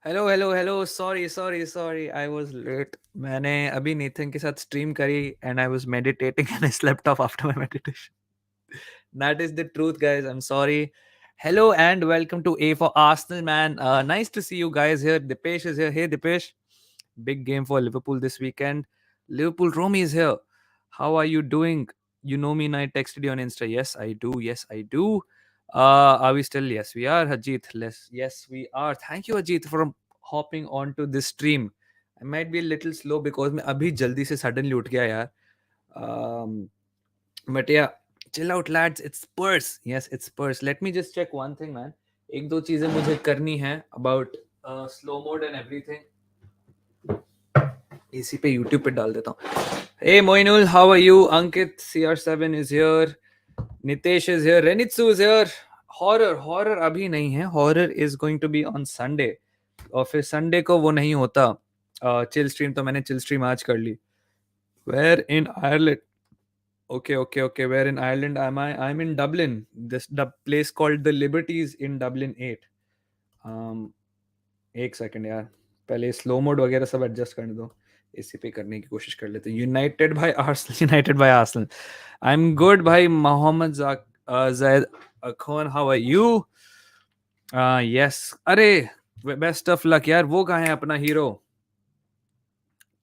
Hello hello hello sorry sorry sorry I was late. मैंने अभी नितिन के साथ स्ट्रीम करी and I was meditating and I slept off after my meditation. That is the truth, guys. I'm sorry. Hello and welcome to A for Arsenal, man. Nice to see you guys here. Dipesh is here. Hey, Dipesh. Big game for Liverpool this weekend. Liverpool Romy is here. How are you doing? You know me, and I texted you on Insta. Yes, I do. Yes, I do. Are we still? Yes, we are. Ajit, yes, we are. Thank you, Ajit, for hopping onto this stream. I might be a little slow because मैं अभी जल्दी से suddenly उठ गया यार. Um, but yeah, chill out, lads. It's Spurs. Yes, it's Spurs. Let me just check one thing, man. एक दो चीजें मुझे करनी है about slow mode and everything. इसी पे YouTube पे डाल देता हूँ. Hey Moinul, how are you? Ankit CR7 is here. Nitesh is here. Renitsu is here. Horror अभी नहीं है. Horror is going to be on Sunday. और फिर Sunday को वो नहीं होता. Chill stream तो मैंने chill stream आज कर ली. Where in Ireland? Okay. Where in Ireland am I? I'm in Dublin. The place called the Liberties in Dublin 8. एक सेकंड यार, पहले स्लो मोड वगैरह सब एडजस्ट करने दो. इसी पे करने की कोशिश कर लेते हैं. United by Arsenal. I am good भाई. Mohammad Zaid Akhon, how are you? Yes. अरे बेस्ट ऑफ लक यार. वो कहाँ है अपना हीरो?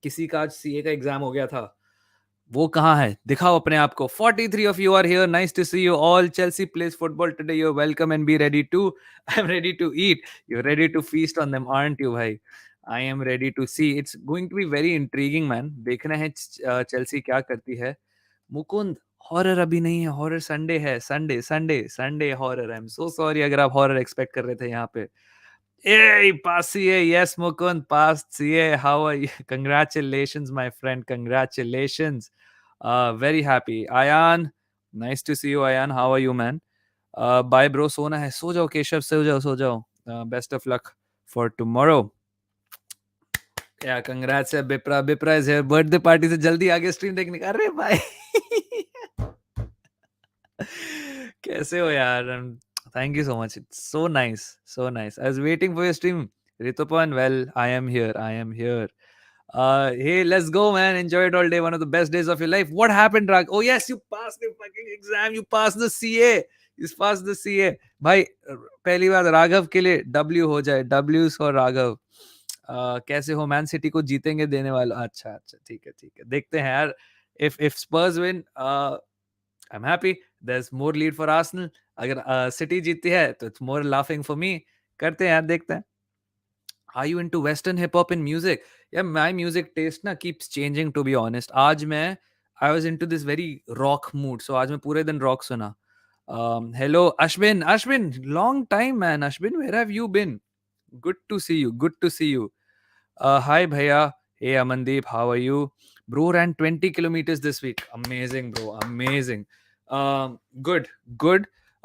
किसी का आज सीए का एग्जाम हो गया था. वो कहाँ है? दिखाओ अपने आप को. 43 of you are here. Nice to see you all. Chelsea plays football today. You're welcome and be ready to. I'm ready to eat. You're ready to feast on them, aren't you, भाई? I am ready to see. It's going to be very intriguing, man. देखना है Chelsea क्या करती है. Mukund, horror अभी नहीं है. Horror Sunday है. Sunday horror. I am so sorry अगर आप हॉरर एक्सपेक्ट कर रहे थे यहाँ पे. Hey, pass CA. Yes, Mukund, passed CA. How are you? Congratulations, my friend. Congratulations. Very happy. Ayan, nice to see you, Ayan. How are you, man? Bye, bro. सोना है. सो जाओ केशव. सो जाओ. Best of luck for tomorrow. Yeah, congrats है Bipra. Bipra is here. Birthday party से जल्दी आगे stream देखने का. अरे भाई. कैसे हो यार? Thank you so much. It's so nice. So nice. I was waiting for your stream. Ritupan, well, I am here. Hey, let's go, man. Enjoy it all day. One of the best days of your life. What happened, Rag? Oh, yes, you passed the fucking exam. You passed the CA. You passed the CA. भाई पहली बार राघव के लिए W हो जाए. W's for Raghav. कैसे हो? Man city को जीतेंगे देने वाला. अच्छा, ठीक है. देखते हैं यार. If Spurs win, I'm happy. There's more lead for Arsenal. अगर सिटी जीतती है तो it's more laughing for me. करते हैं यार, देखते हैं. Are you into Western hip hop and music? Yeah, my music taste ना keeps changing, to be honest. आज मैं I was into this very rock mood, so आज मैं पूरे दिन rock सुना. Hello Ashwin, long time, man. Ashwin, where have you been? Good to see you. Hi Bhaiya. Hey Amandeep, how are you? Bro ran 20 kilometers this week. Amazing, bro. Amazing. Good.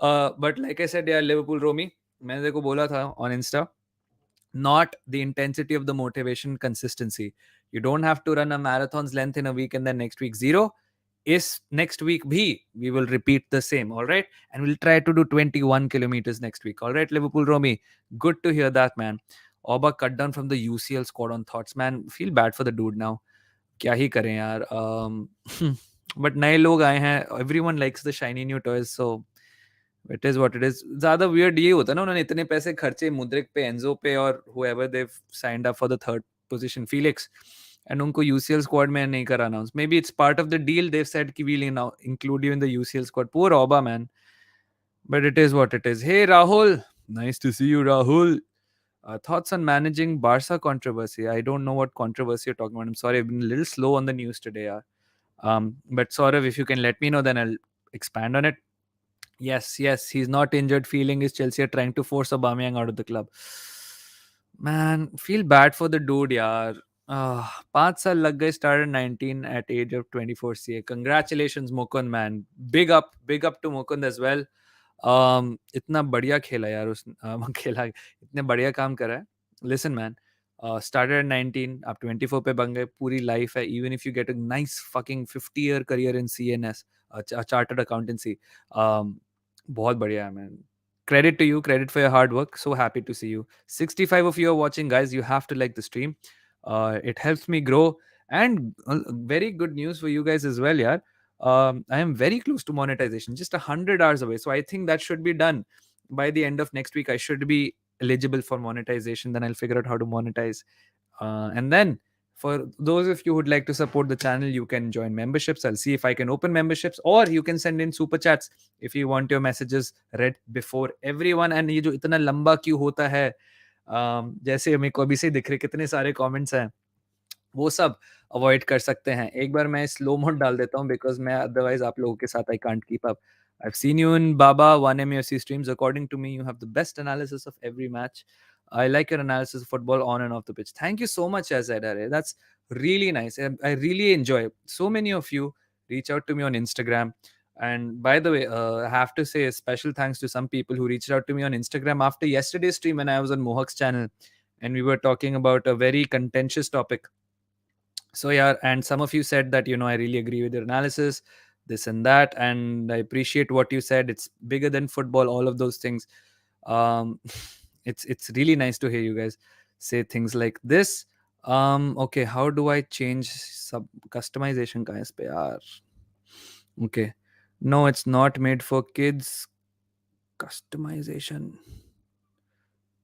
But like I said, yeah, Liverpool Romy. मैंने देखो बोला था on Insta. Not the intensity of the motivation, consistency. You don't have to run a marathon's length in a week and then next week zero. Is next week bhi, we will repeat the same, all right? And we'll try to do 21 kilometers next week, all right, Liverpool Romy? Good to hear that, man. Oba cut down from the UCL squad on thoughts, man. Feel bad for the dude now. क्या ही करें यार. But नए लोग आए हैं. Everyone likes the shiny new toys, so it is what it is. ज्यादा weird ये होता है ना, उन्होंने इतने पैसे खर्चे मुद्रिक पे, एंजो पे और however they signed up for the third position Felix, and उनको यूसीएल स्क्वाड में नहीं करा announce. Maybe it's part of the deal. They said कि we will now include you in the UCL squad. Poor Oba, man. But it is what it is. Hey Rahul, nice to see you Rahul. Thoughts on managing Barca controversy? I don't know what controversy you're talking about. I'm sorry, I've been a little slow on the news today. But Saurav, if you can let me know, then I'll expand on it. Yes, he's not injured. Feeling is Chelsea are trying to force Aubameyang out of the club. Man, feel bad for the dude, yaar. 5 साल लग गए. Started 19 at age of 24 CA. Congratulations, Mukund, man. Big up to Mukund as well. इतना बढ़िया खेला यार खेला, इतने बढ़िया काम करा है. Listen, man. Started at 19, आप 24 पे बन गए. पूरी लाइफ है. Even if you get a nice fucking 50-year career in CNS, chartered accountancy, बहुत बढ़िया है, man. credit to you, credit for your hard work. So happy to see you. 65 of you are watching, guys. You have to like the stream. It helps me grow. And very good news for you guys as well, yeah. I am very close to monetization, just 100 hours away. So I think that should be done by the end of next week. I should be eligible for monetization. Then I'll figure out how to monetize. And then for those of you who'd like to support the channel, you can join memberships. I'll see if I can open memberships, or you can send in super chats if you want your messages read before everyone. And ये जो इतना लंबा क्यों होता है, जैसे मेरे को अभी से दिख रहे कितने सारे कमेंट्स हैं, वो सब अवॉइड कर सकते हैं। एक बार मैं स्लो मोड डाल देता हूँ, बिकॉज़ मैं अदरवाइज़ आप लोगों के साथ I can't keep up. I've seen you in Baba 1M UFC streams. According to me, you have the best analysis of every match. I like your analysis of football on and off the pitch. Thank you so much, Azadare. That's really nice. I really enjoy. So many of you reach out to me on Instagram. And by the way, I have to say a special thanks to some people who reached out to me on Instagram after yesterday's stream when I was on Mohawk's channel and we were talking about a very contentious topic. So yeah, and some of you said that, I really agree with your analysis, this and that, and I appreciate what you said. It's bigger than football, all of those things. um it's really nice to hear you guys say things like this. Okay, how do I change sub customization, guys? Pe yaar. Okay, no, it's not made for kids. Customization,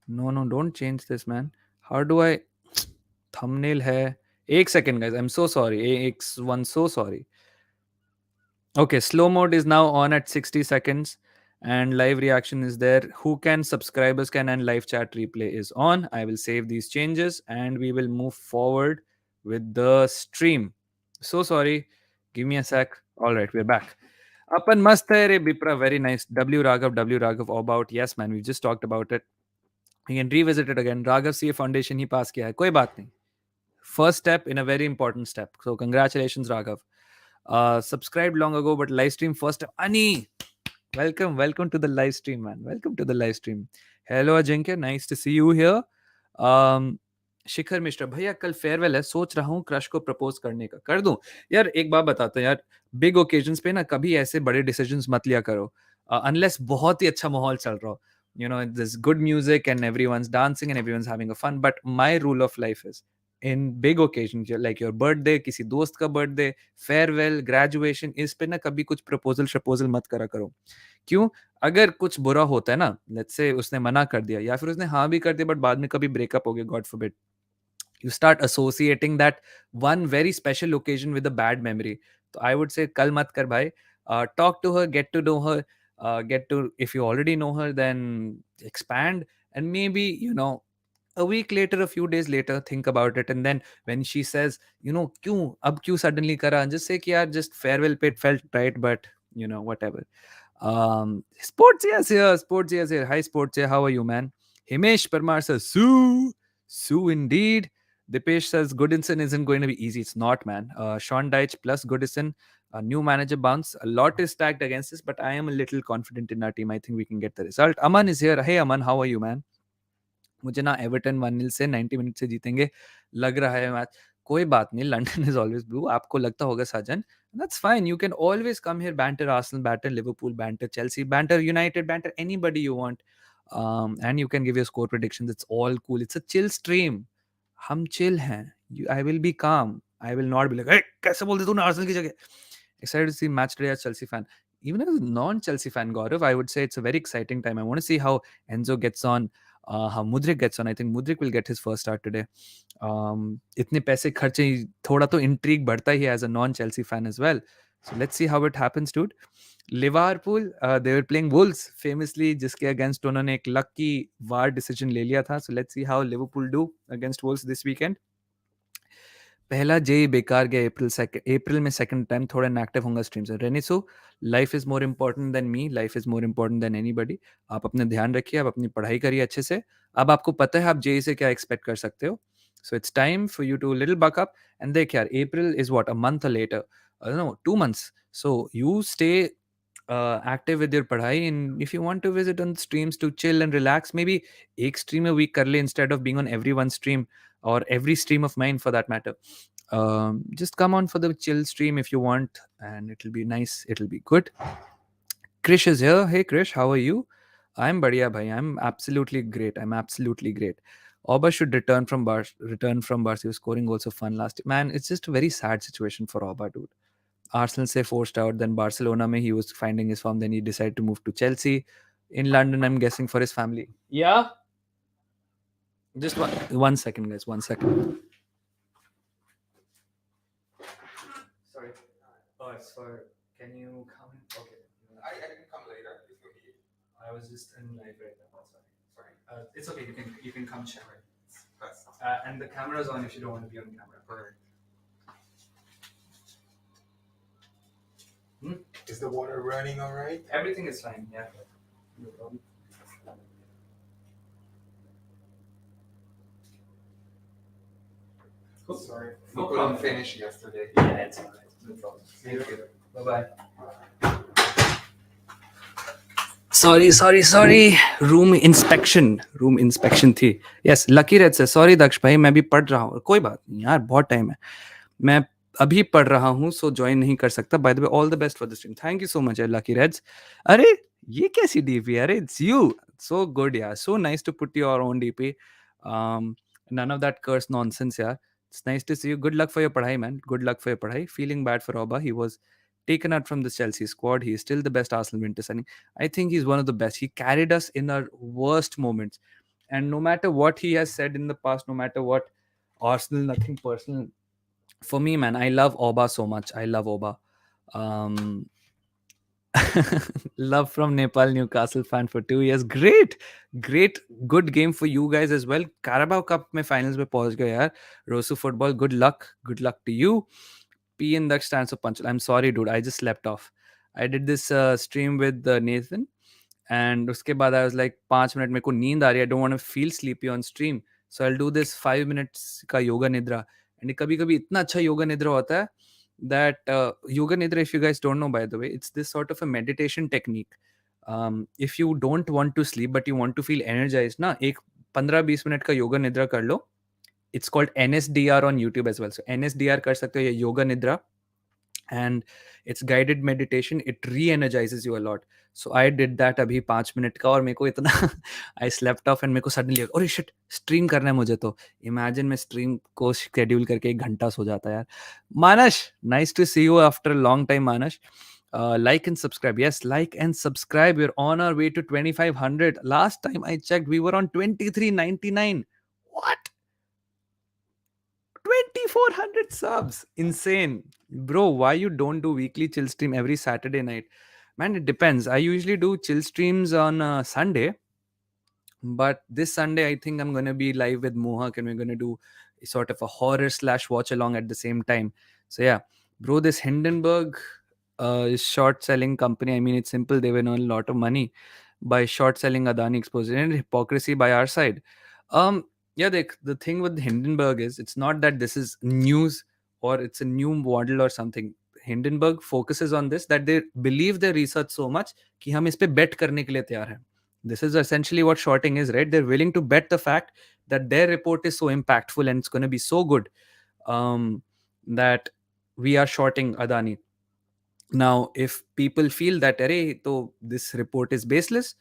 no, don't change this, man. How do I thumbnail hai? Ek second, guys, I'm so sorry. X1, so sorry. Okay, slow mode is now on at 60 seconds and live reaction is there. Who can subscribers can and live chat replay is on. I will save these changes and we will move forward with the stream. So sorry. Give me a sec. All right, we're back. Apan mast hai re Bipra, very nice. W Raghav about. Yes, man, we just talked about it. We can revisit it again. Raghav CA Foundation he pass किया है. कोई बात नहीं. First step in a very important step. So congratulations, Raghav. Subscribed long ago, but live stream first. Ani, welcome to the live stream, man. Welcome to the live stream. Hello, Ajinkya. Nice to see you here. शिखर मिश्रा, भैया कल farewell है, सोच रहा हूँ crush को propose करने का, कर दूं? यार एक बात बताता हूँ यार, बिग ओकेजन्स पे ना कभी ऐसे बड़े डिसीजंस मत लिया करो अनलेस बहुत ही अच्छा माहौल चल रहा हो. There's good music and everyone's dancing and everyone's having a fun, but my rule of life is in big occasions like your birthday, किसी दोस्त का बर्थडे, फेयरवेल, ग्रेजुएशन, इस पे ना कभी कुछ प्रपोजल मत करा करो. क्यों? अगर कुछ बुरा होता है ना, लेट्स से उसने मना कर दिया या फिर उसने हाँ भी कर दिया बट बाद में कभी ब्रेकअप हो गया, God forbid, you start associating that one very special occasion with a bad memory. So I would say kal mat kar bhai. Talk to her, get to know her, if you already know her, then expand, and maybe a week later, a few days later, think about it, and then when she says, kyun suddenly kara, just say ki yaar, just farewell pit felt right, but whatever. Sports yes here. Hi sports here, how are you, man? Himesh Parmar says Sue indeed. Dipesh says Goodison isn't going to be easy. It's not, man. Sean Dyche plus Goodison, a new manager bounce. A lot is stacked against this, but I am a little confident in our team. I think we can get the result. Aman is here. Hey Aman, how are you, man? मुझे ना Everton 1-0 से 90 minute से जीतेंगे लग रहा है match. कोई बात नहीं, लंदन इज ऑलवेज ब्लू. आपको लगता होगा साजन, that's fine. You can always come here, banter Arsenal, banter Liverpool, banter Chelsea, banter United, banter anybody you want. And you can give your score predictions. It's all cool. It's a chill stream. हम chill हैं. I will be calm. I will not be like, hey, कैसे बोल दे तूने Arsenal की जगह. Excited to see match today as Chelsea fan. Even as a non-Chelsea fan, Gaurav, I would say it's a very exciting time. I want to see how Enzo gets on, how Mudrik gets on. I think Mudrik will get his first start today. इतने पैसे खर्चे, थोड़ा तो intrigue बढ़ता ही है as a non-Chelsea fan as well. So let's see how it happens, dude. Liverpool, they were playing Wolves famously, जिसके against उन्होंने एक lucky VAR decision ले लिया था. So let's see how Liverpool do against Wolves this weekend. पहला जे बेकार गया April में सेकंड टाइम थोड़ा इनएक्टिव होगा स्ट्रीम से. रेनिसो, life is more important than me, life is more important than anybody. आप अपने ध्यान रखिए, आप अपनी पढ़ाई करिए अच्छे से. अब आपको पता है आप जे से क्या एक्सपेक्ट कर सकते हो. So it's time for you to little buck up. And देख यार, April is what, a month later, no 2 months. So you stay active with your padhai, and if you want to visit on streams to chill and relax, maybe एक stream a week कर ले instead of being on every one stream or every stream of mine for that matter. Just come on for the chill stream if you want, and it'll be nice, it'll be good. Krish is here. Hey Krish, how are you? I'm बढ़िया bhai. I'm absolutely great. I'm absolutely great. Oba should return from Barca. He was scoring goals of fun last year. Man, it's just a very sad situation for Oba, dude. Arsenal say forced out. Then Barcelona mein he was finding his form. Then he decided to move to Chelsea. In London, I'm guessing for his family. Yeah. Just one second, guys. 1 second. Sorry. Oh, it's for. Can you come in? Okay. I can come later if you need. I was just in live right now. Sorry. It's okay. You can come check. And the camera's on if you don't want to be on camera. Perfect. Hmm? Is the water running all right? Everything is fine. Yeah. No problem. Cool. Sorry. No problem. Finished yesterday. Yeah, it's alright. No problem. See you later. Bye bye. Sorry room inspection थी. Yes lucky red से sorry दक्ष भाई मैं भी पढ़ रहा हूँ. कोई बात नहीं यार बहुत टाइम है. मैं अभी पढ़ रहा हूँ सो ज्वाइन नहीं कर सकता. By the way all the best for the stream. Thank you so much Lucky Reds. अरे ये कैसी डीपी अरे इट्स यू. सो गुड यार. So nice to put your own DP. None of that curse nonsense यार. It's nice to see you. Good luck for your padhai, man. Good luck for your padhai. Feeling bad for Oba. He was taken out from the Chelsea squad. He is still the best Arsenal winter signing. I think he's one of the best. He carried us in our worst moments. And no matter what he has said in the past, no matter what, Arsenal, nothing personal. For me, man, I love Oba so much. I love Oba. Um, love from Nepal, Newcastle fan for 2 years. Great, great, good game for you guys as well. Carabao Cup में finals में पहुंच गए यार. Rosu football, good luck to you. P in that stands for punch. I'm sorry, dude. I just slept off. I did this stream with Nathan, and उसके बाद I was like 5 minute मेरे को नींद आ रही है. I don't want to feel sleepy on stream, so I'll do this 5 minutes का योगा निद्रा. And कभी कभी इतना अच्छा योगा निद्रा होता है that yoga nidra, if you guys don't know, by the way, it's this sort of a meditation technique. If you don't want to sleep but you want to feel energized ना एक 15-20 minute का योगा निद्रा कर लो. It's called NSDR on YouTube as well. So NSDR कर सकते हो ये योगा निद्रा. And it's guided meditation. It re-energizes you a lot. So I did that अभी 5 मिनट का. और मेरे को इतना I slept off and मेरे को suddenly अरे shit stream करना है मुझे. तो imagine मैं stream को schedule करके 1 घंटा सो जाता यार. Manash, nice to see you after a long time, Manash. Like and subscribe. Yes, like and subscribe. We're on our way to 2500. Last time I checked, we were on 2399. What? 2400 subs. Insane. Bro, why you don't do weekly chill stream every Saturday night? Man, it depends. I usually do chill streams on Sunday. But this Sunday, I think I'm going to be live with Mohak and we're going to do sort of a horror / watch along at the same time. So yeah, bro, this Hindenburg is short selling company. I mean, it's simple. They will earn a lot of money by short selling Adani exposure and hypocrisy by our side. Yeah, the thing with Hindenburg is it's not that this is news or it's a new model or something. Hindenburg focuses on this that they believe their research so much कि हम इस पे bet करने के लिए तैयार हैं. This is essentially what shorting is, right? They're willing to bet the fact that their report is so impactful and it's going to be so good that we are shorting Adani. Now, if people feel that this report is baseless,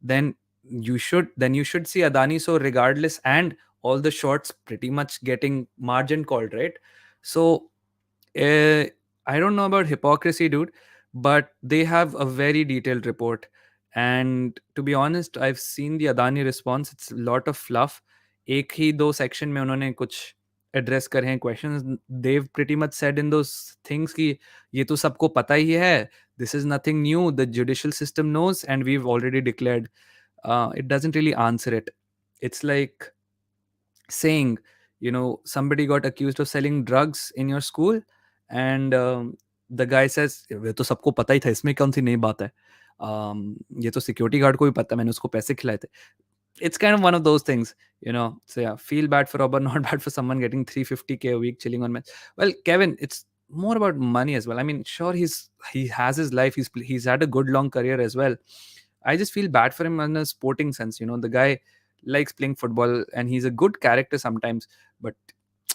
then you should see Adani so regardless and all the shorts pretty much getting margin called, right? So I don't know about hypocrisy, dude, but they have a very detailed report. And to be honest, I've seen the Adani response. It's a lot of fluff. एक ही दो section में उन्होंने कुछ address करे हैं questions. They've pretty much said in those things कि ये तो सबको पता ही है. This is nothing new. The judicial system knows and we've already declared. It doesn't really answer it. It's like saying, somebody got accused of selling drugs in your school and the guy says ये तो सबको पता ही था इसमें कौन सी नई बात है. ये तो सिक्योरिटी गार्ड को भी पता मैंने उसको पैसे खिलाए थे. It's kind of one of those things, so yeah, feel bad for Robert, not bad for someone getting 350K a week chilling on match. Well, Kevin, it's more about money as well. I mean, sure, he has his life, he's had a good long career as well. I just feel bad for him in a sporting sense. The guy likes playing football and he's a good character sometimes, but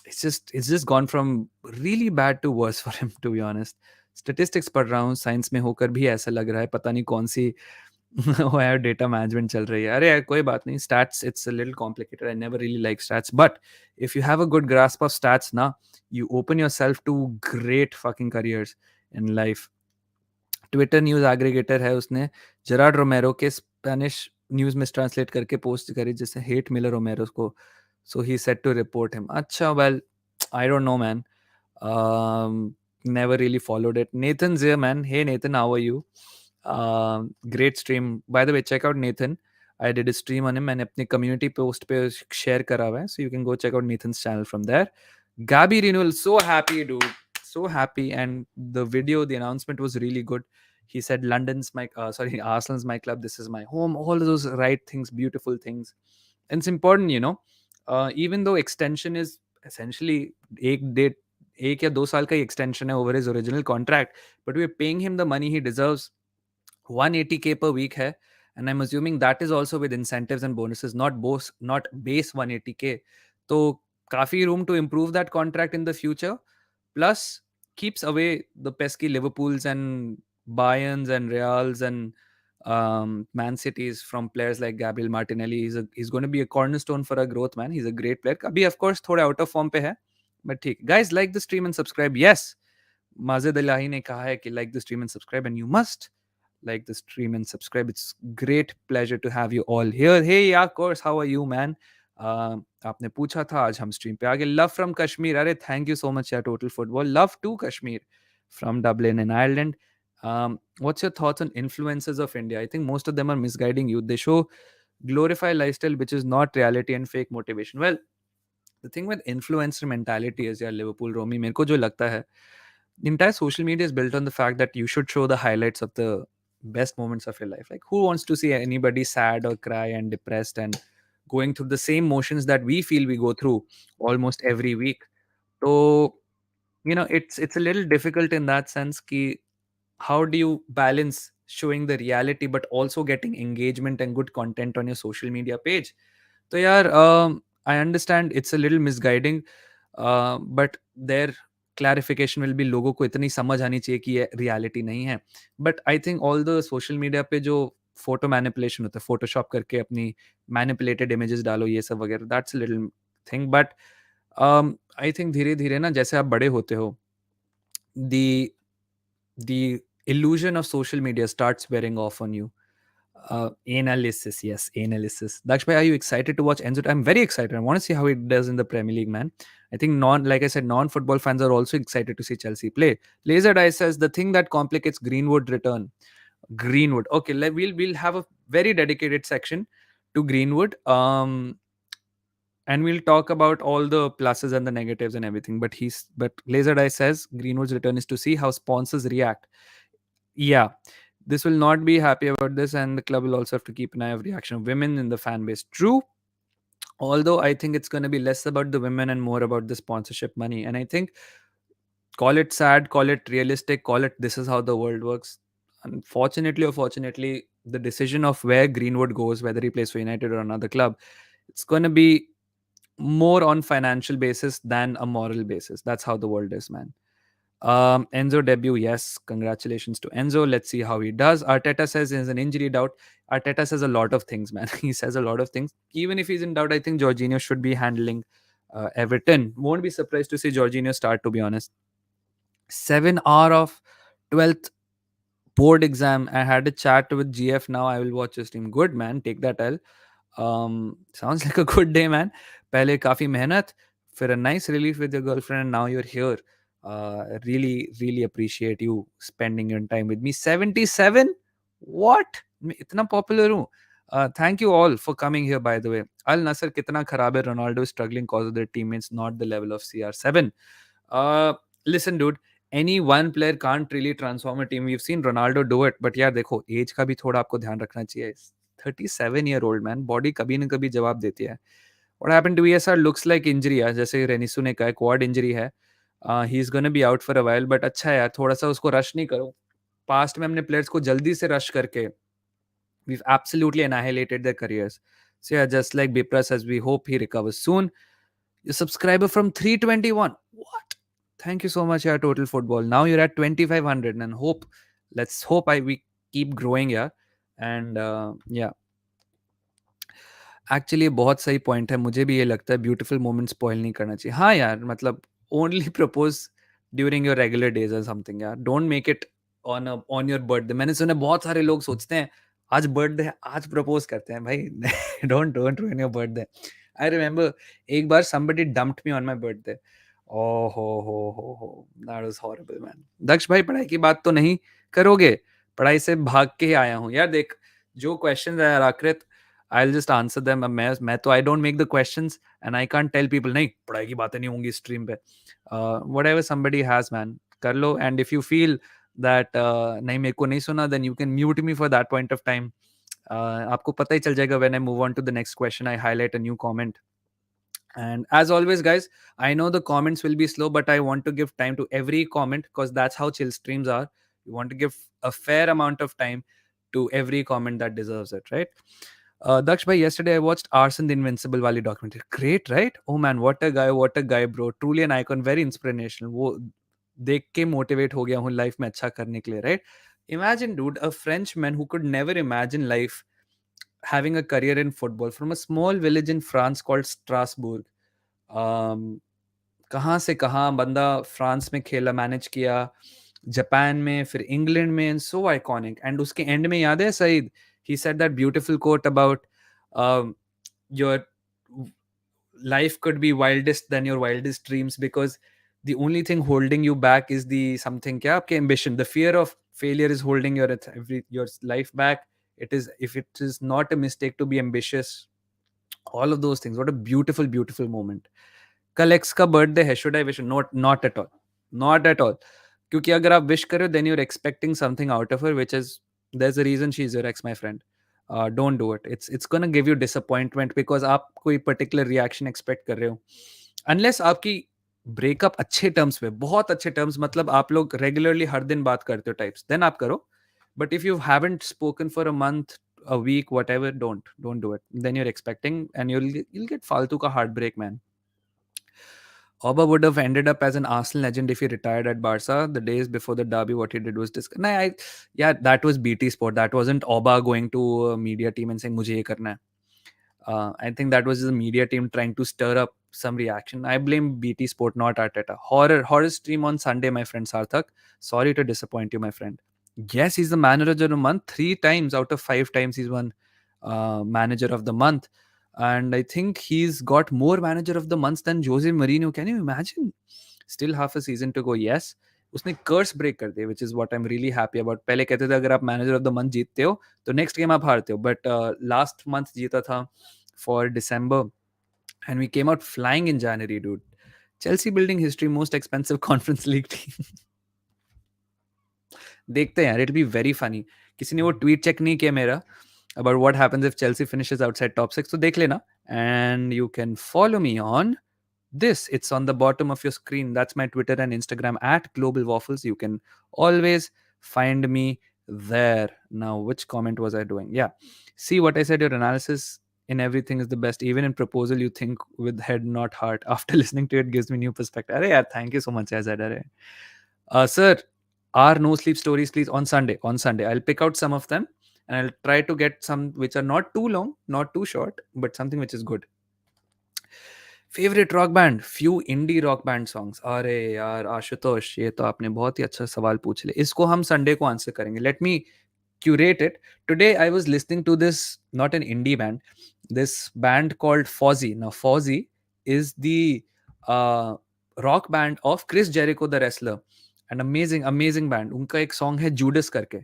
it's just gone from really bad to worse for him, to be honest. Statistics पढ़ रहा हूँ, science में होकर भी ऐसा लग रहा है पता नहीं कौन सी वो यार डेटा मैनेजमेंट चल रही है. अरे यार कोई बात नहीं. Stats, it's a little complicated. I never really like stats, but if you have a good grasp of stats na, you open yourself to great fucking careers in life. Twitter news aggregator है, उसने Gerard Romero के Spanish news में translate करके post करी जिससे hate मिला Romero को. So he said to report him. अच्छा, well, I don't know man. Never really followed it. Nathan's here, man. Hey Nathan, how are you? Great stream. By the way, check out Nathan. I did a stream on him. मैंने अपनी community post पे share करा हुआ है. So you can go check out Nathan's channel from there. Gabi renewal, so happy, dude. So happy. And the video, the announcement was really good. He said London's my Arsenal's my club, this is my home, all those right things, beautiful things. And it's important, you know, even though extension is essentially एक या 2 साल का ही extension है over his original contract, but we're paying him the money he deserves. 180K per week है, and I'm assuming that is also with incentives and bonuses, not base 180K. तो काफी room to improve that contract in the future. Plus keeps away the pesky Liverpools and Bayerns and Reals and Man Cities from players like Gabriel Martinelli. He's going to be a cornerstone for our growth, man. He's a great player. अभी of course थोड़ा out of form पे है, but ठीक. Guys, like the stream and subscribe. Yes, Mazid Ilahi ने कहा है कि like the stream and subscribe, and you must like the stream and subscribe. It's great pleasure to have you all here. Hey, yeah, of course. How are you, man? आपने पूछा था, आज हम stream पे आ गए. Love from Kashmir. अरे thank you so much यार, total football. Love to Kashmir from Dublin in Ireland. What's your thoughts on influencers of India? I think most of them are misguiding you. They show glorify lifestyle which is not reality and fake motivation. Well, the thing with influencer mentality is, यार Liverpool रोमी, मेरे को जो लगता है, the entire social media is built on the fact that you should show the highlights of the best moments of your life. Like, who wants to see anybody sad or cry and depressed and going through the same motions that we feel we go through almost every week? So, you know, it's a little difficult in that sense. Ki, how do you balance showing the reality but also getting engagement and good content on your social media page? So, yeah, I understand it's a little misguiding, but their clarification will be लोगों को इतनी समझ आनी चाहिए कि ये reality नहीं है. But I think all the social media पे जो photo manipulation होता है, Photoshop करके अपनी manipulated images डालो, ये सब वगैरह, that's a little thing. But I think धीरे धीरे ना, जैसे आप बड़े होते हो, the the illusion of social media starts wearing off on you. Analysis, yes, analysis. Daksh, are you excited to watch Enzo? I'm very excited. I want to see how it does in the Premier League, man. I think like I said, non-football fans are also excited to see Chelsea play. Laser Dice says the thing that complicates Greenwood return. Greenwood. Okay, we'll have a very dedicated section to Greenwood. And we'll talk about all the pluses and the negatives and everything. But Laser Dice says Greenwood's return is to see how sponsors react. Yeah, this will not be happy about this, and the club will also have to keep an eye of reaction of women in the fan base. True, although I think it's going to be less about the women and more about the sponsorship money. And I think, call it sad, call it realistic, call it this is how the world works. Unfortunately or fortunately, the decision of where Greenwood goes, whether he plays for United or another club, it's going to be more on financial basis than a moral basis. That's how the world is, man. Enzo debut, yes. Congratulations to Enzo. Let's see how he does. Arteta says there's an injury doubt. Arteta says a lot of things, man. He says a lot of things. Even if he's in doubt, I think Jorginho should be handling Everton. Won't be surprised to see Jorginho start, to be honest. 7 hour of 12th board exam. I had a chat with GF. Now I will watch your stream. Good, man. Take that L. Sounds like a good day, man. पहले काफी मेहनत, फिर a nice relief with your girlfriend, and now you're here. Really appreciate you spending your time with me. 77? What? मैं इतना popular हूँ? Thank you all for coming here, by the way. Al Nassr कितना खराब है? Ronaldo is struggling cause of their teammates, not the level of CR7. Listen, dude, any one player can't really transform a team. We've seen Ronaldo do it, but यार देखो, age का भी थोड़ा आपको ध्यान रखना चाहिए. 37-year-old man, body कभी न कभी जवाब देती है. What happened to ESR looks like injury है, जैसे रेनिसू ने कहा, quad injury है. He's going to be out for a while, but अच्छा है यार, थोड़ा सा उसको रश नहीं करो. पास्ट में हमने प्लेयर्स को जल्दी से रश करके we've absolutely annihilated their careers. So yeah, just like Bipra says, we hope he recovers soon. Your subscriber from 321. What? Thank you so much, yeah, Total Football. Now you're at 2500, and let's hope we keep growing, yeah. And या actually बहुत सही point है, मुझे भी ये लगता है beautiful moment spoil नहीं करना चाहिए। हाँ यार, मतलब only propose during your regular days और समथिंग यार, don't make it on your birthday. मैंने सुना बहुत सारे लोग सोचते हैं आज बर्थडे है आज प्रपोज करते हैं, भाई don't don't ruin your birthday. I remember एक बार somebody dumped me on my birthday। ओ हो दैट वाज हॉरिबल मैन। दक्ष भाई, पढ़ाई की बात तो नहीं करोगे? पढ़ाई से भाग के ही आया हूँ यार। देख, जो क्वेश्चन है आकृत, I'll just answer them। अब मैं तो I don't make the questions and I can't tell people नहीं पढ़ाई की बातें नहीं होंगी स्ट्रीम पे। Whatever somebody has man, कर लो। and if you feel that नहीं मेरे को नहीं सुना, then you can mute me for that point of time। आपको पता ही चल जाएगा when I move on to the next question, I highlight a new comment। And as always, guys, I know the comments will be slow, but I want to give time to every comment because that's how chill streams are. You want to give a fair amount of time to every comment that deserves it, right? Daksh bhai, yesterday I watched Arson the Invincible Wali documentary. Great, right? Oh man, what a guy, bro. Truly an icon, very inspirational. वो देख के motivate हो गया हूँ life में अच्छा करने के लिए, right? Imagine, dude, a Frenchman who could never imagine life having a career in football from a small village in France called Strasbourg। um, कहाँ से कहाँ बंदा फ्रांस में खेला, मैनेज किया, जापान में, फिर इंग्लैंड में, एंड सो आइकॉनिक। एंड उसके एंड में याद है Saeed, he said that beautiful quote about your life could be wildest than your wildest dreams because the only thing holding you back is the something क्या आपके ambition, the fear of failure is holding your life back। It is, if it is not a mistake to be ambitious, all of those things। What a beautiful moment। कल ex का birthday है, should I wish? Not at all, not at all. क्योंकि अगर आप wish करो then you're expecting something out of her which is, there is a reason she is your ex, my friend. Don't do it, it's gonna give you disappointment because आप कोई particular reaction expect कर रहे हो। Unless आपकी breakup अच्छे terms पे, बहुत अच्छे टर्म्स, मतलब आप लोग रेगुलरली हर दिन बात करते हो टाइप्स, देन आप करो। But if you haven't spoken for a month, a week, whatever, don't do it, then you're expecting and you'll get faltu ka heartbreak, man। Oba would have ended up as an Arsenal legend if he retired at Barca. The days before the derby, what he did was nah, yeah, that was BT Sport. That wasn't Oba going to a media team and saying, "Mujhe ye karna hai." I think that was the media team trying to stir up some reaction. I blame BT Sport, not Arteta. Horror stream on Sunday, my friend Sarthak. Sorry to disappoint you, my friend. Yes, he's the manager of the month. 3 times out of 5 times he's won manager of the month. And I think he's got more manager of the months than Jose Mourinho. Can you imagine? Still half a season to go. Yes, उसने कर्स break कर दिया, which is what I'm really happy about। पहले कहते थे अगर आप manager of the month जीतते हो तो नेक्स्ट गेम आप हारते हो, बट लास्ट मंथ जीता था for December, and we came out flying in January, dude। Chelsea building history, most expensive Conference League team। देखते हैं यार, इट बी वेरी फनी। किसी ने वो ट्वीट चेक नहीं किया मेरा about what happens if Chelsea finishes outside top 6, तो देख लेना। And you can follow me on this, it's on the bottom of your screen, that's my Twitter and Instagram at Global Waffles। You can always find me there। Now which comment was I doing? Yeah, see what I said, your analysis in everything is the best, even in proposal you think with head not heart। After listening to it gives me new perspective। Arey yaar, thank you so much Azad। Sir, are no sleep stories please on Sunday? On Sunday I'll pick out some of them and I'll try to get some which are not too long, not too short, but something which is good। Favourite rock band, few indie rock band songs. अरे यार आशुतोष, ये तो आपने बहुत ही अच्छा सवाल पूछ लिया, इसको हम संडे को आंसर करेंगे। Let me curate it। Today I was listening to this, not an indie band, this band called Fozzy। Now Fozzy is the uh, rock band of Chris Jericho the wrestler। An amazing band। उनका एक song है Judas करके,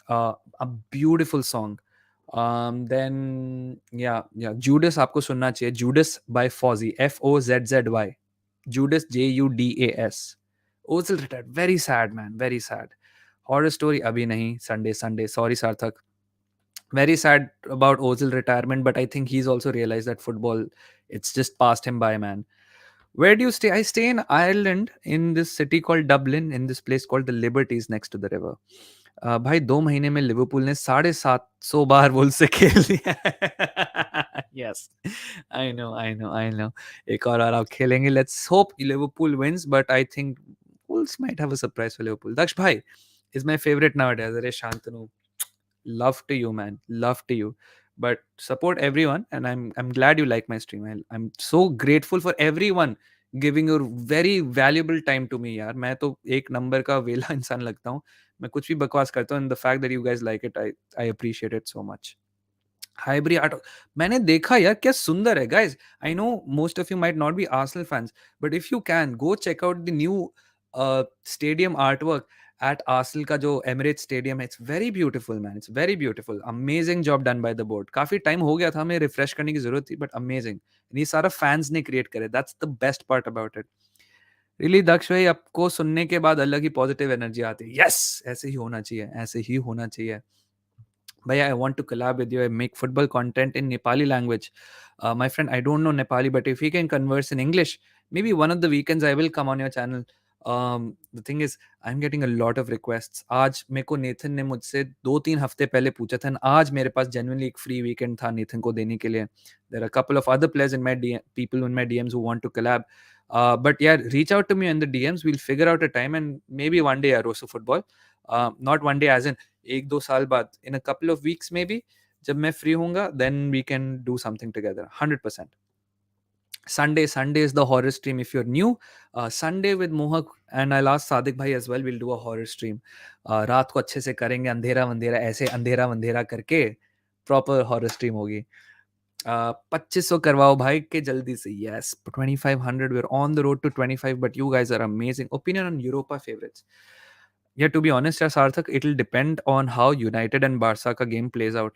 a beautiful song। Then yeah Judas आपको सुनना चाहिए। Judas by Fozzy, Fozzzy, Judas Judas। Ozil retired, very sad man, very sad। Horror story अभी नहीं, Sunday sorry सार्थक। Very sad about Ozil retirement, but I think he's also realized that football, it's just passed him by, man। Where do you stay? I stay in Ireland, in this city called Dublin, in this place called the Liberties next to the river। भाई 2 महीने में Liverpool ने 750 बार वुल्व से खेल लिया। Yes, I know. एक और आप खेलेंगे, let's hope Liverpool wins, but I think Wolves might have a surprise for Liverpool. Daksh भाई is my favorite nowadays। अरे Shantanu, Love to you, man. Love to you. But support everyone, and I'm glad you like my stream. I'm so grateful for everyone giving your very valuable time to me, यार. मैं तो एक number का वेला इंसान लगता हूँ. मैं कुछ भी बकवास करता हूँ, and the fact that you guys like it, I appreciate it so much. Hybrid art मैंने देखा यार क्या सुंदर है guys. I know most of you might not be Arsenal fans, but if you can go check out the new stadium art work at Arsenal का जो Emirates stadium है. It's very beautiful man, it's very beautiful. Amazing job done by the board. काफी time हो गया था, हमें refresh करने की जरूरत थी, बट अमेजिंग. ये सारा फैंस ने क्रिएट करे. That's the best part about it. Really Daksh भाई, आपको सुनने के बाद अलग ही पॉजिटिव एनर्जी आती है. यस, ऐसे ही होना चाहिए, ऐसे ही होना चाहिए. Bhaiya, I want to collab with you. I make football content in Nepali language. My friend, I don't know Nepali, but if we can converse in English, maybe one of the weekends I will come on your channel. The thing is, I'm getting a lot of requests. आज मेरे को Nathan ने मुझसे 2-3 हफ्ते पहले पूछा था, आज मेरे पास genuinely एक free weekend था नेथन को देने के लिए. There are a couple of other players in my people in my DMs who want to collab. But yeah, reach out to me in the DMs. We'll figure out a time, and maybe one day Arosu football. Not one day as in 1-2 साल बाद, in a couple of weeks maybe, जब मैं free होऊंगा, then we can do something together 100%. Sunday is the horror stream. If you're new, Sunday with Mohak, and I'll ask Sadik bhai as well, we'll do a horror stream. रात को अच्छे से करेंगे, अंधेरा वंधेरा ऐसे अंधेरा वंधेरा करके प्रॉपर हॉरर स्ट्रीम होगी. 2500 करवाओ भाई के जल्दी से. Yes, 2500. We're on the road to 25, but you guys are amazing. Opinion on Europa favorites? Yeah, to be honest, यार सार्थक, it'll depend on how United and Barca का game plays out.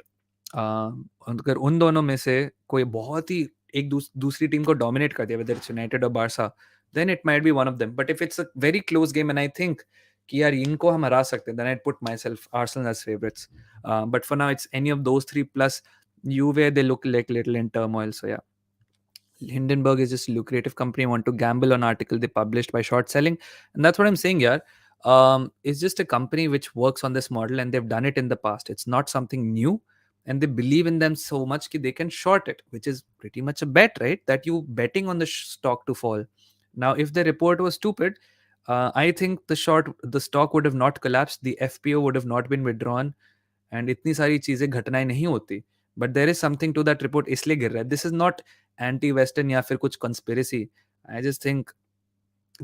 अगर उन दोनों में से कोई बहुत ही एक दूसरी टीम को डोमिनेट कर दिया, whether it's United or Barca, then it might be one of them. But if it's a very close game and I think कि यार इनको हम हरा सकते हैं, then I'd put myself Arsenal as favorites. But for now, it's any of those three plus Juve. They look like little in turmoil. So yeah. Hindenburg is just a lucrative company. Want to gamble on article they published by short selling, and that's what I'm saying, yeah. It's just a company which works on this model, and they've done it in the past. It's not something new, and they believe in them so much that they can short it, which is pretty much a bet, right? That you betting on the stock to fall. Now, if the report was stupid, I think the stock would have not collapsed, the FPO would have not been withdrawn, and इतनी सारी चीजें घटनाएं नहीं होती. But there is something to that report, इसलिए गिर रहा है. This is not anti-Western या फिर कुछ conspiracy. I just think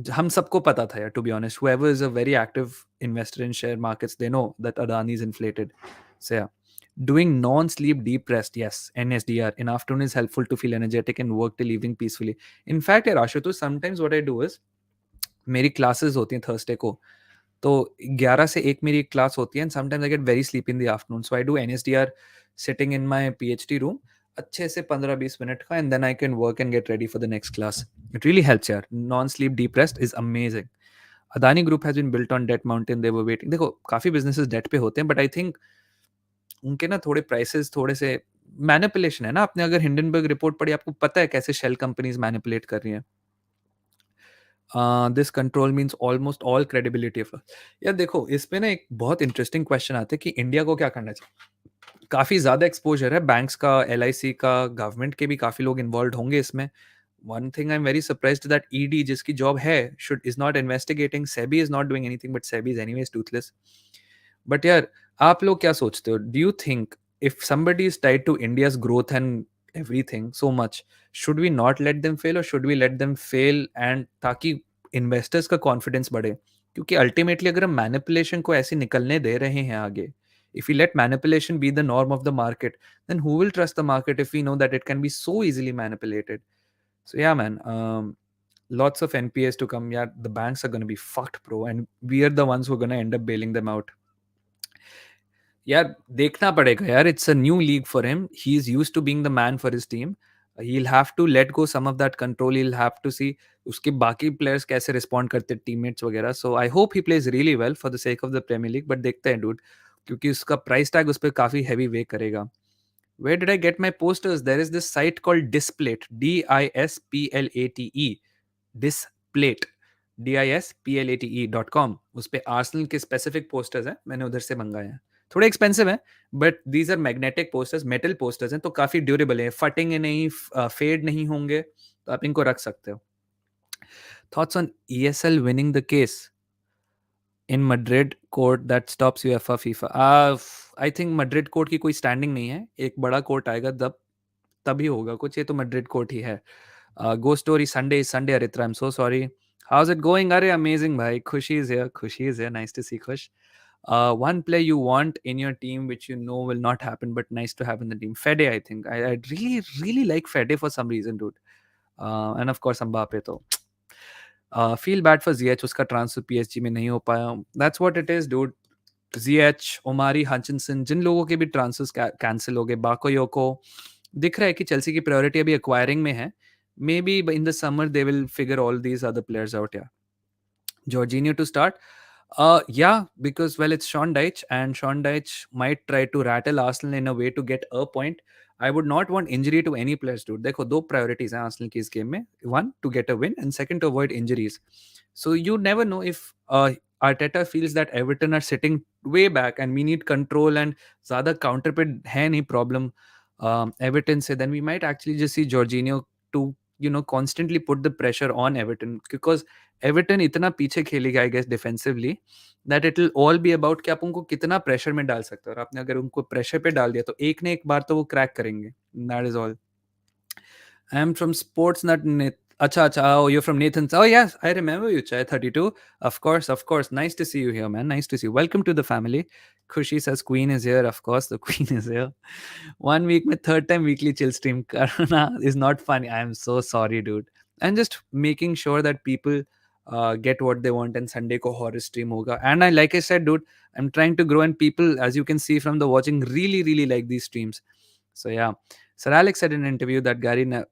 हम सबको पता था यार, to be honest. Whoever is a very active investor in share markets, they know that Adani is inflated. So yeah. Doing non-sleep deep rest, yes, NSDR, in afternoon is helpful to feel energetic and work till evening peacefully. In fact, यार Ashutosh, sometimes what I do is, मेरी classes होती हैं Thursday को, तो 11 से 1 मेरी एक class होती है, and sometimes I get very sleepy in the afternoon, so I do NSDR sitting in my PhD room अच्छे से 15-20 मिनट का, and then I can work and get ready for the next class. It really helps यार. Non sleep deep rest is amazing. Adani group has been built on debt mountain. They were waiting. देखो काफी businesses date पे होते हैं, but I think उनके ना थोड़े prices थोड़े से मैनिपुलेशन है ना. आपने अगर हिंडनबर्ग रिपोर्ट पढ़ी, आपको पता है कैसे शेल कंपनीज मैनिपुलेट कर रही हैं. This control means almost all credibility of. यार देखो, इस पे ना एक बहुत इंटरेस्टिंग क्वेश्चन आता है कि इंडिया को क्या करना चाहिए. काफी ज्यादा एक्सपोजर है बैंक्स का, एलआईसी का, गवर्नमेंट के भी काफी लोग इन्वॉल्व होंगे इसमें. One thing I am very surprised that ED, जिसकी जॉब है, should is not investigating. SEBI is not doing anything, but SEBI is anyways Toothless. But यार आप लोग क्या सोचते हो? Do you think if somebody is tied to India's growth and everything so much, should we not let them fail, or should we let them fail and ताकि investors का confidence बढ़े? क्योंकि ultimately अगर हम manipulation को ऐसे निकलने दे रहे हैं आगे, if we let manipulation be the norm of the market, then who will trust the market if we know that it can be so easily manipulated? So yeah, man, lots of NPAs to come. Yeah, the banks are going to be fucked, bro, and we are the ones who are going to end up bailing them out. यार देखना पड़ेगा यार. It's a new league for him. He is used to being the man for his team. he'll have to let go some of that control. he'll have to see उसके बाकी players कैसे respond करते, teammates वगैरह. So I hope he plays really well for the sake of the Premier League. But देखते हैं dude, क्योंकि उसका price tag उस पर काफी हैवी वे करेगा. Where did I get my posters? There is this site called Displate, DISPLATE, Displate, DISPLATE.com. उस पे आर्सेनल के स्पेसिफिक पोस्टर्स हैं, मैंने उधर से मंगाए हैं. थोड़े एक्सपेंसिव हैं, but these are magnetic posters, metal posters हैं, तो काफी ड्यूरेबल है, फटेंगे नहीं, फेड नहीं होंगे, तो आप इनको रख सकते हो. Thoughts on ESL winning the case? In Madrid court that stops UEFA FIFA. I think Madrid court की कोई स्टैंडिंग नहीं है, एक बड़ा कोर्ट आएगा तब तभी होगा कुछ, ये तो मैड्रिड कोर्ट ही है। Go story Sunday is Sunday Aritra, I am so sorry. How is it going? अरे अमेजिंग भाई, Khushi is here, Khushi is here, nice to see Khush. One player you want in your team which you know will not happen but nice to have in the team, Fede. I think I really like Fede for some reason, dude. And of course Mbappe to feel bad for Ziyech, उसका transfer PSG में नहीं हो पाया, that's what it is dude. Ziyech, Omari Hutchinson, जिन लोगों के भी transverse cancel हो गए, बाकोयोको, दिख रहा है कि चेल्सी की प्रायोरिटी अभी एक्वायरिंग में है। May be in the summer they will figure all these other players out. या Jorginho to start. Yeah, because well, it's Sean Dyche, and Sean Dyche might try to rattle Arsenal in a way to get a point. I would not want injury to any players, dude. देखो दो priorities हैं Arsenal की इस game में. One, to get a win, and second, to avoid injuries. So you never know if Arteta feels that Everton are sitting way back and we need control and ज़्यादा counter पे है नहीं problem Everton से, then we might actually just see Jorginho to constantly put the pressure on Everton, because Everton इतना पीछे खेलेगा I guess defensively that it will all be about कि आप उनको कितना प्रेशर में डाल सकते हो, और आपने अगर उनको प्रेशर पे डाल दिया तो एक ने एक बार तो वो क्रैक करेंगे, that is all. I am from sports nut. अच्छा अच्छा, oh, you're from Nathan's. Oh yes, I remember you, Chai 32. Of course, of course. Nice to see you here, man. Nice to see you. Welcome to the family. Khushi says Queen is here. Of course, the Queen is here. 1 week में third time weekly chill stream करना is not funny. I am so sorry, dude. And just making sure that people get what they want, and Sunday ko horror stream hoga. And like I said, dude, I'm trying to grow, and people, as you can see from the watching, really like these streams. So yeah. Sir Alex said in an interview that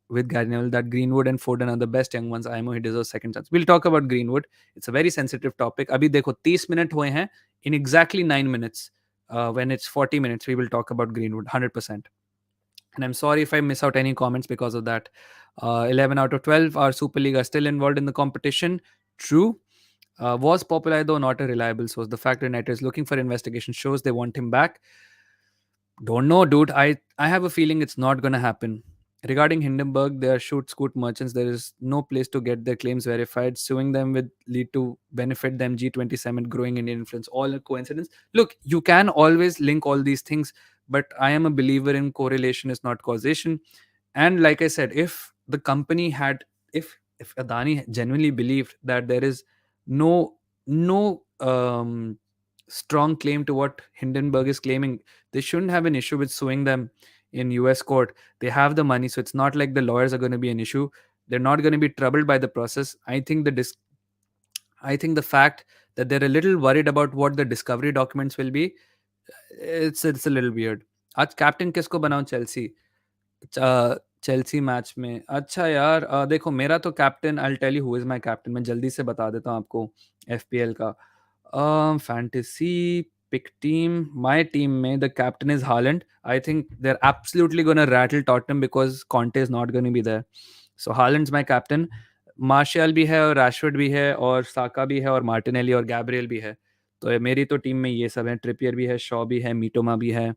with Gary Neville that Greenwood and Foden are the best young ones. I know he deserves second chance. We'll talk about Greenwood. It's a very sensitive topic. अभी देखो 30 minute हुए हैं. In exactly 9 minutes, when it's 40 minutes, we will talk about Greenwood 100%. And I'm sorry if I miss out any comments because of that. 11 out of 12 our Super League are still involved in the competition. True. Was popular though not a reliable source. The fact that United is looking for investigation shows they want him back. Don't know, dude. I have a feeling it's not gonna happen. Regarding Hindenburg, they are shoot scoot merchants. There is no place to get their claims verified. Suing them would lead to benefit them. G20 summit, growing Indian influence, all a coincidence. Look, you can always link all these things, but I am a believer in correlation is not causation. And like I said, if the company had, if Adani genuinely believed that there is no strong claim to what Hindenburg is claiming, they shouldn't have an issue with suing them in US court. They have the money, so it's not like the lawyers are going to be an issue. They're not going to be troubled by the process. I think the fact that they're a little worried about what the discovery documents will be, it's a little weird. आज captain किसको बनाऊं Chelsea? Chelsea match में? अच्छा यार, देखो मेरा तो captain, I will tell you who is my captain, मैं जल्दी से बता देता हूँ आपको एफपीएल का fantasy pick team. My team में the captain is Haaland. I think they are absolutely gonna rattle Tottenham because Conte is not gonna be there, so Haaland is my captain. Martial भी है और Rashford भी है और साका भी है और मार्टिनेली और गैब्रियल भी है, तो मेरी तो टीम में ये सब है। ट्रिपियर भी है, शॉ भी है, मीटोमा भी है।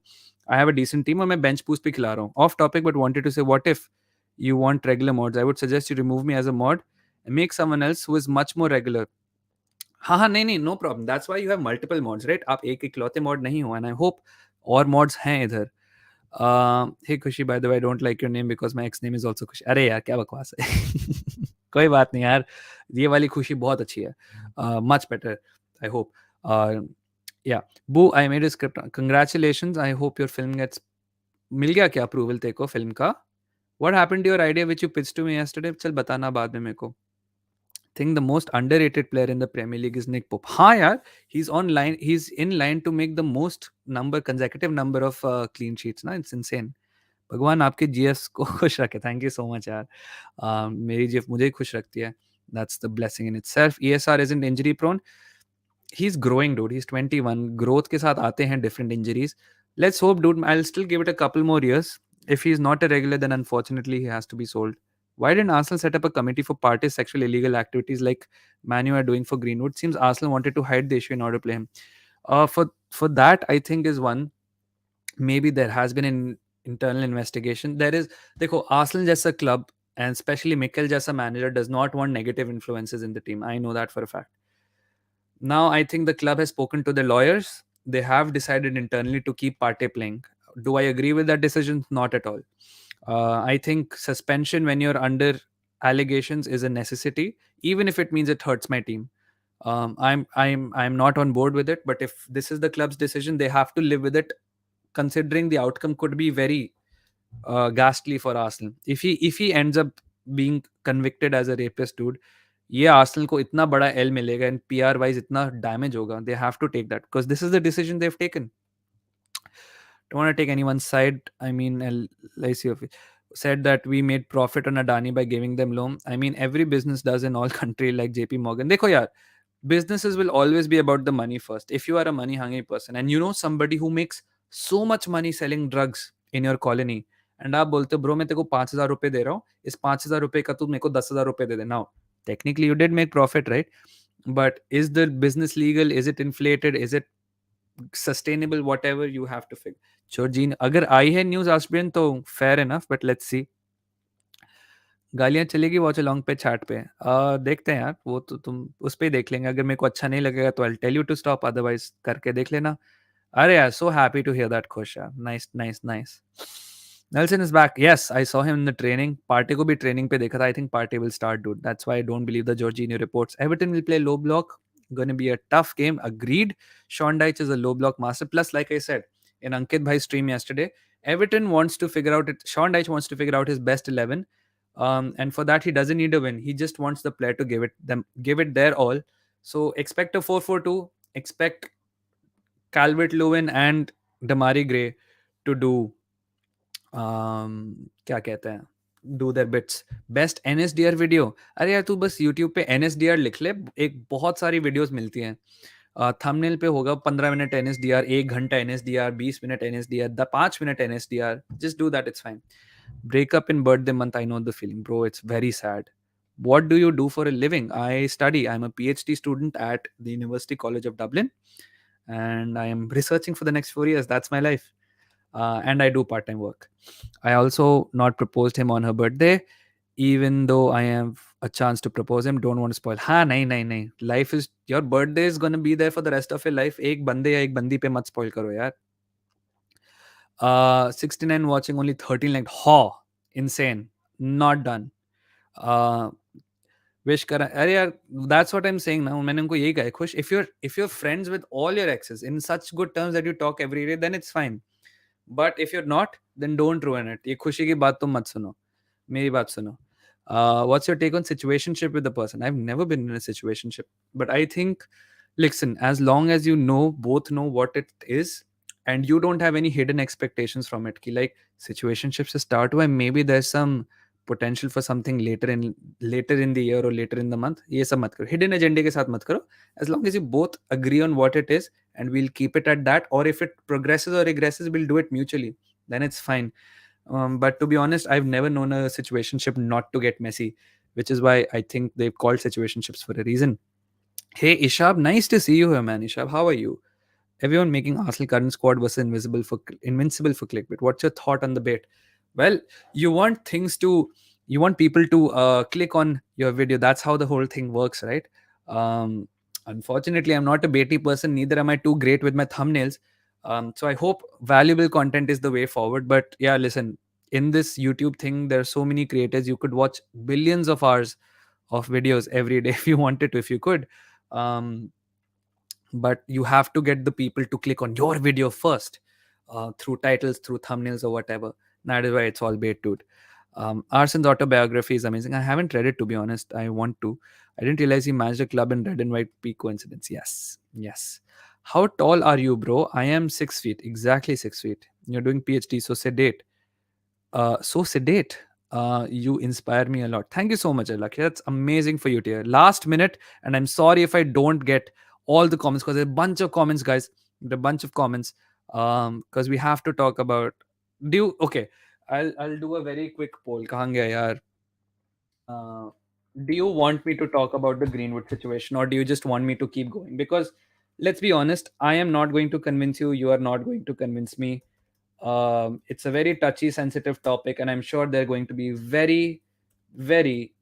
I have a decent team और मैं bench boost पे खिला रहा हूँ। Off topic but wanted to say, what if you want regular mods? I would suggest you remove me as a mod and make someone else who is much more regular. हाँ हाँ, नहीं नहीं, no problem. That's why you have multiple mods, right? आप एक इकलौते mod नहीं हो, and I hope और mods हैं इधर। Hey खुशी, by the way, I don't like your name because my ex name is also खुशी। अरे यार क्या बकवास है। कोई बात नहीं यार, ये वाली खुशी बहुत अच्छी है। Much better, I hope. Yeah, Boo, I made a script. Congratulations. I hope your film gets. मिल गया क्या अप्रूवल तेरे को फिल्म का? What happened to your idea which you pitched to me yesterday? चल बताना बाद में मेरे को। Think the most underrated player in the Premier League is Nick Pope. हाँ यार, he's on line. He's in line to make the most consecutive number of clean sheets. ना, it's insane. भगवान आपके जीएफ को खुश रखे। थैंक यू सो मच यार। मेरी जीएफ मुझे ही खुश रखती है। That's the blessing in itself. ESR isn't injury prone. He's growing, dude. He's 21. Growth के साथ आते हैं different injuries. Let's hope, dude. I'll still give it a couple more years. If he's not a regular, then unfortunately he has to be sold. Why didn't Arsenal set up a committee for parties sexual illegal activities like Manu are doing for Greenwood? Seems Arsenal wanted to hide the issue in order to play him. For that, I think is one. Maybe there has been an internal investigation. There is. देखो, Arsenal जैसा club and especially Mikel जैसा manager does not want negative influences in the team. I know that for a fact. Now I think the club has spoken to the lawyers. They have decided internally to keep Partey playing. Do I agree with that decision? Not at all. I think suspension when you're under allegations is a necessity, even if it means it hurts my team. I'm not on board with it. But if this is the club's decision, they have to live with it, considering the outcome could be very ghastly for Arsenal. If he ends up being convicted as a rapist, dude, ये Arsenal को इतना बड़ा L मिलेगा and PR wise इतना damage होगा. They have to take that because this is the decision they've taken. Don't want to take anyone's side. I mean, LIC said that we made profit on Adani by giving them loan. I mean, every business does in all country like JP Morgan. देखो यार, businesses will always be about the money first. If you are a money hungry person and you know somebody who makes so much money selling drugs in your colony, and आप बोलते हो bro मैं तेरे को 5,000 रुपए दे रहा हूँ, इस 5,000 रुपए का तू मेरे को 10,000 रुपए दे दे. Now technically you did make profit, right? But is the business legal? Is it inflated? Is it sustainable? Whatever, you have to figure. Georgine, अगर आई है न्यूज आस्पिरियन तो fair enough, but let's see. गालियां चलेगी वॉच अलोंग पे chat पे. देखते हैं यार, वो तो तुम उस पे ही देख लेंगे. अगर मेरे को अच्छा नहीं लगेगा तो I tell you to stop, otherwise करके देख लेना. अरे यार, so happy to hear that, खुश यार. Nice, nice, nice. Nelson is back. Yes, I saw him in the training. Partey को भी training पे देखा था. I think Partey will start, dude. That's why I don't believe the Jorginho reports. Everton will play low block. Going to be a tough game. Agreed. Sean Dyche is a low block master. Plus, like I said in Ankit Bhai's stream yesterday, Everton wants to figure out it. Sean Dyche wants to figure out his best 11. And for that, he doesn't need a win. He just wants the player to give it their all. So expect a 4-4-2. Expect Calvert Lewin and Damari Gray to do क्या कहते हैं, do their bits. Best NSDR video, अरे यार तू बस YouTube पे एनएसडीआर लिख ले, एक बहुत सारी वीडियोस मिलती हैं. थंबनेल पे होगा 15 मिनट एनएसडीआर, 1 घंटा NSDR, 20 minute NSDR, 5 minute NSDR. Just do that, it's fine. Breakup in birthday month, I know the feeling, bro. It's very sad. What do you do for a living? I study. I'm a PhD student at the University College of Dublin, and I am researching for the next 4 years. That's my life. And I do part-time work. I also not proposed him on her birthday, even though I have a chance to propose him. Don't want to spoil. हाँ नहीं नहीं नहीं. Life is, your birthday is gonna be there for the rest of your life. एक बंदे या एक बंदी पे मत spoil करो यार. 69 watching, only 13 liked. Ha, insane. Not done. Uh, wish करा. अरे यार, that's what I am saying ना. मैंने उनको यही कहा है, खुश, if you're friends with all your exes in such good terms that you talk every day, then it's fine. But if you're not, then don't ruin it. ये खुशी की बात तुम मत सुनो, मेरी बात सुनो. What's your take on situationship with the person? I've never been in a situationship, but I think, listen, as long as you know, both know what it is, and you don't have any hidden expectations from it, ki like situationships से start हुआ, maybe there's some potential for something later in the year or later in the month. ये सब मत करो, hidden agenda के साथ मत करो. As long as you both agree on what it is, and we'll keep it at that, or if it progresses or regresses, we'll do it mutually, then it's fine. But to be honest, I've never known a situationship not to get messy, which is why I think they've called situationships for a reason. Hey Ishab, nice to see you here, man. Ishab, how are you? Everyone making Arsenal current squad versus invincible for clickbait. What's your thought on the bait? Well, you want things to, you want people to click on your video. That's how the whole thing works, right? Um, Unfortunately, I'm not a baity person. Neither am I too great with my thumbnails. So I hope valuable content is the way forward. But yeah, listen, in this YouTube thing, there are so many creators. You could watch billions of hours of videos every day if you wanted to, if you could. Um, but you have to get the people to click on your video first, through titles, through thumbnails, or whatever. That is why it's all bait, dude. Arsen's autobiography is amazing. I haven't read it, to be honest. I want to. I didn't realize he managed a club in red and white. Peak coincidence. Yes, yes. How tall are you, bro? I am 6 feet, exactly 6 feet. You're doing PhD, so sedate. So sedate. You inspire me a lot. Thank you so much, Alak. That's amazing for you, dear. Last minute, and I'm sorry if I don't get all the comments, because there's a bunch of comments, guys. There are a bunch of comments. Because we have to talk about. Do you, okay? I'll do a very quick poll. कहाँ गया यार? Do you want me to talk about the Greenwood situation, or do you just want me to keep going? Because let's be honest, I am not going to convince you. You are not going to convince me. It's a very touchy, sensitive topic, and I'm sure there are going to be very, very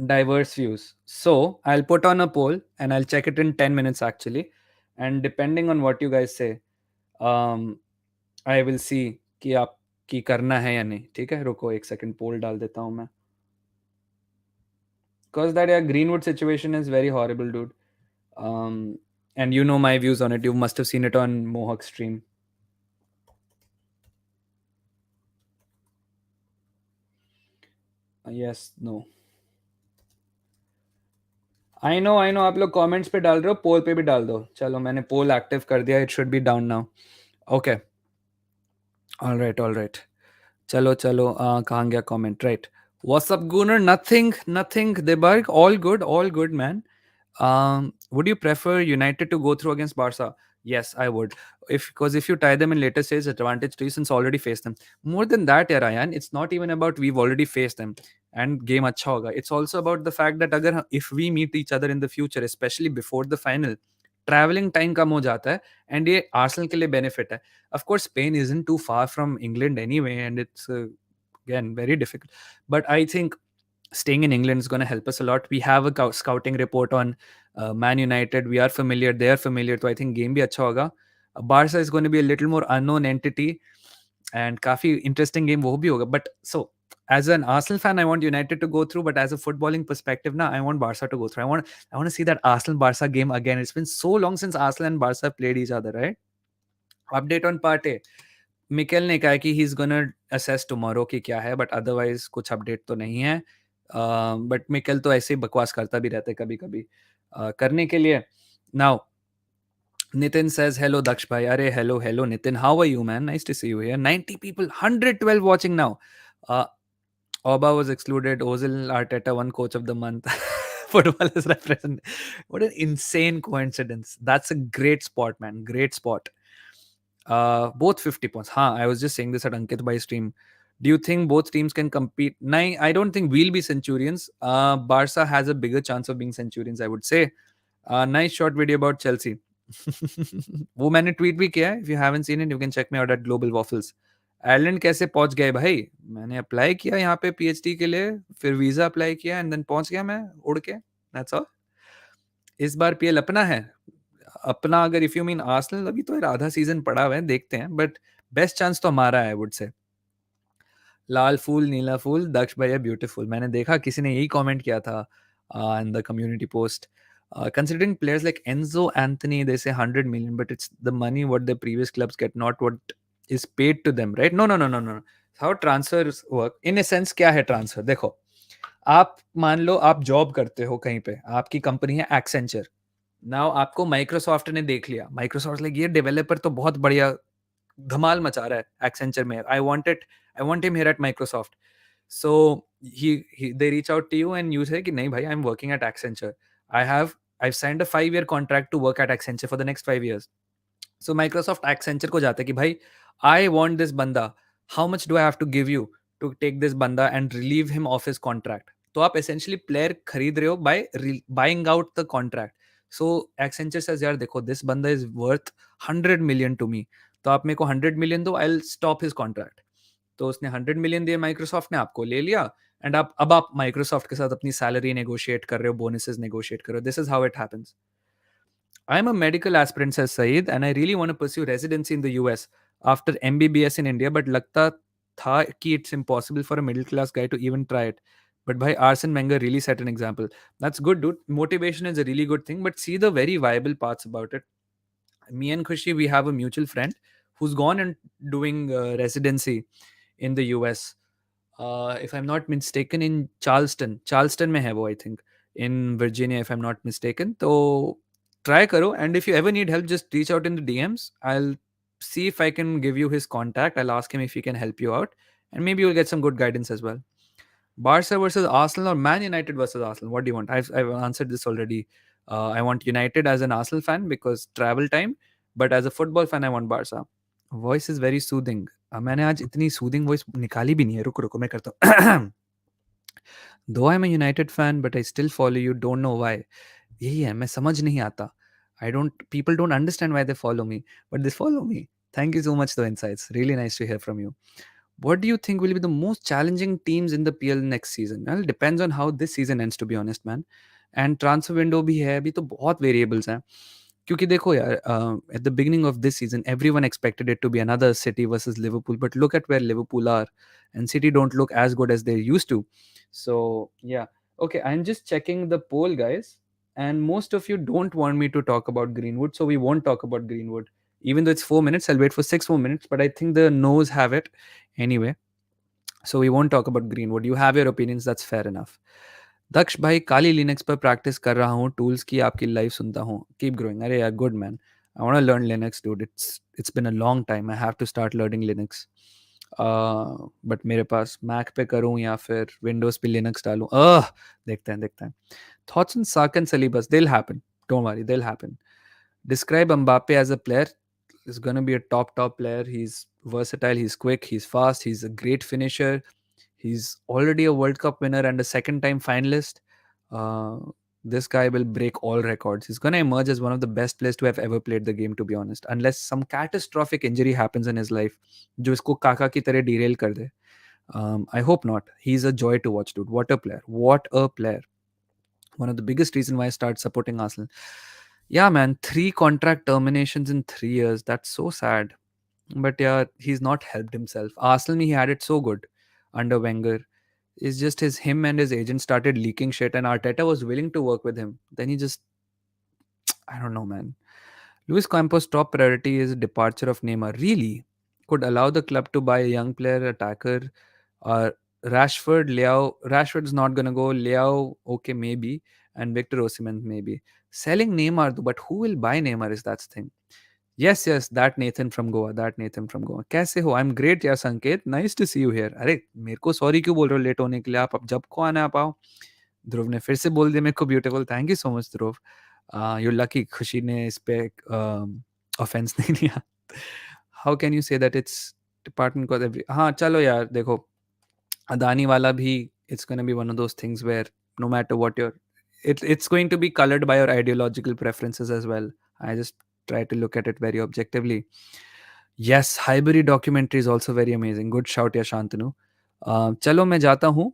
diverse views. So I'll put on a poll and I'll check it in 10 minutes actually. And depending on what you guys say, um, I will see कि आप की करना है या नहीं. ठीक है, रुको एक सेकंड पोल डाल देता हूँ मैं. Because that yeah, Greenwood situation is very horrible, dude. And you know my views on it. You must have seen it on Mohawk stream. Yes, no. I know आप लोग कमेंट्स पे डाल रहे हो, पोल पे भी डाल दो. चलो मैंने पोल एक्टिव कर दिया. It should be down now. Okay, all right. चलो चलो कहाँ गया comment. Right, what's up gooner. Nothing nothing देबर्ग. All good man. Would you prefer United to go through against Barca? Yes, I would. If you tie them in later stage, advantage to you since already faced them. More than that, yeah, Ryan, it's not even about we've already faced them and game अच्छा होगा. It's also about the fact that अगर if we meet each other in the future, especially before the final, traveling time कम हो जाता है and ये Arsenal के लिए benefit है. Of course, Spain isn't too far from England anyway, and it's again very difficult. But I think staying in England is going to help us a lot. We have a scouting report on Man United. We are familiar. They are familiar. So I think game bhi acha hoga. Barca is going to be a little more unknown entity and काफी interesting game वो भी होगा. But so as an Arsenal fan, I want United to go through. But as a footballing perspective, now I want Barca to go through. I want to see that Arsenal Barca game again. It's been so long since Arsenal and Barca played each other, right? Update on Partey. Mikel ने कहा कि ही is gonna assess tomorrow कि क्या है, but otherwise कुछ update तो नहीं है. बट मिकेल तो ऐसे ही बकवास करता भी रहता है कभी कभी करने के लिए. Now Nitin says hello Daksh bhai. अरे hello Nitin, how are you man? Nice to see you here. 90 people, 112 watching now. uh, Oba was excluded. Ozil Arteta won coach of the month. Football is represent. What an insane coincidence. That's a great spot, man. Great spot. Both 50 points. I was just saying this at Ankit Bhai's stream. Do you think both teams can compete? No, I don't think we'll be Centurions. Barca has a bigger chance of being Centurions, I would say. Nice short video about Chelsea. वो मैंने tweet भी किया है. If you haven't seen it, you can check me out at Global Waffles. Ireland कैसे पहुंच गए भाई? मैंने अप्लाई किया यहाँ पे पीएचडी के लिए, फिर वीजा अप्लाई किया एंड देन पहुंच गया मैं उड़ के. That's all. इस बार पीएल अपना है. अपना अगर इफ यू मीन आर्सेनल, अभी तो आधा सीजन पड़ा हुआ है, देखते हैं. बट बेस्ट चांस तो हमारा है, आई वुड से. लाल फूल नीला फूल दक्ष भैया ब्यूटीफुल. मैंने देखा किसी ने यही कमेंट किया था in the community post. Considering players like Enzo Anthony, they say 100 million, but it's the money what the previous clubs get, not what is paid to them, right? No. How transfers work? In a sense, क्या है transfer? देखो, आप मान लो आप job करते हो कहीं पे, आपकी कंपनी है एक्सेंचर. नाउ आपको माइक्रोसॉफ्ट ने देख लिया. माइक्रोसॉफ्ट लाइक ये डेवलपर तो बहुत बढ़िया धमाल मचा रहा है एक्सेंचर में. I want him here eight Microsoft. So he they reach out to you and you say कि नहीं भाई, I'm working at Accenture. I've signed a 5-year contract to work at Accenture for the next 5 years. So Microsoft Accenture को जाता है कि भाई, I want this बंदा, how much do I have to give you to take this बंदा and relieve him of his contract. तो आप essentially player खरीद रहे हो by buying out the contract. So Accenture says यार देखो, दिस बंदा is worth 100 million to me, तो आप मेरे को 100 million दो, I will stop his contract. तो उसने 100 million दिए, माइक्रोसॉफ्ट ने आपको ले लिया. एंड अब आप माइक्रोसॉफ्ट के साथ अपनी सैलरी नेगोशिएट कर रहे हो, बोनसेस नेगोशिएट कर रहे हो. This is how it happens. I'm a medical aspirant, says Saeed, and I really want to pursue residency in the US after MBBS in India, but लगता था कि it's impossible for a middle class guy to even try it. But bhai, Arsene Wenger really set an example. That's good, dude. Motivation is a really good thing, but see the very viable parts about it. Me and Khushi, we have a mutual friend who's gone and doing residency in the US. If I'm not mistaken, in Charleston में है वो, I think, in Virginia, if I'm not mistaken. तो try करो, and if you ever need help, just reach out in the DMs. I'll see if I can give you his contact. I'll ask him if he can help you out, and maybe you'll get some good guidance as well. Barca versus Arsenal or Man United versus Arsenal? What do you want? I've answered this already. I want United as an Arsenal fan because travel time, but as a football fan, I want Barca. Voice is very soothing. मैंने आज इतनी soothing voice निकाली भी नहीं है. रुको मैं करता हूँ. Though I'm a United fan, but I still follow you. Don't know why. यही है, मैं समझ नहीं आता. People don't understand why they follow me, but they follow me. Thank you so much for the insights. Really nice to hear from you. What do you think will be the most challenging teams in the PL next season? Well, it depends on how this season ends, to be honest, man. And transfer window भी है, अभी तो बहुत variables हैं. क्योंकि देखो यार, at the beginning of this season, everyone expected it to be another City versus Liverpool, but look at where Liverpool are, and City don't look as good as they used to. So yeah, okay, I'm just checking the poll, guys, and most of you don't want me to talk about Greenwood, so we won't talk about Greenwood. Even though it's 4 minutes, I'll wait for 6 more minutes, but I think the no's have it anyway. So we won't talk about Greenwood. You have your opinions, that's fair enough. दक्ष भाई काली Linux पर practice कर रहा हूँ tools की आपकी live सुनता हूँ keep growing अरे यार good man I want to learn Linux dude it's been a long time I have to start learning Linux but मेरे पास मैक पे करूँ या फिर विंडोज पे लिनक्स डालूँ देखते हैं थॉट्स ऑन साक एंड सलीबस दिल हैपन डोंट वरी दिल happen describe Mbappe as a player is going to be a top player. He's versatile, he's quick, he's fast, he's a great finisher. He's already a World Cup winner and a second time finalist. Uh, this guy will break all records. He's going to emerge as one of the best players to have ever played the game, to be honest. Unless some catastrophic injury happens in his life, जो इसको काका की तरह derail कर दे. I hope not. He's a joy to watch, dude. What a player. What a player. One of the biggest reasons why I started supporting Arsenal. Yeah, man. 3 contract terminations in 3 years. That's so sad. But yeah, he's not helped himself. Arsenal, he had it so good under Wenger. It's just him and his agent started leaking shit, and Arteta was willing to work with him. Then he just, I don't know, man. Luis Campos' top priority is departure of Neymar. Really? Could allow the club to buy a young player, attacker, or Rashford's not gonna go. Leao, okay, maybe, and Victor Osimhen maybe. Selling Neymar, though, but who will buy Neymar is that thing. Yes, that Nathan from Goa. That Nathan from Goa. कैसे हो? I'm great यार संकेत. Nice to see you here. अरे मेरे को sorry क्यों बोल रहे हो लेट होने के लिए? आप अब जब को आना आप आओ. ध्रुव ने फिर से बोल दिया मेरे को beautiful. Thank you so much Dhruv. You lucky खुशी ने इस पे ऑफेंस नहीं लिया. How can you say that it's department को एवरी. हाँ चलो यार देखो अदानी वाला भी it's going to be one of those things where no matter what your it's going to be colored by your ideological preferences as well. I just try to look at it very objectively. Yes, Highbury documentary is also very amazing. Good shout या शांतनु. चलो मैं जाता हूँ.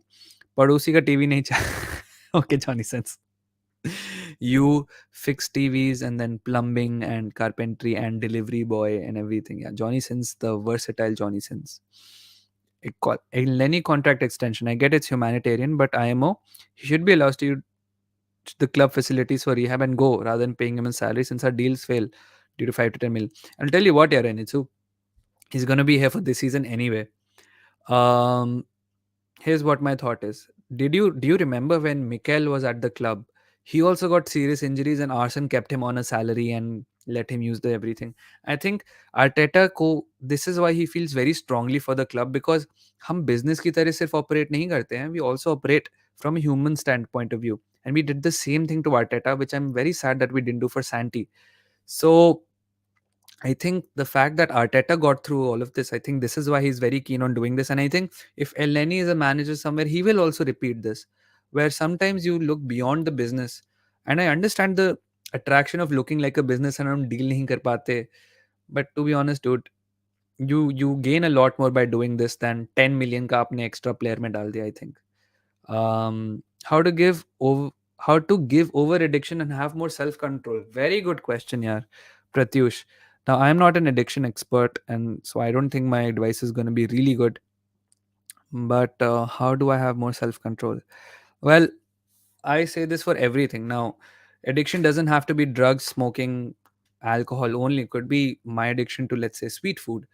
पड़ोसी का TV नहीं चल. Okay, Johnny Sins. You fix TVs and then plumbing and carpentry and delivery boy and everything. Yeah, Johnny Sins, the versatile Johnny Sins. A Lenny contract extension. I get it's humanitarian, but IMO, he should be allowed to use the club facilities for rehab and go rather than paying him a salary since our deals fail due to 5 to 10 mil. I'll tell you what, Yarenitsu, he's going to be here for this season anyway. Um, Here's what my thought is. Do you remember when Mikel was at the club? He also got serious injuries and Arsenal kept him on a salary and let him use the everything. I think Arteta को this is why he feels very strongly for the club because हम business की तरह सिर्फ operate नहीं करते हैं. We also operate from a human standpoint of view. And we did the same thing to Arteta, which I'm very sad that we didn't do for Santi. So I think the fact that Arteta got through all of this, I think this is why he's very keen on doing this. And I think if Elneny is a manager somewhere, he will also repeat this, where sometimes you look beyond the business. And I understand the attraction of looking like a business and हम deal नहीं कर पाते. But to be honest, dude, you gain a lot more by doing this than 10 million का आपने extra player में डाल दिया, I think. How to give over addiction and have more self control. Very good question, yaar, Pratyush. Now I'm not an addiction expert, and so I don't think my advice is going to be really good. But how do I have more self control? Well, I say this for everything. Now, addiction doesn't have to be drugs, smoking, alcohol only. It could be my addiction to, let's say, sweet food.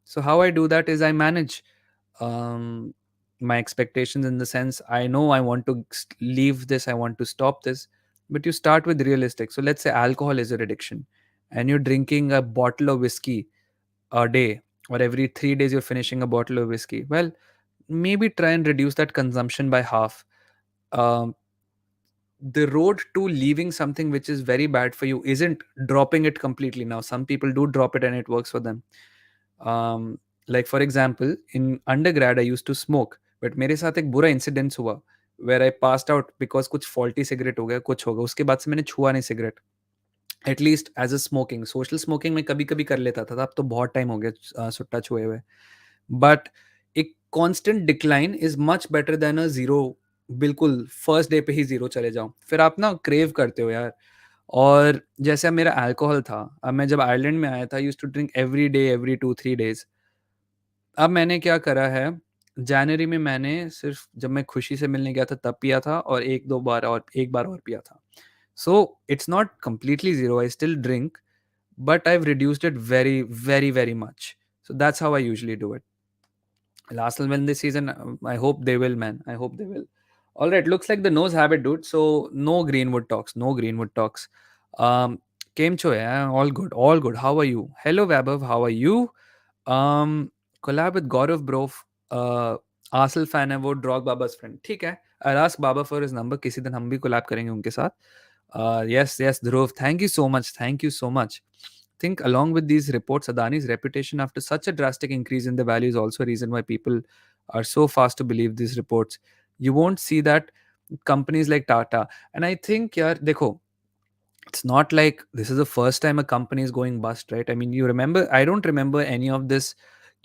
So how I do that is I manage um, my expectations in the sense I know I want to leave this, I want to stop this, but you start with realistic. So let's say alcohol is your addiction, and you're drinking a bottle of whiskey a day, or every 3 days you're finishing a bottle of whiskey. Well, maybe try and reduce that consumption by half. Um, the road to leaving something which is very bad for you isn't dropping it completely. Now, some people do drop it and it works for them. Like for example, in undergrad I used to smoke, but मेरे साथ एक बुरा incidence हुआ where I passed out because कुछ faulty cigarette हो गया, कुछ होगा, उसके बाद से मैंने छुआ नहीं cigarette. At least as a smoking, social smoking में कभी कभी कर लेता था, अब तो बहुत टाइम हो गया सुट्टा छुए हुए. But constant decline is much better than a zero, बिल्कुल फर्स्ट डे पे ही जीरो चले जाओ, फिर आप ना क्रेव करते हो यार। और जैसे अब मेरा अल्कोहल था, अब मैं जब आयरलैंड में आया था, used to drink every day, every 2-3 days. अब मैंने क्या करा है, जनवरी में मैंने सिर्फ जब मैं खुशी से मिलने गया था तब पिया था, और एक बार और पिया था। So it's not completely zero, I still drink, but I've reduced it very, very, very much. So that's how I usually do it. Arsenal win this season. I hope they will, man. I hope they will. All right, looks like the nose habit, dude. So no Greenwood talks. No Greenwood talks. Came cho, yeah. All good. All good. How are you? Hello, Vaibhav. How are you? Um, collab with God of Bro. Uh, Arsenal fan है वो, ड्रॉग बाबा's friend. ठीक है. I'll ask Baba for his number. किसी दिन हम भी collab करेंगे उनके साथ. Yes, yes, Dhruv. Thank you so much. Thank you so much. Think along with these reports, Adani's reputation after such a drastic increase in the value is also a reason why people are so fast to believe these reports. You won't see that companies like Tata. And I think, yeah, dekho, it's not like this is the first time a company is going bust, right? I mean, you remember, I don't remember any of this.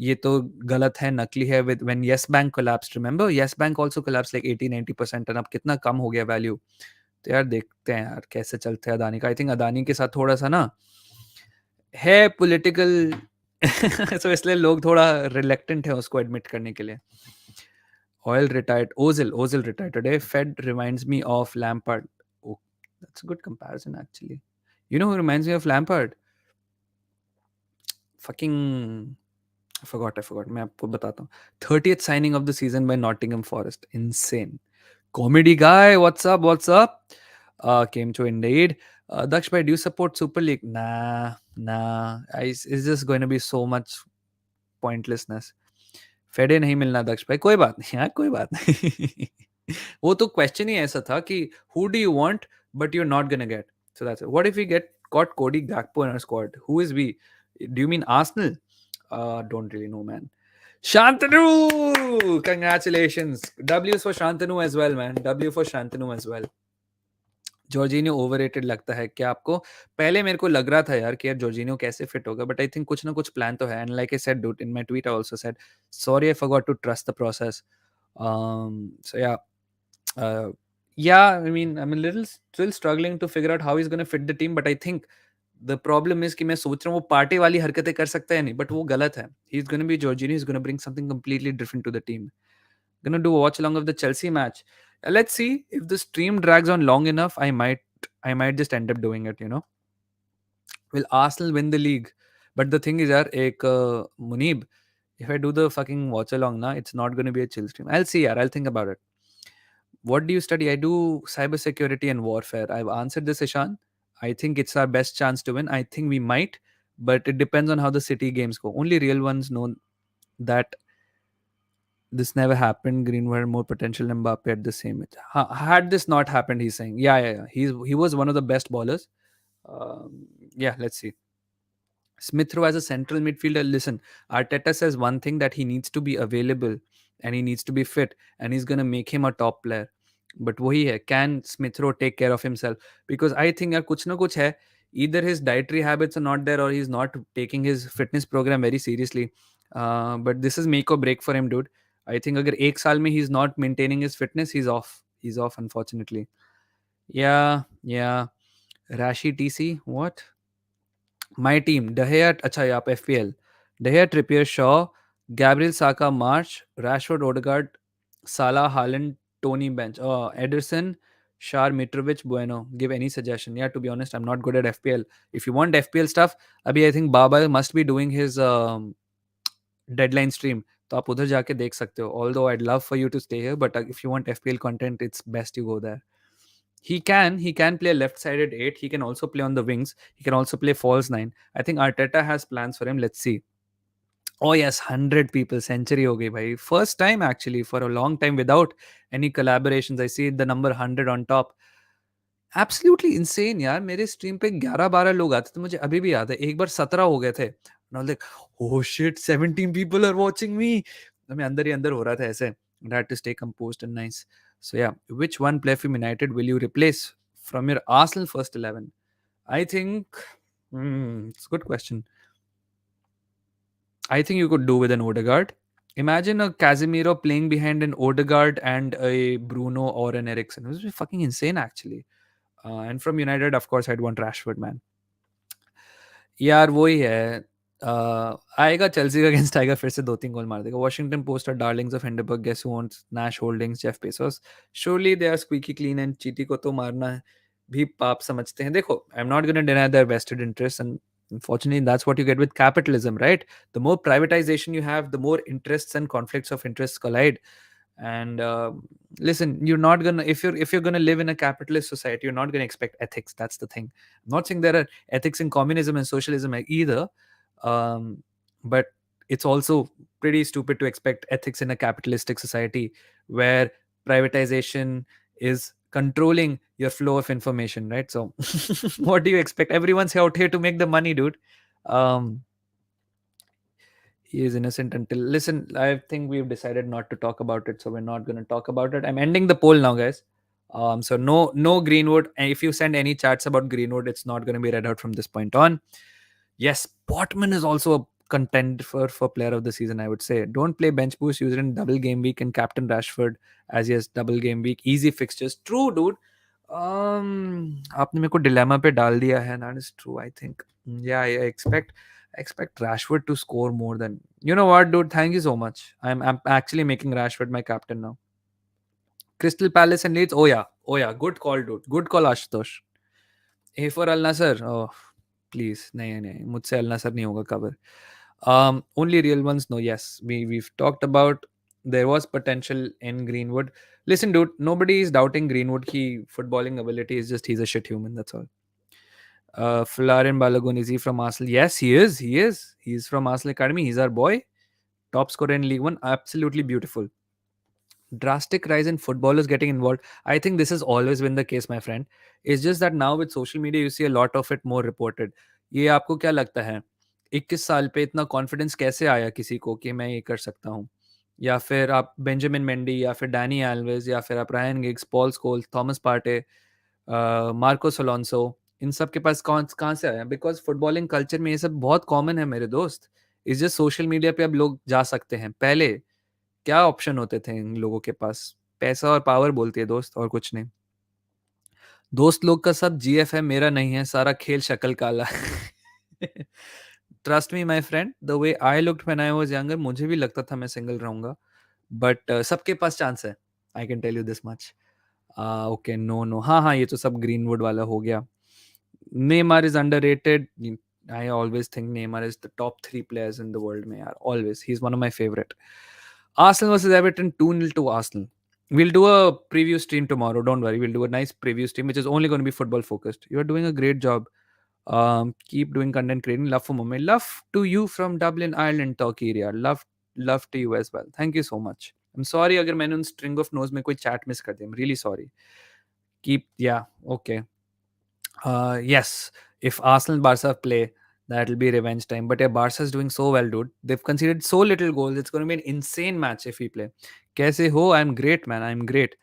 ये तो गलत है, नकली है, with when Yes Bank collapsed, remember Yes Bank also collapsed like 80-90%, and अब कितना कम हो गया वैल्यू। तो यार देखते हैं यार कैसे चलते हैं अदानी का। आई थिंक अदानी के साथ थोड़ा सा ना है पॉलिटिकल सो इसलिए लोग थोड़ा रिलेक्टेंट है उसको एडमिट करने के लिए। Oil retired, Ozil Ozil retired today, fed reminds me of Lampard. Oh, that's a good comparison actually. You know who reminds me of Lampard? Fucking I forgot. मैं आपको बताता हूँ। 30th signing of the season by Nottingham Forest. Insane. Comedy guy, what's up? What's up? Came to indeed. Daksh bhai, do you support Super League? Nah. It's just going to be so much pointlessness. फेडे नहीं मिलना दक्ष भाई, कोई बात नहीं यार, कोई बात नहीं। वो तो क्वेश्चन ही ऐसा था कि who do you want but you're not gonna get, so that's it. What if we got Cody Gakpo in our squad? Who is we? Do you mean Arsenal? Don't really know, man. Shantanu, congratulations. W's for Shantanu as well, man. W for Shantanu as well. Jorginho overrated लगता है क्या आपको? पहले मेरे को लग रहा था यार कि यार जॉर्जिनियो कैसे फिट होगा, बट आई थिंक कुछ ना कुछ प्लान तो है, and like I said dude in my tweet I also said sorry I forgot to trust the process. So yeah I mean I am a little still struggling to figure out how he is gonna fit the team, but I think the problem is कि मैं सोच रहा हूँ वो party वाली हरकतें कर सकता है नहीं, बट वो गलत है। He is gonna be Jorginho, is gonna bring something completely different to the team. Gonna do a watch along of the Chelsea match. Let's see if the stream drags on long enough. I might just end up doing it. Will Arsenal win the league? But the thing is, yaar, Munib, if I do the fucking watch along na, it's not going to be a chill stream. I'll see, yaar. I'll think about it. What do you study? I do cybersecurity and warfare. I've answered this, Ishan. I think it's our best chance to win. I think we might, but it depends on how the City games go. Only real ones know that this never happened. Greenwood had more potential than Mbappe at the same age. Had this not happened, he's saying, yeah. He was one of the best ballers. Yeah, let's see. Smith Rowe as a central midfielder. Listen, Arteta says one thing, that he needs to be available and he needs to be fit, and he's gonna make him a top player. But वही है, can Smith Rowe take care of himself? Because I think यार कुछ ना कुछ है. Either his dietary habits are not there, or he's not taking his fitness program very seriously. But this is make or break for him, dude. I think अगर एक साल में he's not maintaining his fitness, he's off. He's off, unfortunately. Yeah. Rashi TC, what? My team, De Gea, अच्छा ये आप FPL. De Gea, Trippier, Shaw, Gabriel, Saka, March, Rashford, Odegaard, Salah, Haaland, Tony, bench. Ederson, Shar, Mitrovic, Bueno. Give any suggestion? Yeah, to be honest, I'm not good at FPL. If you want FPL stuff, अभी I think Baba must be doing his deadline stream. तो आप उधर जाके देख सकते हो. Although I'd love for you to stay here, but if you want FPL content, it's best you go there. He can play left-sided 8. He can also play on the wings. He can also play false 9. I think Arteta has plans for him. Let's see. Oh yes, 100 people, century ho gayi bhai. First time actually for a long time without any collaborations. I see the number 100 on top. Absolutely insane यार, मेरे stream पे 11-12 लोग आते थे, मुझे अभी भी याद है। एक बार 17 हो गए थे। And I was like, oh shit, 17 people are watching me. मैं अंदर ही अंदर हो रहा था ऐसे। I had to stay composed and nice. So yeah, which one player from United will you replace from your Arsenal first 11? I think it's good question. I think you could do with an Odegaard. Imagine a Casemiro playing behind an Odegaard and a Bruno or an Eriksen. It was fucking insane, actually. And from United, of course, I'd want Rashford, man. यार वही है आएगा Chelsea का against आएगा फिर से 2-3 goal मार देगा वॉशिंगटन पोस्ट और darlings of Hindenburg guess who owns Nash Holdings Jeff Bezos surely they are squeaky clean and चीटी को तो मारना भी पाप समझते हैं देखो I am not gonna deny their vested interest and unfortunately that's what you get with capitalism, right? The more privatization you have, the more interests and conflicts of interest collide. And listen, you're not gonna if you're gonna live in a capitalist society, you're not gonna expect ethics. That's the thing. I'm not saying there are ethics in communism and socialism either, but it's also pretty stupid to expect ethics in a capitalistic society where privatization is controlling your flow of information, right? So what do you expect? Everyone's out here to make the money, dude. um he is innocent until listen, I think we've decided not to talk about it, so we're not going to talk about it. I'm ending the poll now, guys. So no Greenwood, and if you send any chats about Greenwood, it's not going to be read out from this point on. Yes, Botman is also a contender for player of the season, I would say. Don't play bench boost, use it in double game week, and captain Rashford as he has double game week, easy fixtures. True, dude. आपने मेरे को dilemma पे डाल दिया है. That is true, I think. Yeah, I expect Rashford to score more than. You know what, dude? Thank you so much. I'm actually making Rashford my captain now. Crystal Palace and Leeds. Oh yeah. Good call, dude. Good call, Ashutosh. A for Al Nassr. Oh, please. नहीं. मुझसे Al Nassr नहीं होगा cover. Only real ones. No, yes. We've talked about there was potential in Greenwood. Listen, dude. Nobody is doubting Greenwood. He footballing ability is just he's a shit human. That's all. Florian Balogun, is he from Arsenal? Yes, he is. He's from Arsenal Academy. He's our boy. Top scorer in League One. Absolutely beautiful. Drastic rise in footballers getting involved. I think this has always been the case, my friend. It's just that now with social media, you see a lot of it more reported. ये आपको क्या लगता है 21 साल पे इतना confidence कैसे आया किसी को कि मैं ये कर सकता हूँ या फिर आप बेंजामिन मेंडी या फिर डैनी एल्वेज या फिर आप Ryan Giggs Paul Scholes Thomas Partey Marcos Alonso इन सब के पास कौन कहाँ से आया बिकॉज फुटबॉलिंग कल्चर में ये सब बहुत कॉमन है मेरे दोस्त इस जस्ट सोशल मीडिया पे अब लोग जा सकते हैं पहले क्या ऑप्शन होते थे इन लोगों के पास पैसा और पावर बोलती है दोस्त और कुछ नहीं दोस्त लोग का सब जीएफ है मेरा नहीं है सारा खेल शक्ल काला trust me my friend the way I looked when I was younger मुझे भी लगता था मैं सिंगल रहूंगा बट सबके पास चांस है I can tell you this much okay no हाँ ये तो सब ग्रीनवुड वाला हो गया Neymar is underrated I always think Neymar is the top 3 players in the world. Man, always. He's one of my favorite. Arsenal versus Everton, 2-0 to Arsenal. We'll do a preview stream tomorrow. Don't worry. We'll do a nice preview stream, which is only going to be football focused. You're doing a great job. Keep doing content creating. Love for Mumbai. Love to you from Dublin, Ireland, Turkey area. Love to you as well. Thank you so much. I'm sorry अगर मैंने उन string of no's में कोई chat miss कर दिया. I'm really sorry. Okay. Yes, if Arsenal Barca play, that'll be revenge time. But yeah, Barca's doing so well, dude. They've conceded so little goals. It's going to be an insane match if we play. कैसे हो? I'm great, man. I'm great.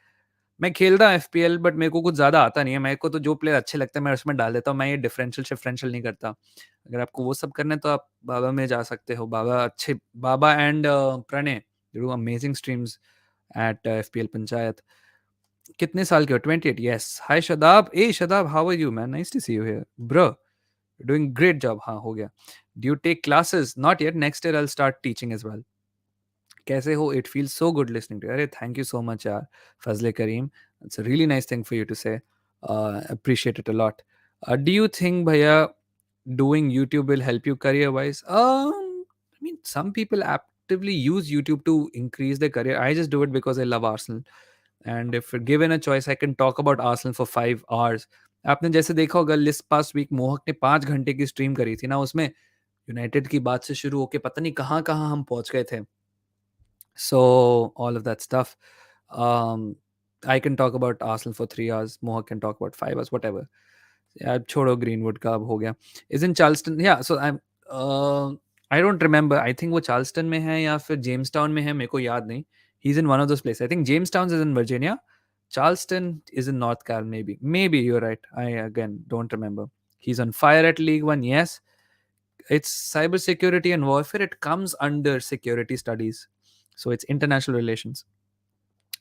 मैं खेलता हूँ FPL but मेरे को कुछ ज़्यादा आता नहीं है मेरे को तो जो प्लेयर अच्छे लगते हैं मैं उसमें डाल देता हूँ मैं ये डिफरेंशियल नहीं करता अगर आपको वो सब करना है तो आप बाबा में जा सकते हो बाबा and Pranay do amazing streams at FPL Panchayat कितने साल के हो 28 yes hi Shadab Shadab how are you man nice to see you here bro doing great job हाँ हो गया do you take classes not yet next year I will start teaching as well कैसे हो it feels so good listening to अरे thank you so much यार Fazle Karim it's a really nice thing for you to say appreciate it a lot do you think भैया doing YouTube will help you career wise I mean some people actively use YouTube to increase their career I just do it because I love Arsenal and if given a choice I can talk about Arsenal for 5 hours आपने जैसे देखा होगा list past week मोहक ने 5 घंटे की stream करी थी ना उसमें यूनाइटेड की बात से शुरू होके पता नहीं कहाँ कहाँ हम पहुंच गए थे so all of that stuff um I can talk about Arsenal for 3 hours Mohawk can talk about 5 hours whatever यार छोड़ो ग्रीनवुड का अब हो गया is in Charleston yeah so I don't remember I think वो चार्ल्सटन में है या फिर जेम्स टाउन में है मेरे को याद नहीं he is in one of those place I think James town is in Virginia Charleston is in North Carolina, maybe you're right. I again don't remember. He's on fire at League One. Yes, it's cybersecurity and warfare. It comes under security studies. So it's international relations.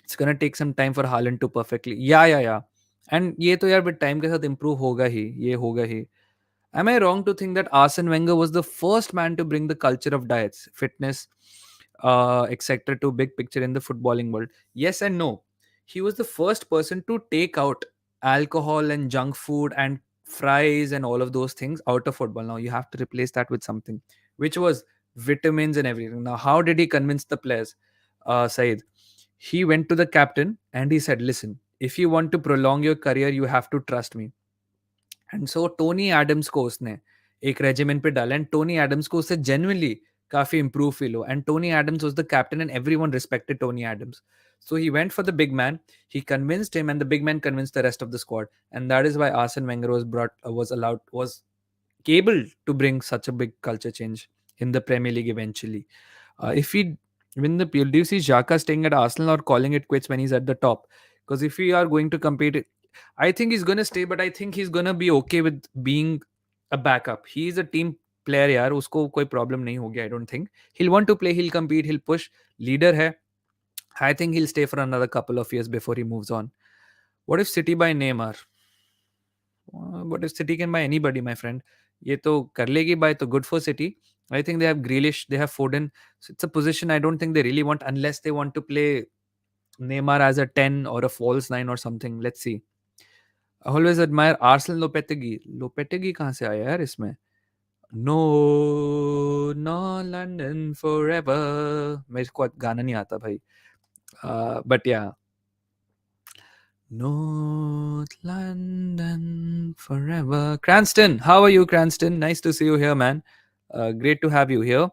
It's gonna take some time for Haaland to perfectly. Yeah, yeah, yeah. And ये तो यार with time के साथ improve होगा ही, ये होगा ही. Am I wrong to think that Arsene Wenger was the first man to bring the culture of diets, fitness, etc. to big picture in the footballing world? Yes and no. He was the first person to take out alcohol and junk food and fries and all of those things out of football. Now you have to replace that with something, which was vitamins and everything. Now, how did he convince the players, Said? He went to the captain and he said, "Listen, if you want to prolong your career, you have to trust me." And so Tony Adams को उसने एक regiment पे डाला and Tony Adams को उससे genuinely काफी improve feel हो and Tony Adams was the captain and everyone respected Tony Adams so he went for the big man, he convinced him and the big man convinced the rest of the squad, and that is why Arsene Wenger was able to bring such a big culture change in the Premier League eventually. If we win the PL, do you see Xhaka staying at Arsenal or calling it quits when he's at the top? Because if we are going to compete, I think he's going to stay, but I think he's going to be okay with being a backup. He's a team player यार, उसको कोई problem नहीं होगी. I don't think he'll want to play, he'll compete, he'll push. Leader है. I think he'll stay for another couple of years before he moves on. What if City by Neymar? What if City can buy anybody, my friend? ये तो कर लेगी buy, तो good for City. I think they have Grealish, they have Foden. So it's a position I don't think they really want unless they want to play Neymar as a 10 or a false 9 or something. Let's see. I always admire Arsenal Lopetegui. Lopetegui कहाँ से आया यार इसमें? No, no London forever. मेरे को गाना नहीं आता भाई. But yeah. North London forever. Cranston, how are you, Cranston? Nice to see you here, man. Great to have you here.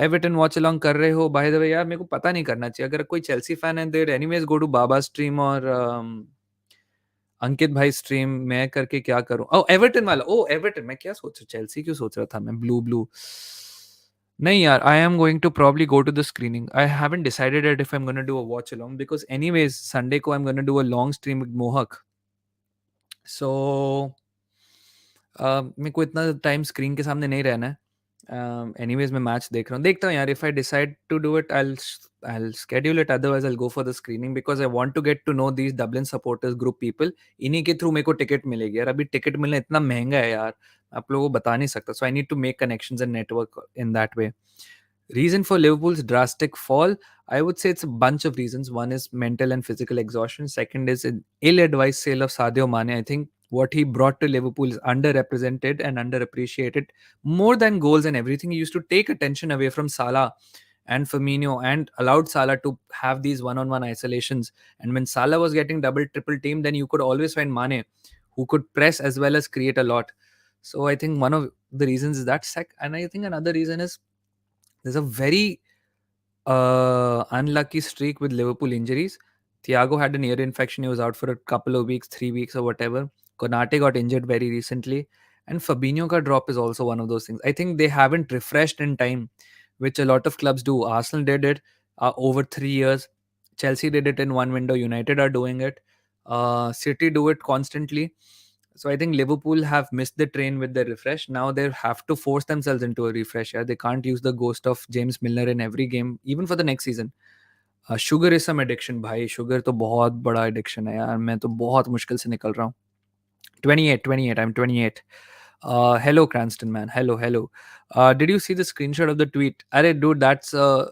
Everton watch along कर रहे हो? By the way, यार मेरे को पता नहीं करना चाहिए. अगर कोई Chelsea fan है, they anyways go to Baba stream or अंकित भाई स्ट्रीम. मैं करके क्या करूं? ओ एवर्टन वाला. ओ एवर्टन. मैं क्या सोच रहा, चेल्सी क्यों सोच रहा था मैं? Blue blue. नहीं यार, I am going to probably go to the screening. I haven't decided at if I am gonna do a watch along because anyways Sunday को I am gonna do a long stream with Mohak. So मेरे को इतना time screen के सामने नहीं रहना है. Anyways मैं मैच देख रहा हूँ, देखता हूँ यार. If I decide to do it, I'll schedule it. Otherwise I'll go for the screening because I want to get to know these Dublin supporters group people. इन्हीं के थ्रू मेरे को टिकट मिलेगी यार. अभी टिकट मिलना इतना महंगा है यार, आप लोगों को बता नहीं सकता. So I need to make connections and network in that way. Reason for Liverpool's drastic fall, I would say it's a bunch of reasons. One is mental and physical exhaustion. Second is an ill-advised sale of Sadio Mane. I think what he brought to Liverpool is underrepresented and underappreciated. More than goals and everything, he used to take attention away from Salah and Firmino and allowed Salah to have these one-on-one isolations. And when Salah was getting double, triple team, then you could always find Mane, who could press as well as create a lot. So I think one of the reasons is that. And I think another reason is there's a very unlucky streak with Liverpool injuries. Thiago had an ear infection. He was out for a couple of weeks, 3 weeks or whatever. Konate got injured very recently. And Fabinho ka drop is also one of those things. I think they haven't refreshed in time, which a lot of clubs do. Arsenal did it over 3 years. Chelsea did it in one window. United are doing it. City do it constantly. So I think Liverpool have missed the train with their refresh. Now they have to force themselves into a refresh. Yeah, they can't use the ghost of James Milner in every game, even for the next season. Sugar is some addiction, भाई. Sugar तो बहुत बड़ा addiction है यार. मैं तो बहुत मुश्किल से निकल रहा हूँ. 28. I'm 28. Hello, Cranston, man. Hello. Did you see the screenshot of the tweet? Arey, dude, that's a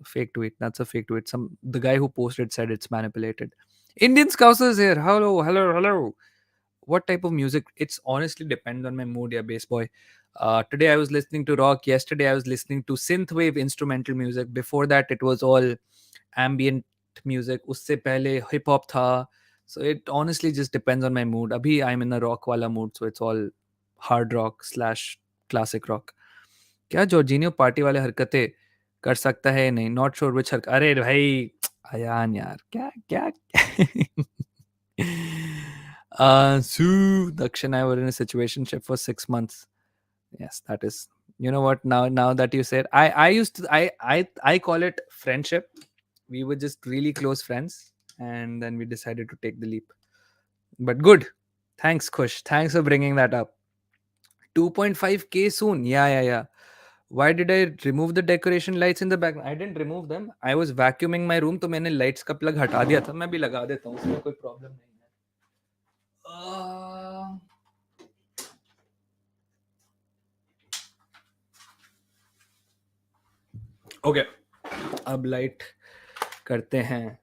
fake tweet. That's a fake tweet. The guy who posted said it's manipulated. Indian Scousers here. Hello. What type of music? It's honestly depends on my mood, yeah, bass boy. Today I was listening to rock. Yesterday I was listening to synthwave instrumental music. Before that it was all ambient music. Usse pehle hip hop tha. So it honestly just depends on my mood. Abhi I'm in a rock wala mood, so it's all hard rock slash classic rock. क्या Jorginho party वाले हरकतें कर सकता है? नहीं, not sure which हरकत. अरे भाई अयान यार, क्या क्या Sue, Daksha and I were in a situationship for 6 months. Yes, that is. You know what? Now that you said, I used to I call it friendship. We were just really close friends, and then we decided to take the leap. But good. Thanks, Kush. Thanks for bringing that up. 2.5K soon. Yeah. Why did I remove the decoration lights in the back? I didn't remove them. I was vacuuming my room, तो मैंने lights का plug हटा दिया था. मैं भी लगा देता हूँ, उसमें कोई problem नहीं है. Uh, okay, अब light करते हैं.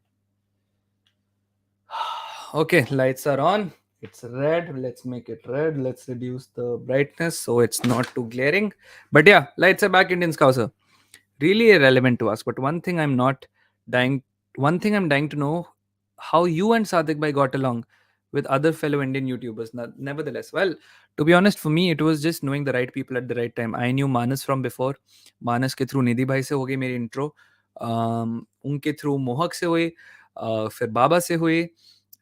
Okay, lights are on. It's red. Let's make it red. Let's reduce the brightness so it's not too glaring. But yeah, lights are back, Indian Scouser. Really irrelevant to us. But dying, one thing I'm dying to know how you and Sadiq Bhai got along with other fellow Indian YouTubers. Nevertheless, well, to be honest, for me, it was just knowing the right people at the right time. I knew Manas from before. Manas के through निधि भाई से हो गई मेरी intro. उनके through मोहक से हुई, फिर बाबा से हुई.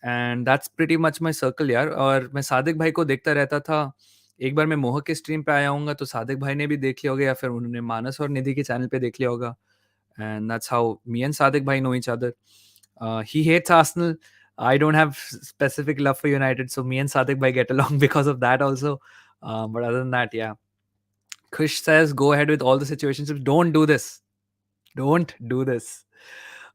And that's pretty much my circle यार. और मैं सादिक भाई को देखता रहता था. एक बार मैं मोहक के स्ट्रीम पे आया हूँ तो सादिक भाई ने भी देख लिया होगा या फिर उन्होंने मानस और निधि के चैनल पे देख लिया होगा. And that's how me and Sadiq भाई know each other. He hates Arsenal. I don't have specific love for United, so me and Sadiq bhai get along because of that also. But other than that, yeah. Kush says, go ahead with all the situations. Don't do this. Don't do this.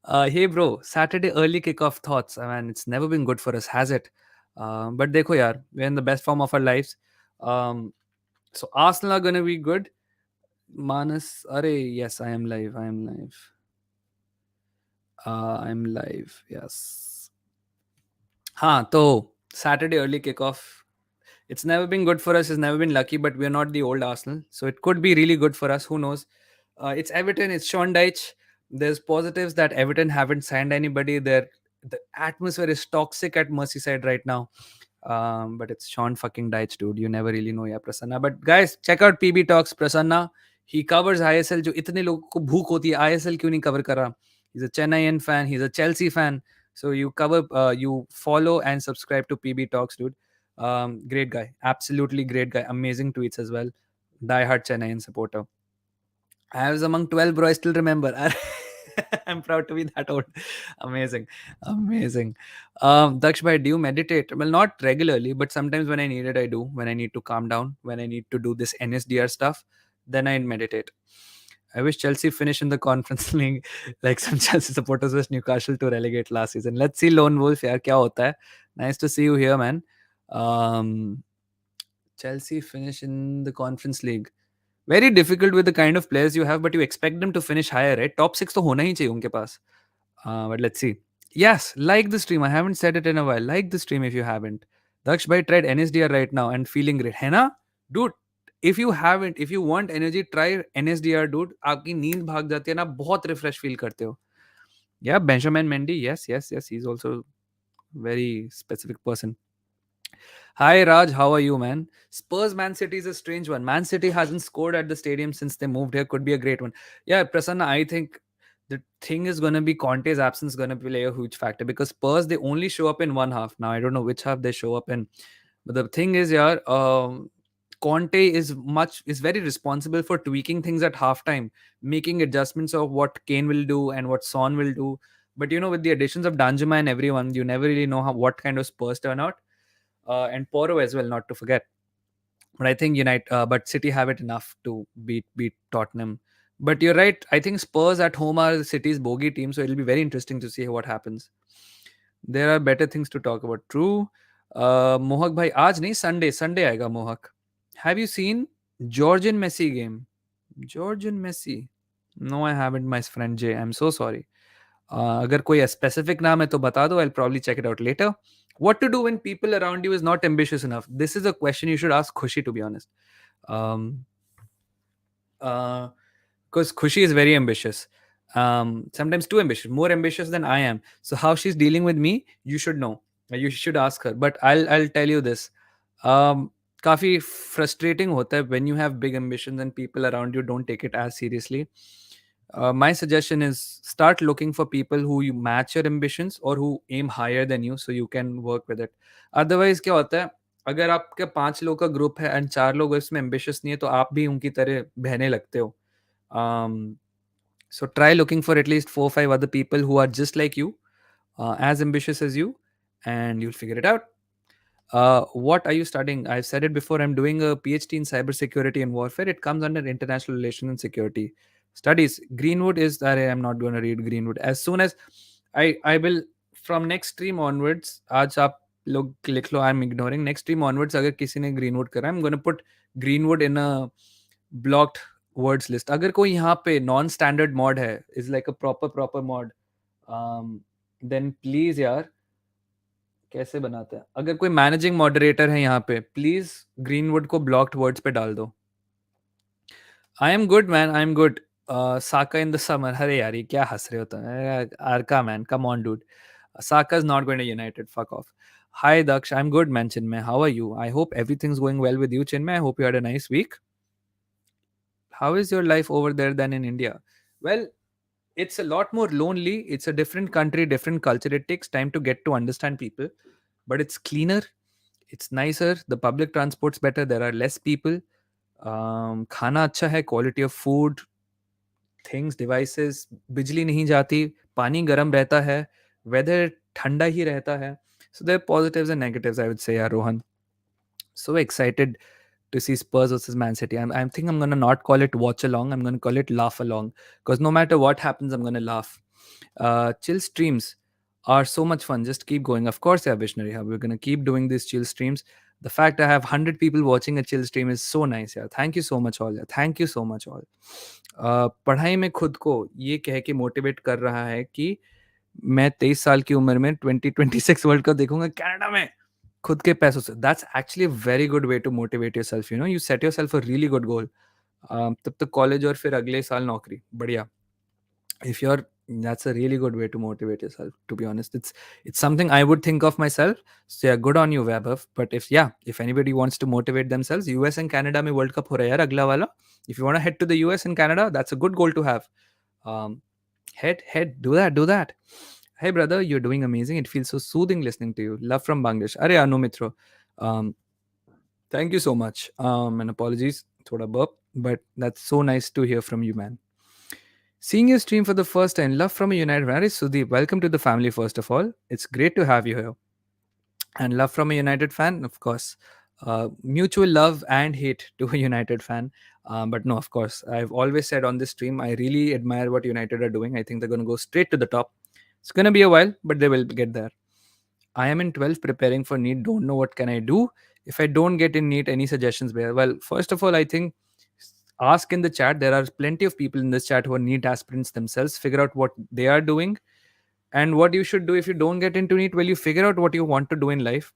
Hey bro, Saturday early kickoff thoughts. I mean, it's never been good for us, has it? But dekho yaar, we're in the best form of our lives. Um, so Arsenal are gonna be good. Manas, are yes, I am live. I am live. I'm live. Yes. हाँ तो Saturday early kickoff. It's never been good for us. It's never been lucky, but we're not the old Arsenal, so it could be really good for us. Who knows? It's Everton. It's Sean Dyche. There's positives that Everton haven't signed anybody. The atmosphere is toxic at Merseyside right now. But it's Sean fucking Dyche, dude. You never really know, yeah, Prasanna. But guys, check out PB Talks. Prasanna, he covers ISL. जो इतने लोगों को भूख होती है, ISL क्यों नहीं cover कर रहा? He's a Chennaian fan. He's a Chelsea fan. So you cover, you follow and subscribe to PB Talks, dude. Great guy, absolutely great guy. Amazing tweets as well. Die-hard Chennaiyan supporter. I was among 12, bro. I still remember. I'm proud to be that old. Amazing. Amazing. Daksh bhai, do you meditate? Well, not regularly, but sometimes when I need it, I do. When I need to calm down, when I need to do this NSDR stuff, then I meditate. I wish Chelsea finish in the Conference League like some Chelsea supporters wish Newcastle to relegate last season. Let's see Lone Wolf. Yaar, kya hota hai? Nice to see you here, man. Chelsea finish in the Conference League. Very difficult with the kind of players you have, but you expect them to finish higher, right? Top 6 तो होना ही चाहिए उनके पास. But let's see. Yes, like the stream. I haven't said it in a while. Like the stream if you haven't. Daksh bhai tried NSDR right now and feeling great. है ना? Dude, if you haven't, if you want energy, try NSDR, dude. आपकी नींद भाग जाती है ना, बहुत refresh feel करते हो. Yeah, Benjamin Mendy. Yes, yes, yes. He's also very specific person. Hi Raj, how are you, man? Spurs Man City is a strange one. Man City hasn't scored at the stadium since they moved here. Could be a great one. Yeah, Prasanna, I think the thing is going to be Conte's absence going to play a huge factor because Spurs they only show up in one half. Now I don't know which half they show up in, but the thing is, yeah, Conte is very responsible for tweaking things at halftime, making adjustments of what Kane will do and what Son will do. But you know, with the additions of Danjuma and everyone, you never really know what kind of Spurs turn out. And Poro as well, not to forget. But I think but City have it enough to beat Tottenham. But you're right. I think Spurs at home are the City's bogey team, so it'll be very interesting to see what happens. There are better things to talk about. True. Mohak bhai, आज नहीं Sunday आएगा Mohak. Have you seen Georgian Messi game? Georgian Messi? No, I haven't, my friend Jay. I'm so sorry. अगर कोई specific नाम है तो बता दो. I'll probably check it out later. What to do when people around you is not ambitious enough? This is a question you should ask Khushi, to be honest. Because Khushi is very ambitious. Sometimes too ambitious, more ambitious than I am. So how she's dealing with me, you should know. You should ask her. But I'll tell you this. काफी frustrating होता है when you have big ambitions and people around you don't take it as seriously. My suggestion is start looking for people who you match your ambitions or who aim higher than you so you can work with it. Otherwise क्या होता है, अगर आपके 5 लोग का group है and 4 लोग इसमें ambitious नहीं है तो आप भी उनकी तरह बहने लगते हो. So try looking for at least 4 or 5 other people who are just like you, as ambitious as you, and you'll figure it out. What are you studying? I've said it before. I'm doing a PhD in cybersecurity and warfare. It comes under international relations and security studies. Greenwood is that I'm not going to read Greenwood. As soon as I will from next stream onwards. आज आप लोग लिख लो. I'm ignoring next stream onwards. अगर किसी ने Greenwood करा, I'm going to put Greenwood in a blocked words list. अगर कोई यहाँ पे non standard mod है, is like a proper mod, then please यार, कैसे बनाते हैं? अगर कोई मैनेजिंग मॉडरेटर है यहाँ पे, प्लीज ग्रीनवुड को ब्लॉक्ड वर्ड्स पे डाल दो. आई am good man, I am good. Saka in the summer. अरे यार, ये क्या हंस रहे हो तुम? Arka man, come on dude. Saka is not going to United. Fuck off. Hi Daksh, I'm good man. Chinmay, how are you? I hope everything's going well with you, Chinmay. I hope you had a nice week. How is your life over there than in India? Well, it's a lot more lonely. It's a different country, different culture. It takes time to get to understand people, but it's cleaner. It's nicer. The public transport's better. There are less people. खाना अच्छा है. Quality of food, things, devices. बिजली नहीं जाती. पानी गर्म रहता है. Weather ठंडा ही रहता है. So there are positives and negatives, I would say, yeah, Rohan. So excited to see Spurs versus Man City. I think I'm gonna not call it watch along. I'm gonna call it laugh along, because no matter what happens, I'm gonna laugh. Chill streams are so much fun. Just keep going. Of course, yeah, Visionary Hub. We're gonna keep doing these chill streams. The fact I have 100 people watching a chill stream is so nice. Yeah, thank you so much all. Yeah, thank you so much all. पढ़ाई में खुद को ये कह के motivate कर रहा है कि मैं 23 साल की उम्र में 2026 वर्ल्ड कप देखूंगा कनाडा में खुद के पैसों से. That's actually a very good way to motivate yourself. You know, you set yourself a really good goal. तब तक कॉलेज और फिर अगले साल नौकरी. बढ़िया. If you're, that's a really good way to motivate yourself, to be honest. It's something I would think of myself. So yeah, good on you, Vaibhav. But if anybody wants to motivate themselves, US and Canada में World Cup हो रहा है यार अगला वाला. If you want to head to the US and Canada, that's a good goal to have. Head, do that. Hey brother, you're doing amazing. It feels so soothing listening to you. Love from Bangladesh. Are Anu Mitro. Thank you so much. And apologies, thoda burp, but that's so nice to hear from you, man. Seeing your stream for the first time. Love from a United fan. Sudeep, welcome to the family, first of all. It's great to have you here. And love from a United fan, of course. Mutual love and hate to a United fan. But no, of course, I've always said on this stream, I really admire what United are doing. I think they're going to go straight to the top. It's going to be a while, but they will get there. I am in 12th preparing for NEET. Don't know what can I do. If I don't get in NEET, any suggestions there? Well, first of all, I think ask in the chat. There are plenty of people in this chat who are NEET aspirants themselves. Figure out what they are doing and what you should do if you don't get into NEET. Well, you figure out what you want to do in life.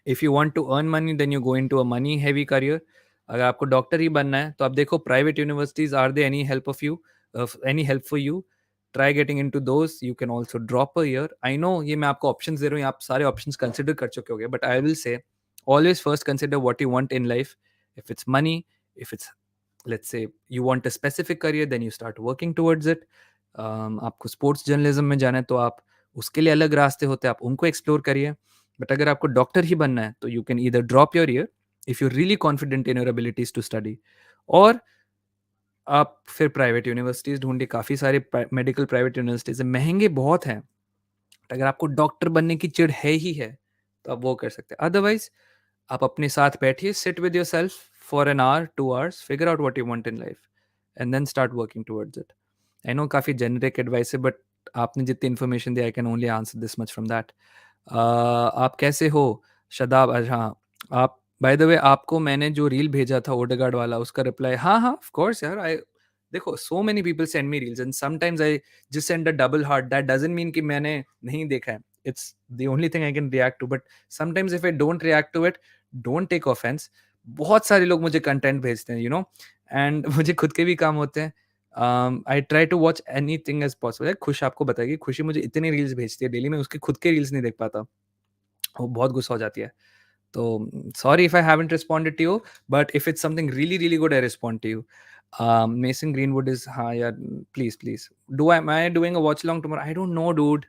If you want to earn money, then you go into a money heavy career. अगर आपको doctor ही बनना है तो आप देखो private universities are they any help of you, any help for you. Try getting into those. You can also drop a year. I know ये मैं आपको ऑप्शंस दे रहा हूँ, आप सारे ऑप्शंस कंसिडर कर चुके होंगे, but I will say always first consider what you want in life. If it's money, if it's, let's say, you want a specific career, then you start working towards it. आपको sports journalism में जाना है तो आप उसके लिए अलग रास्ते होते हैं, आप उनको एक्सप्लोर करिए. बट अगर आपको डॉक्टर ही बनना है तो you can either drop your year if you really confident in your abilities to study, और आप फिर प्राइवेट यूनिवर्सिटीज ढूंढिए. काफ़ी सारे मेडिकल प्राइवेट यूनिवर्सिटीज महंगे बहुत हैं. अगर आपको डॉक्टर बनने की चिढ़ है ही है तो आप वो कर सकते हैं. अदरवाइज आप अपने साथ बैठिए, sit with your self for an hour 2 hours, figure out what you want in life and then start working towards it. I know काफ़ी जेनरिक एडवाइस है, बट आपने जितनी इन्फॉर्मेशन दी I can only answer this much from that. आप कैसे हो शदाब? हाँ, आप बाय द वे, आपको मैंने जो रील भेजा था ओडेगार्ड वाला, उसका रिप्लाई हाँ हाँ ऑफ कोर्स यार. आई देखो, so many people send me reels and sometimes I just send a double heart. That doesn't mean कि मैंने नहीं देखा है. It's the only thing I can react to, but sometimes if I don't react to it, don't take offence. बहुत सारे लोग मुझे content भेजते हैं, यू नो, एंड मुझे खुद के भी काम होते हैं. I try to watch any thing as possible. खुश आपको बताइए, खुशी मुझे इतनी रील्स भेजती है डेली, में उसके खुद के रील्स नहीं देख पाता. वो बहुत गुस्सा हो जाती है. तो sorry if I haven't responded to you, but if it's something really really good, I respond to you. Mason Greenwood is, हाँ यार, please am I doing a watch along tomorrow? I don't know, dude.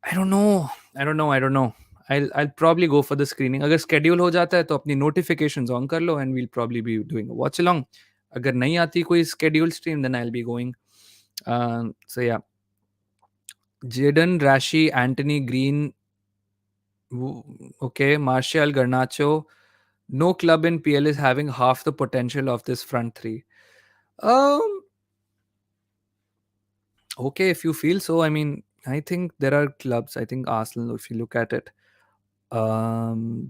I don't know. I'll probably go for the screening. अगर schedule हो जाता है तो अपनी notifications on कर लो and we'll probably be doing a watch along. अगर नहीं आती कोई schedule stream, then I'll be going. So yeah, Jaden, Rashi, Anthony, Green, Okay, Martial, Garnacho. No club in PL is having half the potential of this front three. Um, okay, if you feel so, I mean, I think there are clubs. I think Arsenal, if you look at it,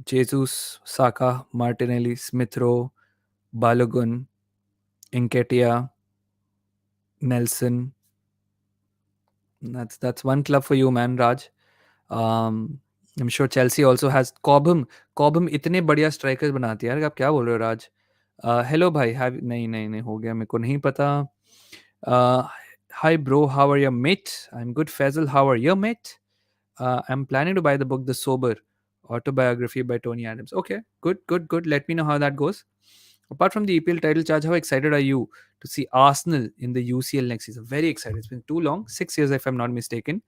Jesus, Saka, Martinelli, Smith Rowe, Balogun, Nketiah, Nelson. That's one club for you, man, Raj. Um, I'm sure Chelsea also has Cobham. Cobham इतने बढ़िया strikers बनाती है यार. आप क्या बोल रहे हो राज? हेलो भाई, हैव नहीं नहीं नहीं हो गया, मेरे को नहीं पता. Hi bro, how are you mate? I'm good Faisal, how are you mate? I'm planning to buy the book The Sober autobiography by Tony Adams. Okay, good good good. Let me know how that goes. Apart from the EPL title charge, how excited are you to see Arsenal in the UCL next season? Very excited. It's been too long, 6 years if I'm not mistaken,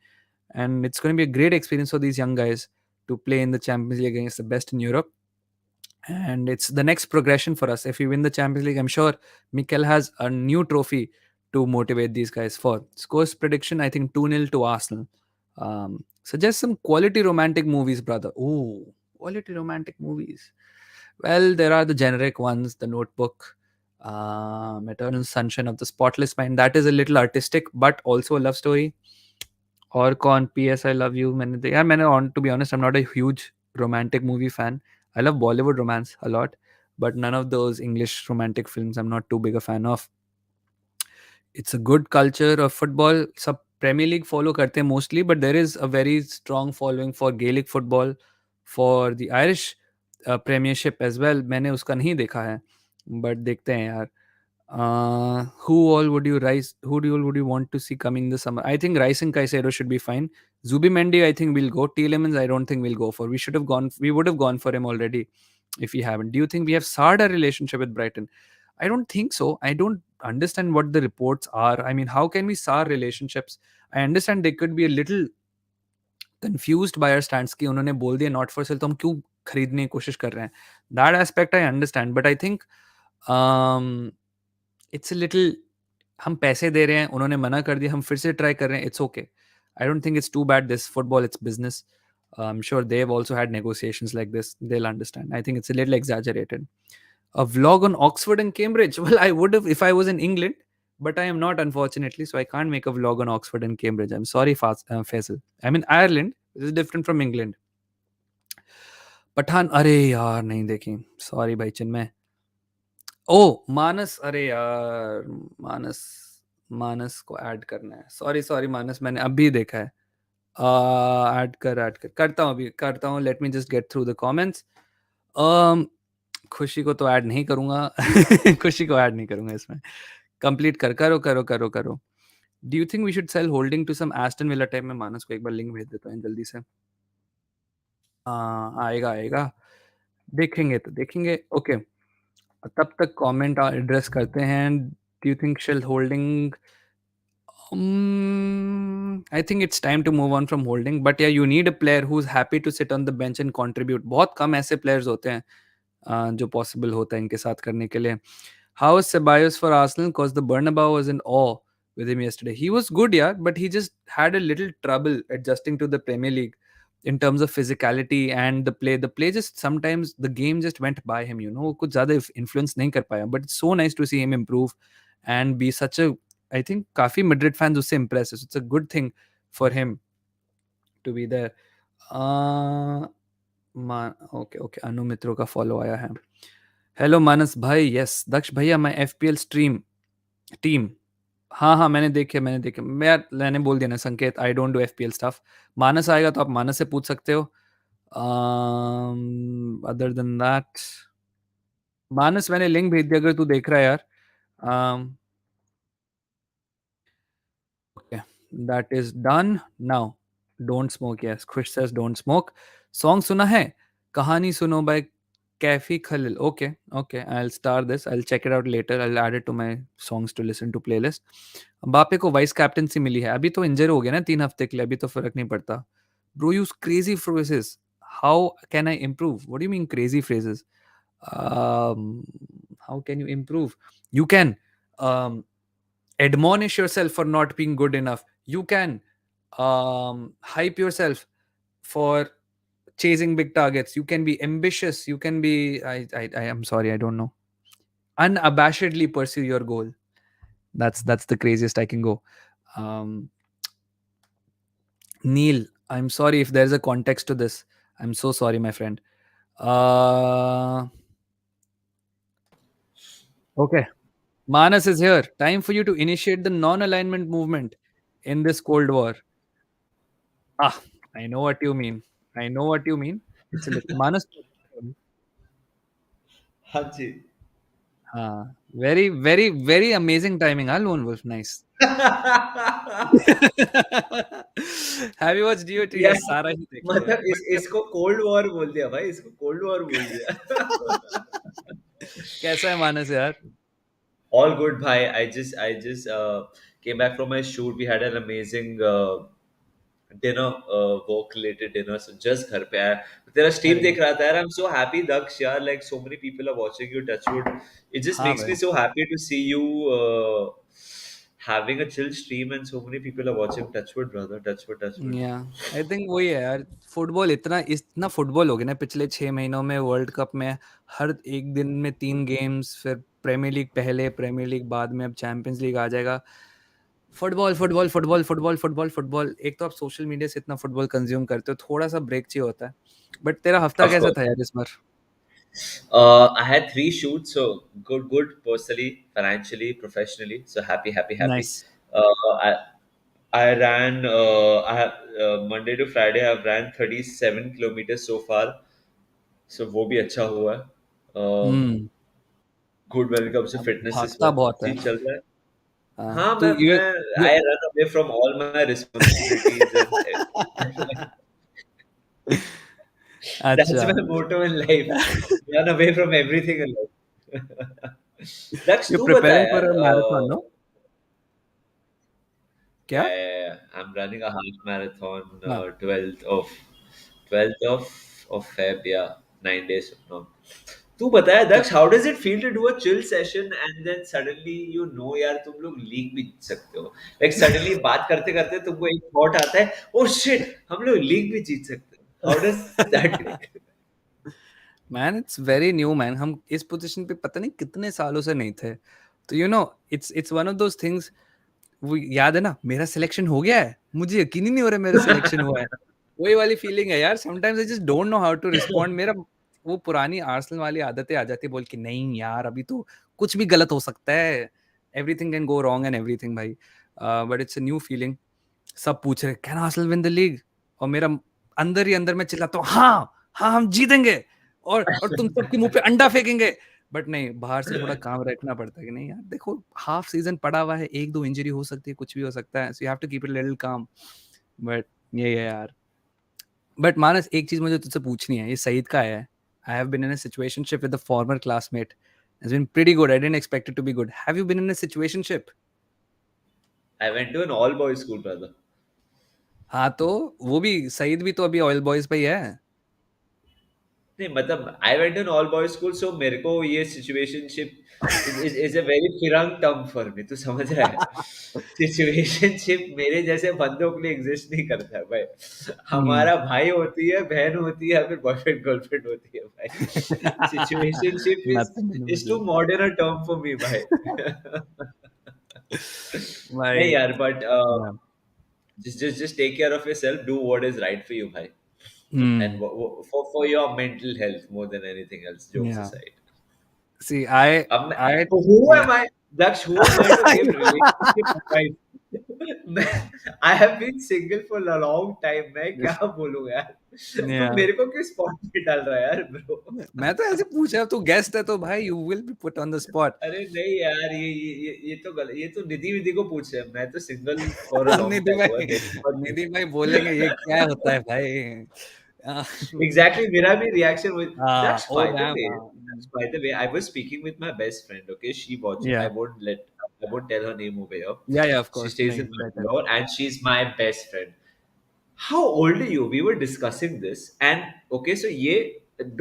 and it's going to be a great experience for these young guys to play in the Champions League against the best in Europe. And it's the next progression for us. If we win the Champions League, I'm sure Mikel has a new trophy to motivate these guys for. Scores prediction, I think 2-0 to Arsenal. Suggest some quality romantic movies, brother. Oh, quality romantic movies. Well, there are the generic ones, The Notebook, Eternal Sunshine of the Spotless Mind. That is a little artistic, but also a love story. और कौन PS I love you मैंने यार मैंने on to be honest I am not a huge romantic movie fan. I love Bollywood romance a lot, but none of those English romantic films I'm not too big a fan of. It's a good culture of football. सब Premier League follow करते हैं mostly, but there is a very strong following for Gaelic football, for the Irish Premiership as well. मैंने उसका नहीं देखा है, but देखते हैं यार. Who all would you rise? Who do you all would you want to see coming this summer? I think Rice and Caicedo should be fine. Zubimendi, I think we'll go. Tielemans, I don't think we'll go for. We should have gone. We would have gone for him already if we haven't. Do you think we have soured our relationship with Brighton? I don't think so. I don't understand what the reports are. I mean, how can we sour relationships? I understand they could be a little confused by our stance कि उन्होंने बोल दिया not for sale तो हम क्यों खरीदने की कोशिश कर रहे हैं. That aspect I understand, but I think um, it's a little हम पैसे दे रहे हैं उन्होंने मना कर दिया हम फिर से ट्राई कर रहे हैं. It's okay. I don't think it's too bad. This football, it's business. I'm sure they've also had negotiations like this. They'll understand. I think it's a little exaggerated. A vlog on Oxford and Cambridge. Well, I would have if I was in England, but I am not, unfortunately. So I can't make a vlog on Oxford and Cambridge. I'm sorry, Faisal. I'm in Ireland. This is different from England. Pathan अरे यार नहीं देखी. Sorry भाई चिन्मय. ओ मानस अरे यार मानस मानस को add करना है. सॉरी सॉरी मानस मैंने अभी देखा है. ऐड कर करता हूँ अभी करता हूँ. Let me just get through the comments. खुशी को तो ऐड नहीं करूंगा. खुशी को ऐड नहीं करूंगा इसमें. कंप्लीट कर करो करो करो करो. Do you think we should sell Holding to some Aston Villa type? में मानस को एक बार लिंक भेज देता हूँ जल्दी से. हाँ आएगा आएगा. देखेंगे तो देखेंगे. ओके तब तक कमेंट एड्रेस करते हैं. Do you think sell Holding? I think it's time to move on from holding. But yeah, you need a player who's happy to sit on the bench and contribute. बहुत कम ऐसे players होते हैं जो possible होता है इनके साथ करने के लिए. How was Ceballos for Arsenal? Because the Bernabeu was in awe with him yesterday. He was good, yeah, but he just had a little trouble adjusting to the Premier League in terms of physicality and the play. The play just sometimes the game just went by him. You know, कुछ ज़्यादा influence नहीं कर पाया. But it's so nice to see him improve and be such a. I think काफी Madrid fans उससे impressed. So it's a good thing for him to be there. Okay okay अनु मित्रों का फॉलो आया है. हेलो मानस भाई. Yes दक्ष भैया मैं एफपीएल स्ट्रीम टीम. हाँ हाँ मैंने देखे मैंने बोल दिया ना Sanket. I don't do FPL stuff. Manas आएगा तो आप मानस से पूछ सकते हो. अदर देन दैट मानस मैंने लिंक भेज दिया अगर तू देख रहा है यार. Okay, that is done now. Don't smoke. Yes, Khush says don't smoke. Song सुना है? कहानी सुनो by Kafi Khalil. Okay, okay. I'll star this. I'll check it out later. I'll add it to my songs to listen to playlist. बापे को vice captaincy मिली है. अभी तो इंजर हो गया ना 3 हफ्ते के लिए. अभी तो फर्क नहीं पड़ता. Bro, use crazy phrases. How can I improve? What do you mean crazy phrases? Um, how can you improve? You can. Um, admonish yourself for not being good enough. You can hype yourself for chasing big targets. You can be ambitious. You can be. I am sorry. I don't know. Unabashedly pursue your goal. That's the craziest I can go. Um, Neil, I'm sorry if there's a context to this. I'm so sorry, my friend. Uh, okay. Manas is here. Time for you to initiate the non alignment movement in this Cold War. Ah, I know what you mean. I know what you mean. Manas. हाँ जी. Very, very, very amazing timing, huh, Lone Wolf? Nice. Have you watched DOT? यार Yes, सारा ही देख लिया है. मतलब But इसको cold war बोल दिया भाई, इसको कोल्ड वॉर बोल दिया. कैसा है मानस यार? All good, bhai. I just came back from my shoot. We had an amazing dinner, work related dinner. So just घर पे आया. तेरा stream अरे देख रहा था यार. I'm so happy, Daksh. यार, like so many people are watching you. Touchwood. It just हाँ makes भाई. me so happy to see you having a chill stream and so many people are watching. Touchwood, brother. Touchwood, touchwood. या I think वही है यार. Football इतना football हो गया ना पिछले 6 महीनों में. वर्ल्ड कप में हर एक दिन में 3 गेम्स, फिर प्रीमियर लीग पहले, प्रीमियर लीग बाद में, अब चैंपियंस लीग आ जाएगा. Football football football football football football. एक तो आप सोशल मीडिया से इतना फुटबॉल कंज्यूम करते हो, थोड़ा सा ब्रेक चाहिए होता है. बट तेरा हफ्ता Of कैसा course. था यार इस बार? I had three shoots, so good, good personally, financially, professionally. So happy, happy, happy. Nice. I I ran. I have Monday to Friday. I've ran 37 kilometers so far. So वो भी अच्छा हुआ है. हम्म. Good when it comes to अब fitness इस भागता बार बहुत है. ठीक चल रहा है. हाँ, हाँ, तू ये मैं ये I run away from all my responsibilities and that's अच्छा. my motto in life. Run away from everything in life. Daksh, you तू बता प्रिपेयरिंग फॉर यार. A marathon, no? क्या? Yeah, yeah, yeah. I'm running a half marathon, हाँ. 12th of Feb, yeah, 9 days from now. तू बता यार क्या? दक्ष, how does it feel to do a chill session and then suddenly यार तुम लोग लीग भी जीत सकते हो. Like suddenly बात करते करते तुमको एक थॉट आता है, oh shit, हम लोग लीग भी जीत सकते हैं. How does that make? Man, it's very new man. हम इस पोजीशन पे पता नहीं कितने सालों से नहीं थे. तो it's one of those things. वो याद है ना, मेरा सिलेक्शन हो गया है, मुझे यकीन ही नहीं हो रहा मेरा सिलेक्शन हुआ है. वही वाली फीलिंग है यार. Sometimes I just don't know how to respond. मेरा वो पुरानी आर्सेनल वाली आदतें आ जाती है, बोल के नहीं यार अभी तो कुछ भी गलत हो सकता है. Everything can go wrong and everything भाई. But it's a new feeling. सब पूछ रहे can Arsenal win the league, और मेरा अंदर ही अंदर में चिल्लाता हूँ, हाँ हाँ हम जीतेंगे, और तुम सबके मुंह पे अंडा फेंकेंगे. बट नहीं, बाहर से थोड़ा काम रखना पड़ता है कि नहीं यार देखो, हाफ सीजन पड़ा हुआ है, एक दो इंजरी हो सकती है, कुछ भी हो सकता है. So you have to keep it little calm. But ये है यार. बट मानस, एक चीज मुझे तुझसे पूछनी है, ये सईद का है. I have been in a situationship with a former classmate. Has been pretty good. I didn't expect it to be good. Have you been in a situationship? I went to an all boys school, brother. हाँ तो वो भी, सईद भी तो अभी oil boys पे ही है. नहीं मतलब I went in all boys school, so मेरे को ये सिचुएशनशिप इज अ वेरी फिरंग टर्म फॉर मी. तू समझ रहा है? सिचुएशनशिप मेरे जैसे बंदों के लिए एग्जिस्ट नहीं करता है भाई. हम्म. हमारा भाई होती है, बहन होती है, या फिर बॉयफ्रेंड गर्लफ्रेंड होती है भाई. Situationship Nothing is too individual. Modern a term for me भाई. नहीं भाई. यार, but Yeah. just take care of yourself, do what is right for you, bhai. And Hmm. for your mental health more than anything else. Jokes Yeah. aside. See, I, अब मैं, I, who yeah. am I? Daksh, who am I to give relationship advice? I have been single for a long time. मैं क्या बोलूं यार? तू Yeah. मेरे को क्यों स्पॉट पे डाल रहा है यार ब्रो? मैं तो ऐसे पूछा, तू गेस्ट है तो भाई you will be put on the spot. अरे नहीं यार, ये तो निधि विधि को पूछ रहे हैं. मैं तो single for a long Nidhi time हुआ है. भाई, मेरे को मत निधि पूछ. भाई बोलेंगे ये क्या होता है भाई. आ, Exactly, मेरा भी reaction was हाँ, that's oh by the damn. way. हाँ. That's by the way. I was speaking with my best friend. Okay, she watch. Yeah. I won't tell her name over here. Yeah, of She course. stays नहीं, in better. Bangalore, and she's my best friend. How old are you? We were discussing this, and okay, so ye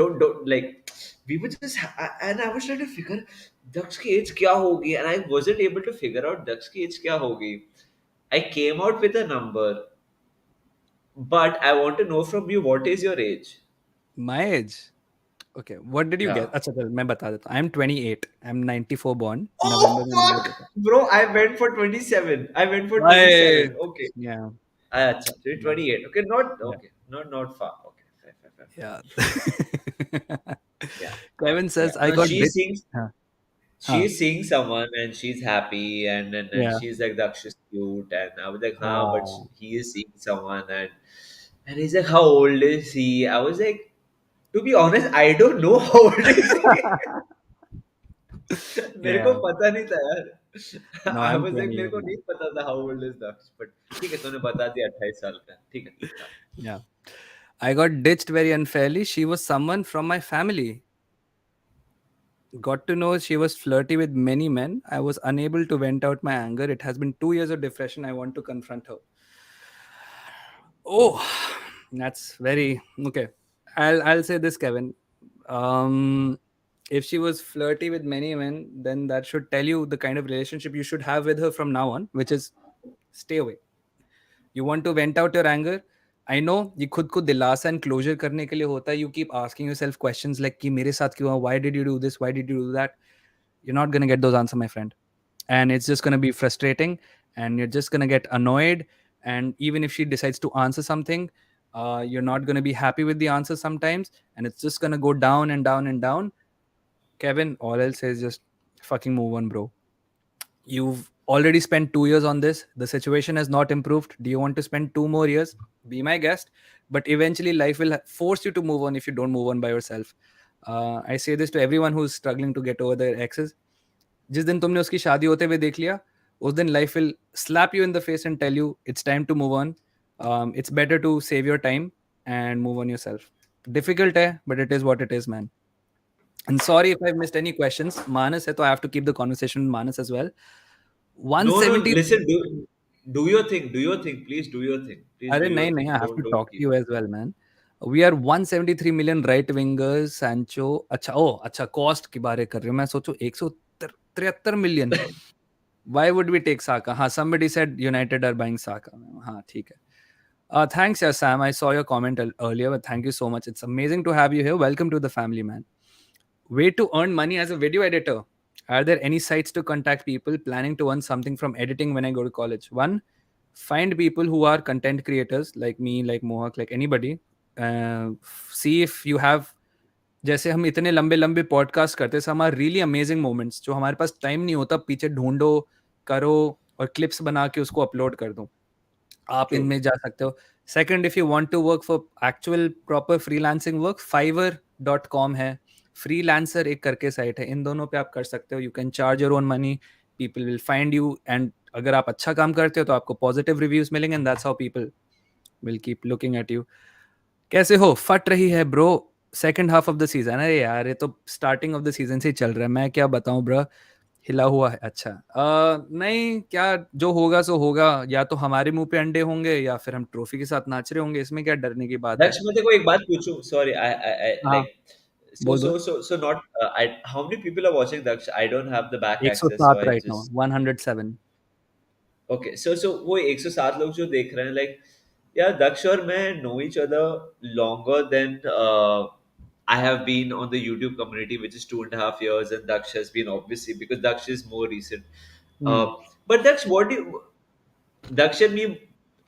don't like. We were just and I was trying to figure Daksh की age क्या होगी, and I wasn't able to figure out Daksh की age क्या होगी. I came out with a number, but I want to know from you what is your age. My age. Okay, what did you Yeah. guess? अच्छा चल मैं बता देता हूँ. I'm 28. I'm 94 born. Oh नवंबर में मेरा fuck, birthday. bro! I went for 27. I went for Why? 27. Okay. Yeah. Acha, so you're Yeah. 28. Okay, not Yeah. okay, not far. Okay, fair, fair, fair, fair. Yeah. Yeah, Kevin yeah. says I No, got she bit. sings. Huh. Huh. She's seeing someone and she's happy and Yeah. she's like, Daksh is cute, and I was like, huh, but Oh. he is seeing someone, and he's like, how old is he? I was like, to be honest, I don't know how old is he. मेरे को Yeah. पता नहीं था यार. No, I I'm was like, मेरे 28, को नहीं man. पता था how old is Daksh, but ठीक है, तूने बता दिया 28 साल का. ठीक है, हाँ. Yeah. I got ditched very unfairly. She was someone from my family. Got to know she was flirty with many men. I was unable to vent out my anger. It has been 2 years of depression. I want to confront her. Oh, that's very okay. I'll say this, Kevin. Um, if she was flirty with many men, then that should tell you the kind of relationship you should have with her from now on, which is stay away. You want to vent out your anger. I know ये खुद को दिलासा and closure करने के लिए होता है. You keep asking yourself questions like कि मेरे साथ क्यों हुआ? Why did you do this? Why did you do that? You're not gonna get those answers, my friend. And it's just gonna be frustrating, and you're just gonna get annoyed. And even if she decides to answer something, you're not gonna be happy with the answer sometimes, and it's just gonna go down and down and down. Kevin, all I'll say is just fucking move on, bro. You've already spent 2 years on this. The situation has not improved. Do you want to spend 2 more years? Be my guest. But eventually, life will force you to move on if you don't move on by yourself. I say this to everyone who's struggling to get over their exes. जिस दिन तुमने उसकी शादी होते हुए देख लिया, उस दिन life will slap you in the face and tell you it's time to move on. It's better to save your time and move on yourself. Difficult है, but it is what it is, man. And sorry if I've missed any questions. Manas hai, so I have to keep the conversation with Manas as well. No, no, 170. listen, do your thing, do your thing, please do your thing, please do अरे your नहीं नहीं, thing. I have to Don't talk to keep. you as well, man. We are 173 million right wingers. Sancho, अच्छा ओ अच्छा cost की बारे कर रहे हो. मैं सोचो 173 million. Why would we take Saka? हाँ, somebody said United are buying Saka. हाँ, ठीक है. Thanks, yeah, Sam. I saw your comment earlier, but thank you so much. It's amazing to have you here. Welcome to the family, man. Way to earn money as a video editor. Are there any sites to contact people planning to earn something from editing when I go to college? One, find people who are content creators like me, like Mohak, like anybody. See if you have, जैसे हम इतने लंबे लंबे podcast करते हैं, हमारे really amazing moments जो हमारे पास टाइम नहीं होता, पीछे ढूंढो, करो और क्लिप्स बना के उसको अपलोड कर दो. आप True. इनमें जा सकते हो. Second, if you want to work for actual proper freelancing work, fiverr.com है. फ्रीलांसर एक करके साइट है. इन दोनों पे आप कर सकते हो. You can charge your own money. People will find you, and अगर आप अच्छा काम करते हो तो आपको पॉजिटिव रिव्यूज मिलेंगे, and that's how people will keep looking at you. कैसे हो? फट रही है bro. Second half of the season. अरे यार, ये तो स्टार्टिंग ऑफ द सीजन से ही चल रहा है. मैं क्या बताऊं ब्रो. हिला हुआ है. अच्छा, नहीं क्या, जो होगा सो होगा. या तो हमारे मुंह पे अंडे होंगे या फिर हम ट्रॉफी के साथ नाच रहे होंगे. इसमें क्या डरने की बात है. Daksh, मैं तेरे को एक बात पूछूं. Sorry, I हाँ, like. So बोल so बोल. so so not. I How many people are watching Daksh? I don't have the back access, so 107 I right now, just. 107. Okay, so वो 107 लोग जो देख रहे हैं, लाइक, यार दक्ष और मैं no each other longer than I have been on the YouTube community, which is 2.5 years, and Daksh has been, obviously, because Daksh is more recent. Uh, hmm. but Daksh, what do you, Daksh and me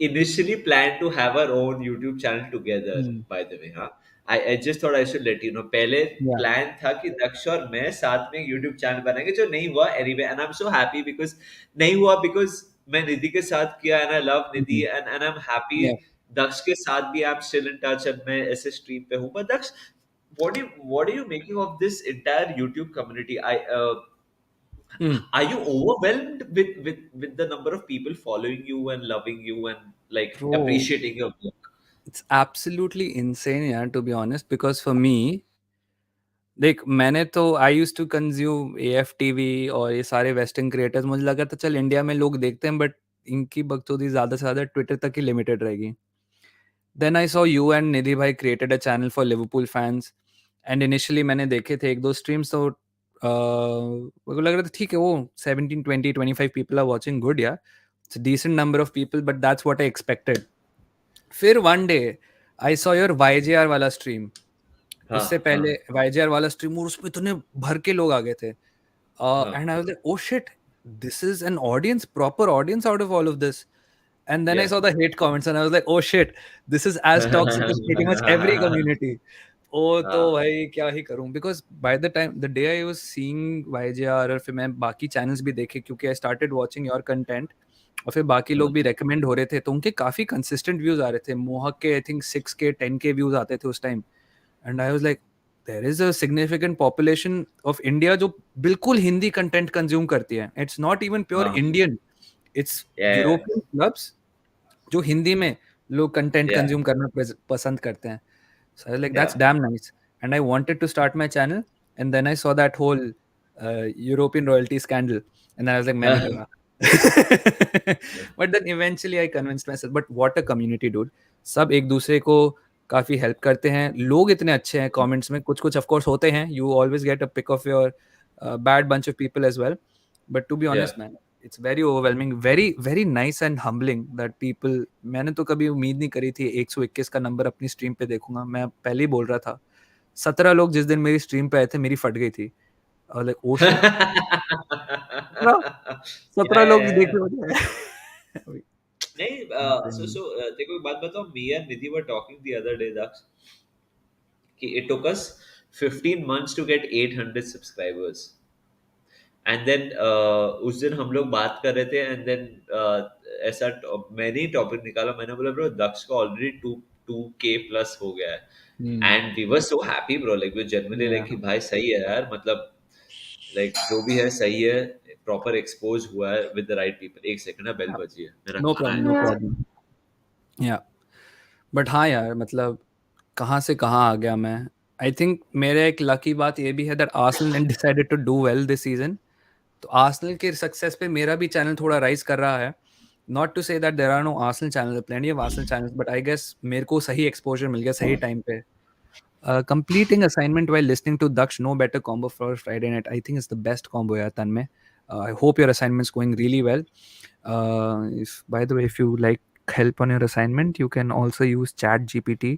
initially planned to have our own YouTube channel together, hmm. by the way. हाँ, I just thought I should let you know. पहले या. Plan था कि दक्ष और मैं साथ में YouTube channel बनाएंगे, जो नहीं हुआ anyway, and I'm so happy because नहीं हुआ, because मैं निधि के साथ किया, and I love Nidhi, hmm. and I'm happy. या. दक्ष के साथ भी I'm still in touch, and मैं ऐसे stream पे हूँ. But Daksh, what are you making of this entire YouTube community? Hmm. Are you overwhelmed with the number of people following you and loving you and like Bro, appreciating your work? it's absolutely insane यार, to be honest, because for me, देख, मैंने तो I use to consume AF TV और ये सारे western creators. मुझे लगा था चल इंडिया में लोग देखते हैं, बट इनकी बकचोदी ज्यादा से ज्यादा ट्विटर तक ही लिमिटेड रहेगी. Then I saw you and Nidhi भाई created a channel for Liverpool fans. And initially मैंने देखे थे एक दो स्ट्रीम्स, तो मेरे को लग रहा था ठीक है, वो 17, 20, 25 पीपल आर वाचिंग, गुड यार, it's decent number of people, but that's what I expected. फिर one day I saw your YJR वाला स्ट्रीम. हाँ उससे हाँ पहले वाईजेआर वाला स्ट्रीम और उसमें इतने भर के लोग आ गए थे, हाँ and I was like, oh shit, this is an audience, proper audience out of all of this. And then I yeah saw the hate comments and I was like, oh shit, this is as toxic as pretty much every community. ओ तो हाँ भाई क्या ही करूं, because by the time the day I was seeing YJR और फिर मैं बाकी channels भी देखे क्योंकि I started watching your content, और फिर बाकी लोग भी recommend हो रहे थे तो उनके काफी consistent views आ रहे थे. मोहक के I think 6K 10K views आते थे उस time. And I was like, there is a significant population of India जो बिल्कुल हिंदी content consume करती है. It's not even pure हाँ Indian, it's yeah European clubs जो हिंदी में लोग कंटेंट yeah कंज्यूम करना पसंद करते हैं. So I was like, yeah that's damn nice. And I wanted to start my channel, and then I saw that whole European royalty scandal, and then I was like, मैं नहीं कर yeah रहा. But then eventually I convinced myself. But what a community, dude. सब एक दूसरे को काफी help करते हैं. लोग इतने अच्छे हैं कमेंट्स में. कुछ कुछ ऑफ कोर्स होते हैं. You always get a pick of your bad bunch of people as well. But to be yeah honest, man, it's very overwhelming, very very nice and humbling that people. मैंने तो कभी उम्मीद नहीं करी थी 121 का नंबर अपनी स्ट्रीम पे देखूंगा. मैं पहले ही बोल रहा था. 17 लोग जिस दिन मेरी स्ट्रीम पे आए थे मेरी फट गई थी. लाइक ओ शिट, 17 17 yeah, लोग yeah. देखे मुझे. नहीं so तेरे को एक बात बताऊं, me and Nidhi were talking the other day that कि it took us 15 months to get 800 subscribers. And then उस दिन हम लोग बात कर रहे थे एंड देन ऐसा मैंने ही टॉपिक निकाला. मैंने बोला ब्रो दक्ष का ऑलरेडी टू के प्लस हो गया है and we were so happy bro, like we generally like कि भाई सही है यार, मतलब लाइक जो भी है सही है, प्रॉपर एक्सपोज हुआ है विद द राइट पीपल. एक सेकंड ना बेल बजी है, मेरा नो खाना प्रॉब्लम, है नो एक प्रॉब्लम. या बट हाँ यार, मतलब कहाँ से कहाँ आ गया मैं. आई थिंक मेरे एक लकी बात ये भी है that Arsenal decided to do well this season. तो आर्सेनल के सक्सेस पे मेरा भी चैनल थोड़ा राइज कर रहा है. Not to say that there are no Arsenal channel, plenty of Arsenal channels, but I guess मेरे को सही एक्सपोजर मिल गया सही टाइम पे. Completing assignment while listening to Daksh, no better combo for Friday night. I think it's the best combo, yeah, Tanmay. I hope your assignment's going really well. If by the way, if you like help on your assignment, you can also use Chat GPT.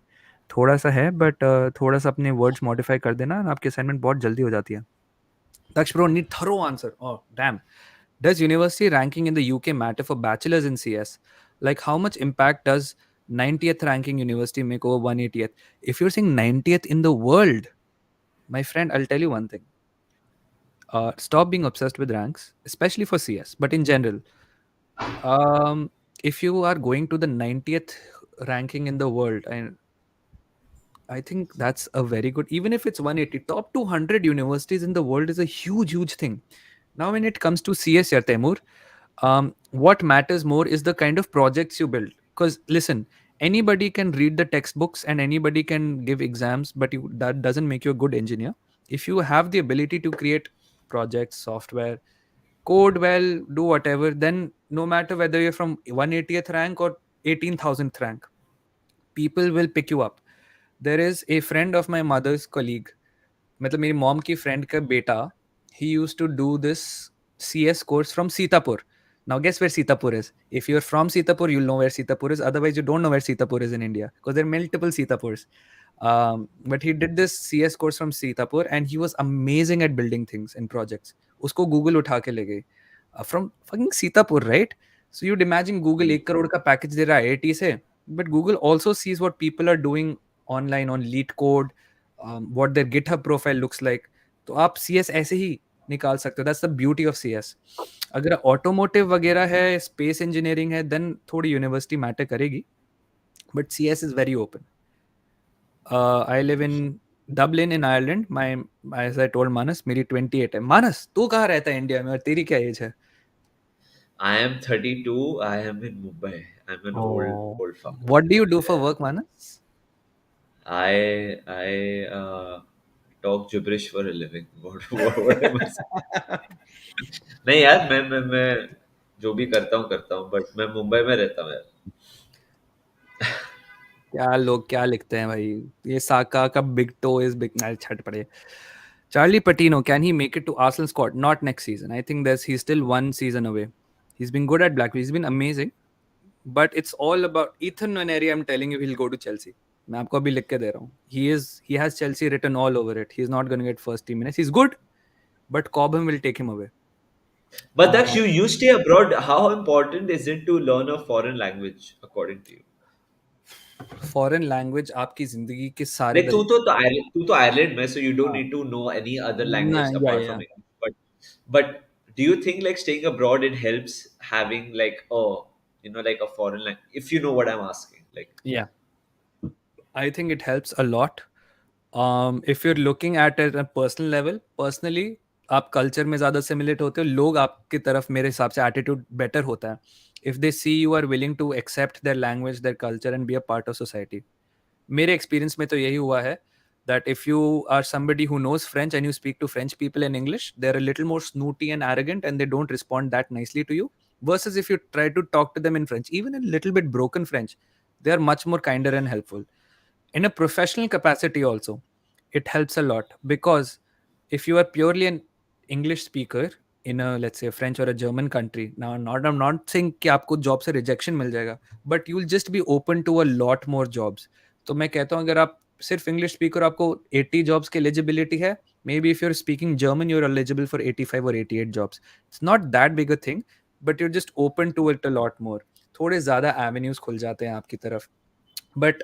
थोड़ा सा है but थोड़ा सा अपने words modify कर देना आपकी assignment बहुत जल्दी हो जाती है. Daksh bro, need thorough answer. Oh damn. Does university ranking in the UK matter for bachelors in CS? Like, how much impact does 90th ranking university make over 180th? If you're saying 90th in the world, my friend, I'll tell you one thing. Stop being obsessed with ranks, especially for CS, but in general. If you are going to the 90th ranking in the world, and I think that's a very good, even if it's 180, top 200 universities in the world is a huge, huge thing. Now, when it comes to CS, yeah, Temur, what matters more is the kind of projects you build. Because listen, anybody can read the textbooks and anybody can give exams, but that doesn't make you a good engineer. If you have the ability to create projects, software, code well, do whatever, then no matter whether you're from 180th rank or 18,000th rank, people will pick you up. There is a friend of my mother's colleague, मतलब मेरी mom की friend का बेटा, he used to do this CS course from Sitapur. Now guess where Sitapur is. If you're from Sitapur, you'll know where Sitapur is. Otherwise, you don't know where Sitapur is in India because there are multiple Sitapurs. But he did this CS course from Sitapur and he was amazing at building things and projects. उसको Google उठा के ले गई. From fucking Sitapur, right? So you'd imagine Google 1 crore का package दे रहा है IIT से, but Google also sees what people are doing online on lead code, what their GitHub profile looks like. तो आप CS ऐसे ही निकाल सकते हो. That's the beauty of CS. अगर ऑटोमोटिव वगैरह है, स्पेस इंजीनियरिंग है, देन थोड़ी यूनिवर्सिटी मैटर करेगी, but CS is very open. I live in Dublin in Ireland. My age I told Manas, मेरी 28 है. मानस तू कहाँ रहता है इंडिया में और तेरी क्या एज है? I am 32. I am in Mumbai. I'm an Oh, old fuck. what do you do for Yeah. work, Manas? I talk gibberish for a living. What am I saying? नहीं यार, मैं जो भी करता हूँ बट मैं मुंबई में रहता हूँ यार. क्या लोग क्या लिखते हैं भाई. ये साका का बिग टो इज बिग, छट पड़े. Charlie Patino, can he make it to Arsenal squad? Not next season. I think he's still one season away. He's been good at Blackpool. He's been amazing. But it's all about Ethan Nwaneri. I'm telling you, he'll go to Chelsea. मैं आपको अभी लिख के दे रहा हूँ. He has Chelsea written all over it. He's not going to get first team minutes. He's good, but Cobham will take him away. But Uh, Daksh, you stay abroad. How important is it to learn a foreign language, according to you? Foreign language आपकी जिंदगी के सारे Like तू तो Ireland में, so you don't हाँ need to know any other ना language या apart from English. But do you think like staying abroad it helps having like like a foreign language? If you know what I'm asking, like या I think it helps a lot. If you're looking at it at a personal level, personally आप culture में ज़्यादा सिमिलेट होते हो, लोग आपकी तरफ मेरे हिसाब से एटीट्यूड बेटर होता है if they see you are willing to accept their language their culture and be a part of society. मेरे एक्सपीरियंस में तो यही हुआ है that if you are somebody who knows French and you speak to French people in English, they're a little more snooty and arrogant and they don't respond that nicely to you. Versus if you try to talk to them in French, even in a little bit broken French, they are much more kinder and helpful. In a professional capacity also, it helps a lot because if you are purely an English speaker in a, let's say, a French or a German country, now not I'm not saying कि आपको job से rejection मिल जाएगा, but you'll just be open to a lot more jobs. तो मैं कहता हूँ अगर आप सिर्फ इंग्लिश स्पीकर आपको 80 जॉब्स की एलिजिबिलिटी है, maybe if you are speaking German you are eligible for 85 और 88 jobs. It's not that big a thing, but you're just open to it a lot more. थोड़े ज्यादा avenues खुल जाते हैं आपकी तरफ. But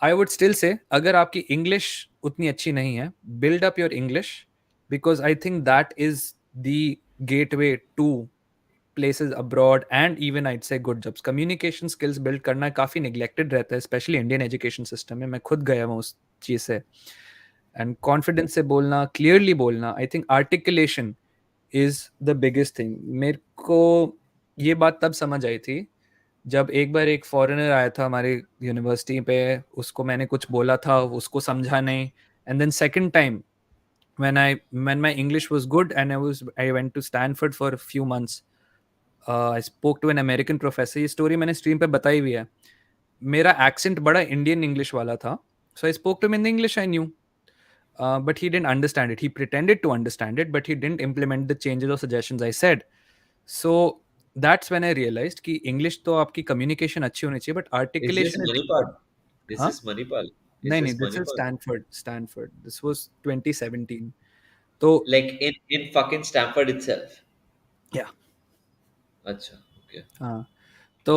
I would still say अगर आपकी इंग्लिश उतनी अच्छी नहीं है, build up your English because I think that is the gateway to places abroad and even I'd say good jobs. Communication skills build करना काफी neglected रहता है, especially Indian education system में. मैं खुद गया हूँ उस चीज से. And confidence से बोलना, clearly बोलना, I think articulation is the biggest thing. मेरे को ये बात तब समझ आई थी जब एक बार एक फॉरेनर आया था हमारी यूनिवर्सिटी पे, उसको मैंने कुछ बोला था, उसको समझा नहीं. And then second time when my English was good and I went to Stanford for a few months. I spoke to an American professor. ये स्टोरी मैंने स्ट्रीम पे बताई हुई है. मेरा एक्सेंट बड़ा इंडियन इंग्लिश वाला था, so I spoke to him in the English I knew, but he didn't understand it. He pretended to understand it, but he didn't implement the changes or suggestions I said. So that's when I realized कि English तो आपकी communication अच्छी होनी चाहिए, but is this articulation is. Manipal? Is हाँ. this Manipal? Is नहीं नहीं, this this is Manipal? Stanford. This was 2017. तो Like in fucking Stanford itself. या Acha, okay. हाँ. तो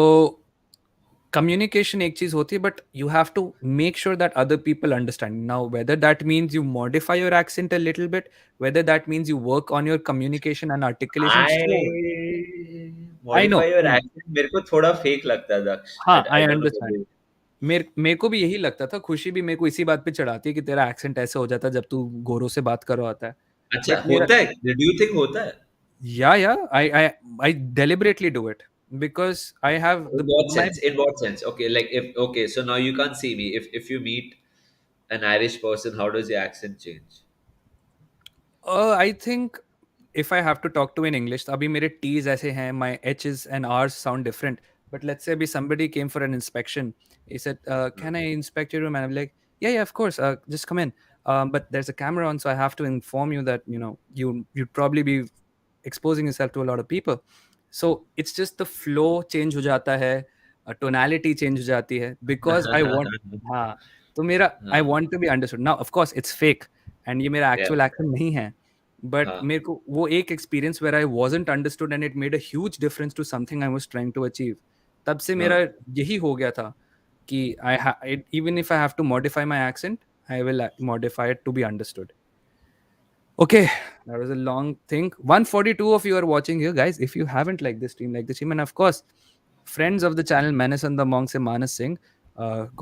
communication एक चीज होती है, but you have to make sure that other people understand. Now whether that means you modify your accent a little bit, whether that means you work on your communication and articulation slow. I I modify know, your I know. accent. मेरे को थोड़ा fake लगता है दक्ष. हाँ, I I don't know understand. whether. मेरे को भी यही लगता था. खुशी भी मेरे को इसी बात पे चढ़ाती है कि तेरा एक्सेंट ऐसे हो जाता है जब तू गोरों से बात कर रहा होता है. अच्छा बट मेरा, होता है? Do you think होता है? या I deliberately do it because I have In the what my. sense? In what sense? Okay, like if okay, so now you can't see me. If you meet an Irish person, how does your accent change? I think if I have to talk to in English, तो अभी मेरे T's ऐसे हैं, my H's and R's sound different. But let's say अभी somebody came for an inspection. He said, "Can I inspect your room?" And I'm like, "Yeah, yeah, of course. Just come in. But there's a camera on, so I have to inform you that you'd probably be exposing yourself to a lot of people." So it's just the flow change हो जाता है, tonality change हो जाती है because I want. हाँ. तो मेरा I हाँ, want to be understood. Now, of course, it's fake. And ये मेरा yeah, एक्चुअल एक्सेंट नहीं है, बट हाँ, मेरे को वो एक experience where I wasn't understood and it made a huge difference to something I was trying to achieve. तब से मेरा हाँ, यही हो गया था कि even if I have to modify my accent, I will modify it to be understood. Okay, that was a long thing. 142 of you are watching here, guys. If you haven't liked this stream, like the stream, and of course, friends of the channel Menace and the Monk से मानस Singh,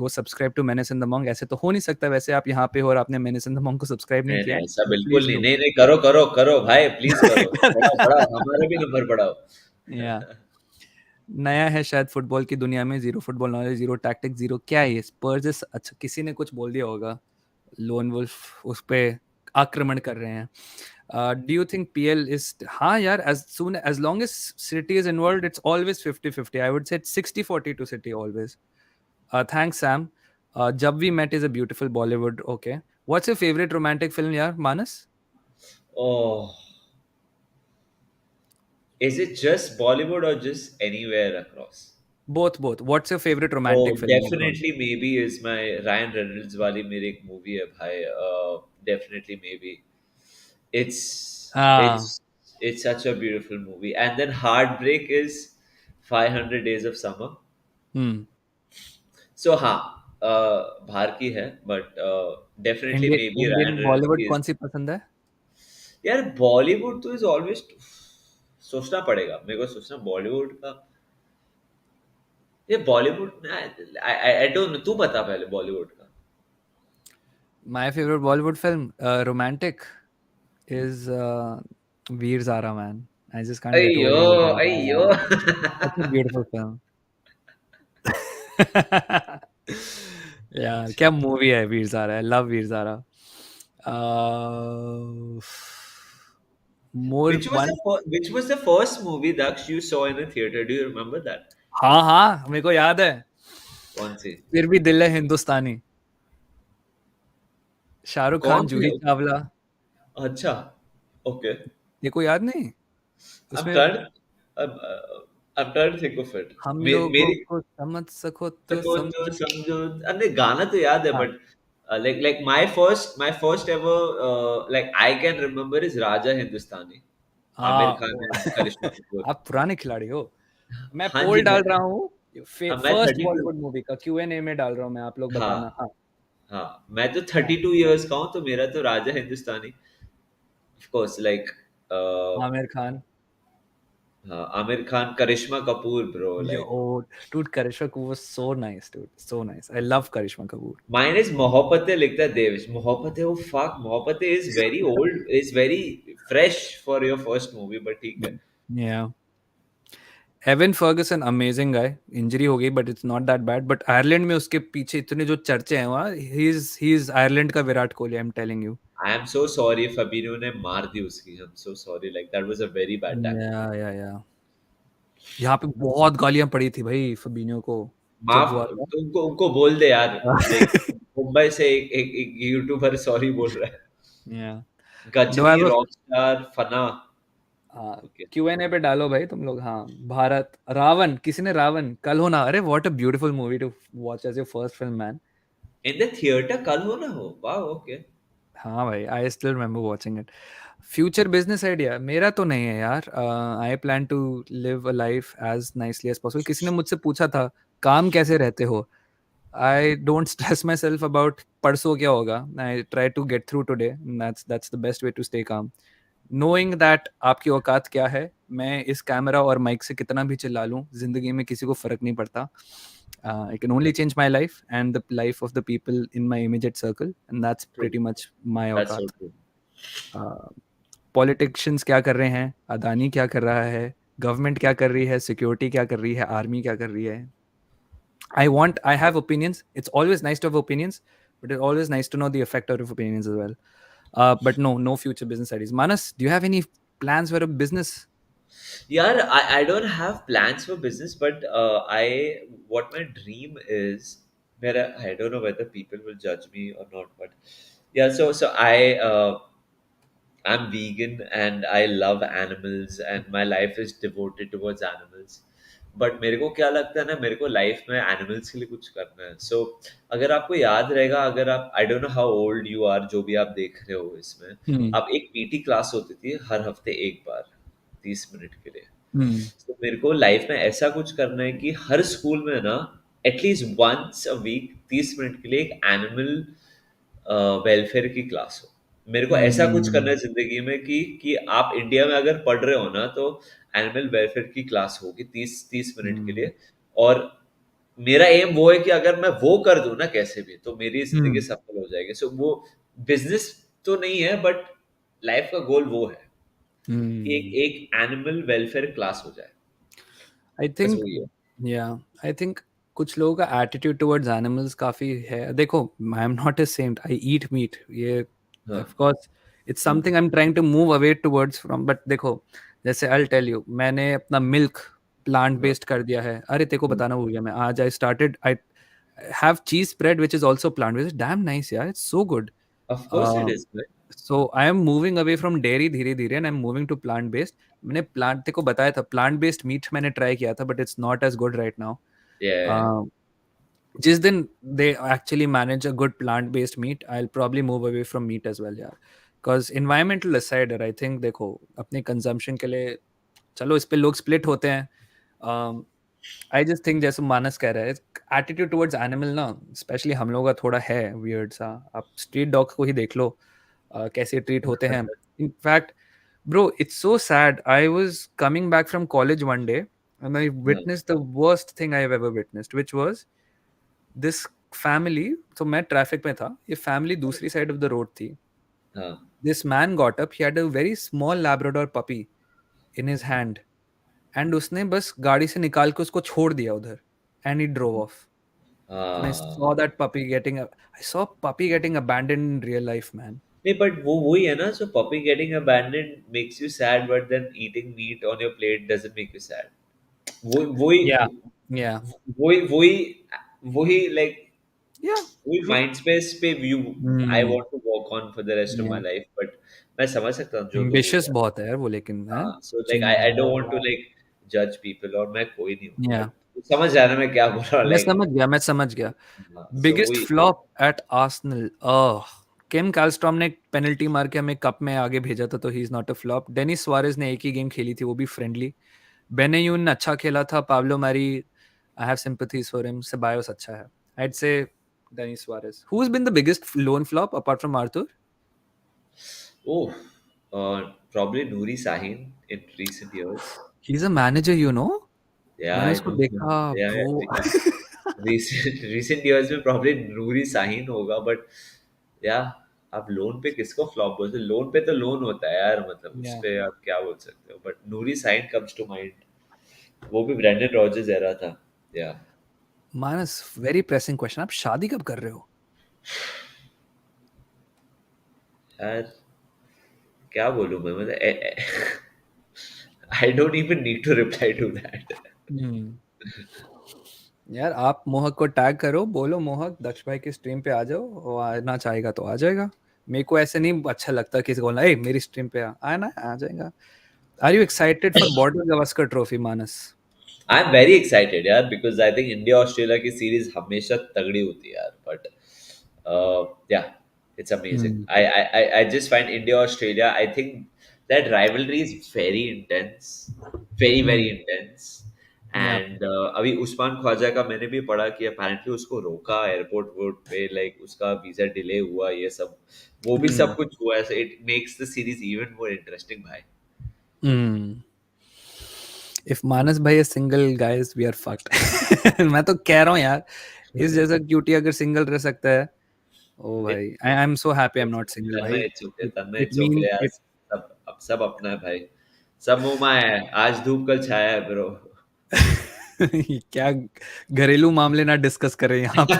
go subscribe to Menace and the Monk. ऐसे तो हो नहीं सकता, वैसे आप यहाँ पे हो और आपने Menace and the Monk को सब्सक्राइब नहीं नहीं किया नहीं है, ऐसा तो बिल्कुल प्लीज नहीं. डू. नहीं नहीं करो करो करो भाई प्लीज करो. बढ़ाओ बढ़ाओ हमारा भी नंबर बढ़ाओ. या नया है शायद फुटबॉल की दुनिया में, zero football knowledge, zero tactic, zero क्या है ये स्पर्स. अच्छा किसी ने कुछ बोल दिया होगा, लोन वुल्फ उस पे आक्रमण कर रहे हैं. Do you think PL is, हाँ यार, as long as City is involved it's always 50-50. I would say 60-40 to City always. Thanks Sam. Jab We Met is a beautiful Bollywood. ओके, what's your favourite romantic film यार Manas? Oh, is it just Bollywood or just anywhere across? both. What's your favorite Oh, romantic film overall? definitely maybe is my Ryan Reynolds वाली मेरी एक movie है भाई. Definitely maybe. It's हाँ. it's such a beautiful movie. And then Heartbreak is 500 Days of Summer. Hmm. So हाँ, बाहर की है, but definitely Indian maybe Indian Ryan Reynolds Bollywood की कौन is. सी पसंद है? यार बॉलीवुड तो इज ऑलवेज, सोचना पड़ेगा मेरे को, सोचना बॉलीवुड का. ये बॉलीवुड, आई डोंट नो, तू बता पहले बॉलीवुड का. My favourite Bollywood film romantic is Veer Zara, man. I just can't get over अयो, Veer Zara, अयो. यार. Such a beautiful film. यार अच्छा. क्या मूवी है Veer Zaara. I love Veer Zaara. More Which was one. the which was the first movie Daksh you saw in a theater? Do you remember that? हाँ हाँ मेरे को याद है. कौन सी? फिर भी दिल है हिंदुस्तानी. शाहरुख कौन खान, सी? जूही चावला. अच्छा. ओके. ये को याद नहीं I'm उसमें. trying. I'm, I'm trying to think of it. हम लोगों मेरी को समझ सको तो सको तो समझो. समझो. अरे गाना तो याद है, हाँ but like my first ever like I can remember is Raja Hindustani. Aamir हाँ. खान एंड करिश्मा कपूर. आप पुराने खिलाड़ी हो. मैं हाँ पोल जी, डाल रहा हूँ. मैं फर्स्ट 32. बॉलीवुड मूवी का Q&A में डाल रहा हूँ मैं. आप लोग बताना. हाँ, हाँ. हाँ, मैं तो 32 इयर्स का हूँ, तो मेरा तो Raja Hindustani, of course, like. Aamir Khan. हाँ, Aamir Khan, Karishma Kapoor bro, Yo, like. dude, Karishma Kapoor was so nice, dude. So nice. I love Karishma Kapoor. Mine is Mohabbatein लिखता है देवेश. मोहब्बतें, वो fuck, Mohabbatein is very old, is very fresh for your first movie, but ठीक है. Yeah. Evan Ferguson amazing guy. Injury हो गई but it's not that bad. But Ireland में उसके पीछे इतने जो चर्चे हैं वहाँ. ही इज आयरलैंड का Virat Kohli. I am telling you. I am so sorry, Fabinho ने मार दी उसकी. I am so sorry, like that was a very bad tackle. Yeah यहाँ पे बहुत गालियां पड़ी थी भाई फबीनियो को जब माफ, हुआ था. तो उनको बोल दे यार. लाइक मुंबई से एक यूट्यूबर सॉरी बोल रहा है. Yeah. No, I Ghajini was. Rockstar Fanaa. हाँ. ओके. Q&A पे डालो भाई तुम लोग. हाँ. भारत रावण. किसी ने रावण कल होना. अरे what a beautiful movie to watch as your first film, man. In the theatre Kal Ho Naa Ho, वाह, ओके. हाँ भाई. I still remember watching it. Future business idea मेरा तो नहीं है यार. I plan to live a life as nicely as possible. किसी ने मुझसे पूछा था काम कैसे रहते हो. I don't stress my self about परसों क्या होगा. I try to get through today. That's the best way to stay calm. Knowing that आपकी औकात क्या है. मैं इस कैमरा और माइक से कितना भी चिल्ला लूँ जिंदगी में किसी को फर्क नहीं पड़ता. आई can only change my life and the life of the people in my immediate circle and that's true. Pretty much my that's so औकात. ट्रू. पॉलिटिशियंस क्या कर रहे हैं. अदानी क्या कर रहा है. गवर्नमेंट क्या कर रही है. सिक्योरिटी क्या कर रही है. आर्मी क्या कर रही है. I have opinions. It's always nice to have opinions, but it's always nice to know the effect of opinions as well. But no future business ideas. Manas, do you have any plans for a business? यार, I don't have plans for business, but I what my dream is, where I don't know whether people will judge me or not, but yeah, so I'm vegan and I love animals and my life is devoted towards animals. But मेरे को क्या लगता है ना, मेरे को life में animals के लिए कुछ करना है. सो अगर आपको याद रहेगा, अगर आप, I don't know how old you are, जो भी आप देख रहे हो इसमें, Hmm. आप एक पीटी क्लास होती थी हर हफ्ते एक बार, 30 मिनट के लिए. Hmm. तो मेरे को लाइफ में ऐसा कुछ करना है कि हर स्कूल में ना at least once a week 30 minute के लिए एक एनिमल वेलफेयर की क्लास हो. मेरे को ऐसा कुछ करना Hmm. है जिंदगी में कि आप इंडिया में अगर पढ़ रहे हो ना, तो एनिमल वेलफेयर की क्लास होगी 30 मिनट के Hmm. लिए. और मेरा एम वो है कि अगर मैं वो कर दूं ना कैसे भी, तो मेरी जिंदगी Hmm. सफल हो जाएगी. सो वो बिजनेस तो नहीं है, बट लाइफ का गोल वो है कि एक Hmm. एक एनिमल वेलफेयर क्लास हो जाए. I बस think, वही है. yeah, I think कुछ लोगों का एटीट्यूड टुवर्ड्स एनिमल्स काफी है. देखो, I am not a saint. I eat meat. ये हाँ. Of course it's something I am trying to move away towards from. But देखो, जैसे आई टेल यू, मैंने अपना मिल्क प्लांट हाँ. बेस्ड कर दिया है. अरे तेरे को बताना भूल गया मैं. आज आई have cheese spread which is also plant based. Damn nice, yeah. It's so good. Of course it is. So I am moving away from dairy धीरे धीरे and I'm moving to plant based. मैंने plant तेको बताया था plant based meat मैंने try किया था but it's not as good right now. Yeah. Um, जिस दिन they actually manage a good plant-based meat, I'll probably move away from meat as well, यार. Because environmental aside, I think देखो अपने consumption के लिए चलो इस पे लोग split होते हैं. आई जस्ट थिंक जैसे मानस कह रहा है एटीट्यूड टुवर्ड्स एनिमल ना स्पेशली हम लोगों का थोड़ा है वियर्ड सा. आप स्ट्रीट डॉग्स को ही देख लो कैसे ट्रीट होते हैं. In fact bro, it's so sad. I was coming back from college one day and I हाँ, witnessed the worst thing I have ever witnessed, which was this family. तो मैं ट्रैफिक में था, ये फैमिली दूसरी साइड ऑफ द रोड थी. हाँ, This man got up, he had a very small labrador puppy in his hand, and उसने बस गाड़ी से निकाल के उसको छोड़ दिया उधर, and he drove off. And I हाँ. saw that puppy getting I saw puppy getting abandoned in real life, man. नहीं, बट वो वही है ना, so puppy getting abandoned makes you sad, but then eating meat on your plate doesn't make you sad. वो वही Yeah, yeah, वही वही वही लाइक yeah. वही True. माइंड स्पेस पे view I Hmm. Want to walk on for the rest of Yeah. My life. But मैं समझ सकता हूँ जो तू बोल Ambitious रहा है. बहुत है यार वो, लेकिन है हाँ, सो लाइक जिन. I don't want to like जज पीपल, और मैं कोई नहीं हूँ, Yeah. बट समझ रहा है ना मैं क्या बोल रहा हूँ, मैं लाइक. समझ गया, मैं समझ गया. सो बिगेस्ट वही. Flop at Arsenal. Kim Kallstrom ने पेनल्टी मार के हमें कप में आगे भेजा था, तो he is not a flop. Denis Suarez ने एक ही गेम खेली थी, वो भी फ्रेंडली. बेनेयून अच्छा खेला था. Pablo Mari, I have sympathies for him. Ceballos अच्छा है. I'd say Denis Suarez. Who's been the biggest lone flop apart from Arthur? Oh, probably Nouri Sahin in recent years. He's a manager, you know. Yeah, मैंने I उसको know. देखा Yeah, bro. because recent years में probably नूरी साहिन होगा, but yeah, आप loan पे किसको flop बोलते हो? लोन पे तो लोन होता है यार, मतलब उस Yeah. पे आप क्या बोल सकते हो, but Nuri Sahin comes to mind. वो भी ब्रेंडन रॉजर्स एरा था. या मानस, वेरी प्रेसिंग क्वेश्चन. आप शादी कब कर रहे हो? यार, क्या बोलूं मैं, मतलब I don't even need to reply to that. Hmm. यार आप मोहक को टैग करो, बोलो मोहक दक्ष भाई की स्ट्रीम पे आ जाओ. वो आना चाहेगा तो आ जाएगा. मेरे को ऐसे नहीं अच्छा लगता किसी को बोलना ए मेरी स्ट्रीम पे आना, आ जाएगा. Are you excited for Border Gavaskar Trophy, Manas? I am very excited यार, because I think India Australia की सीरीज हमेशा तगड़ी होती है यार, बट या, it's amazing. Hmm. I just find India Australia. I think that rivalry is very intense, very hmm. intense. या. And अभी उस्मान ख्वाजा का मैंने भी पढ़ा कि अपेरेंटली उसको रोका एयरपोर्ट वोर्ट पे, लाइक उसका वीजा डिले हुआ, ये सब वो भी सब हम्म. कुछ हुआ है. It makes the series even more interesting भाई. हम्म. इफ मानस भाई is single guys we are fucked. मैं तो कह रहा हूँ यार, इस जैसा क्यूटी अगर सिंगल रह सकता है. ओ भाई, I am so happy I am not single भाई. It Tanna it it's okay means यार. इट. सब अब सब अपना है भाई. सब मुंह में है, आज धूप कल छाया है ब्रो. क्या घरेलू मामले ना डिस्कस करें यहाँ पे.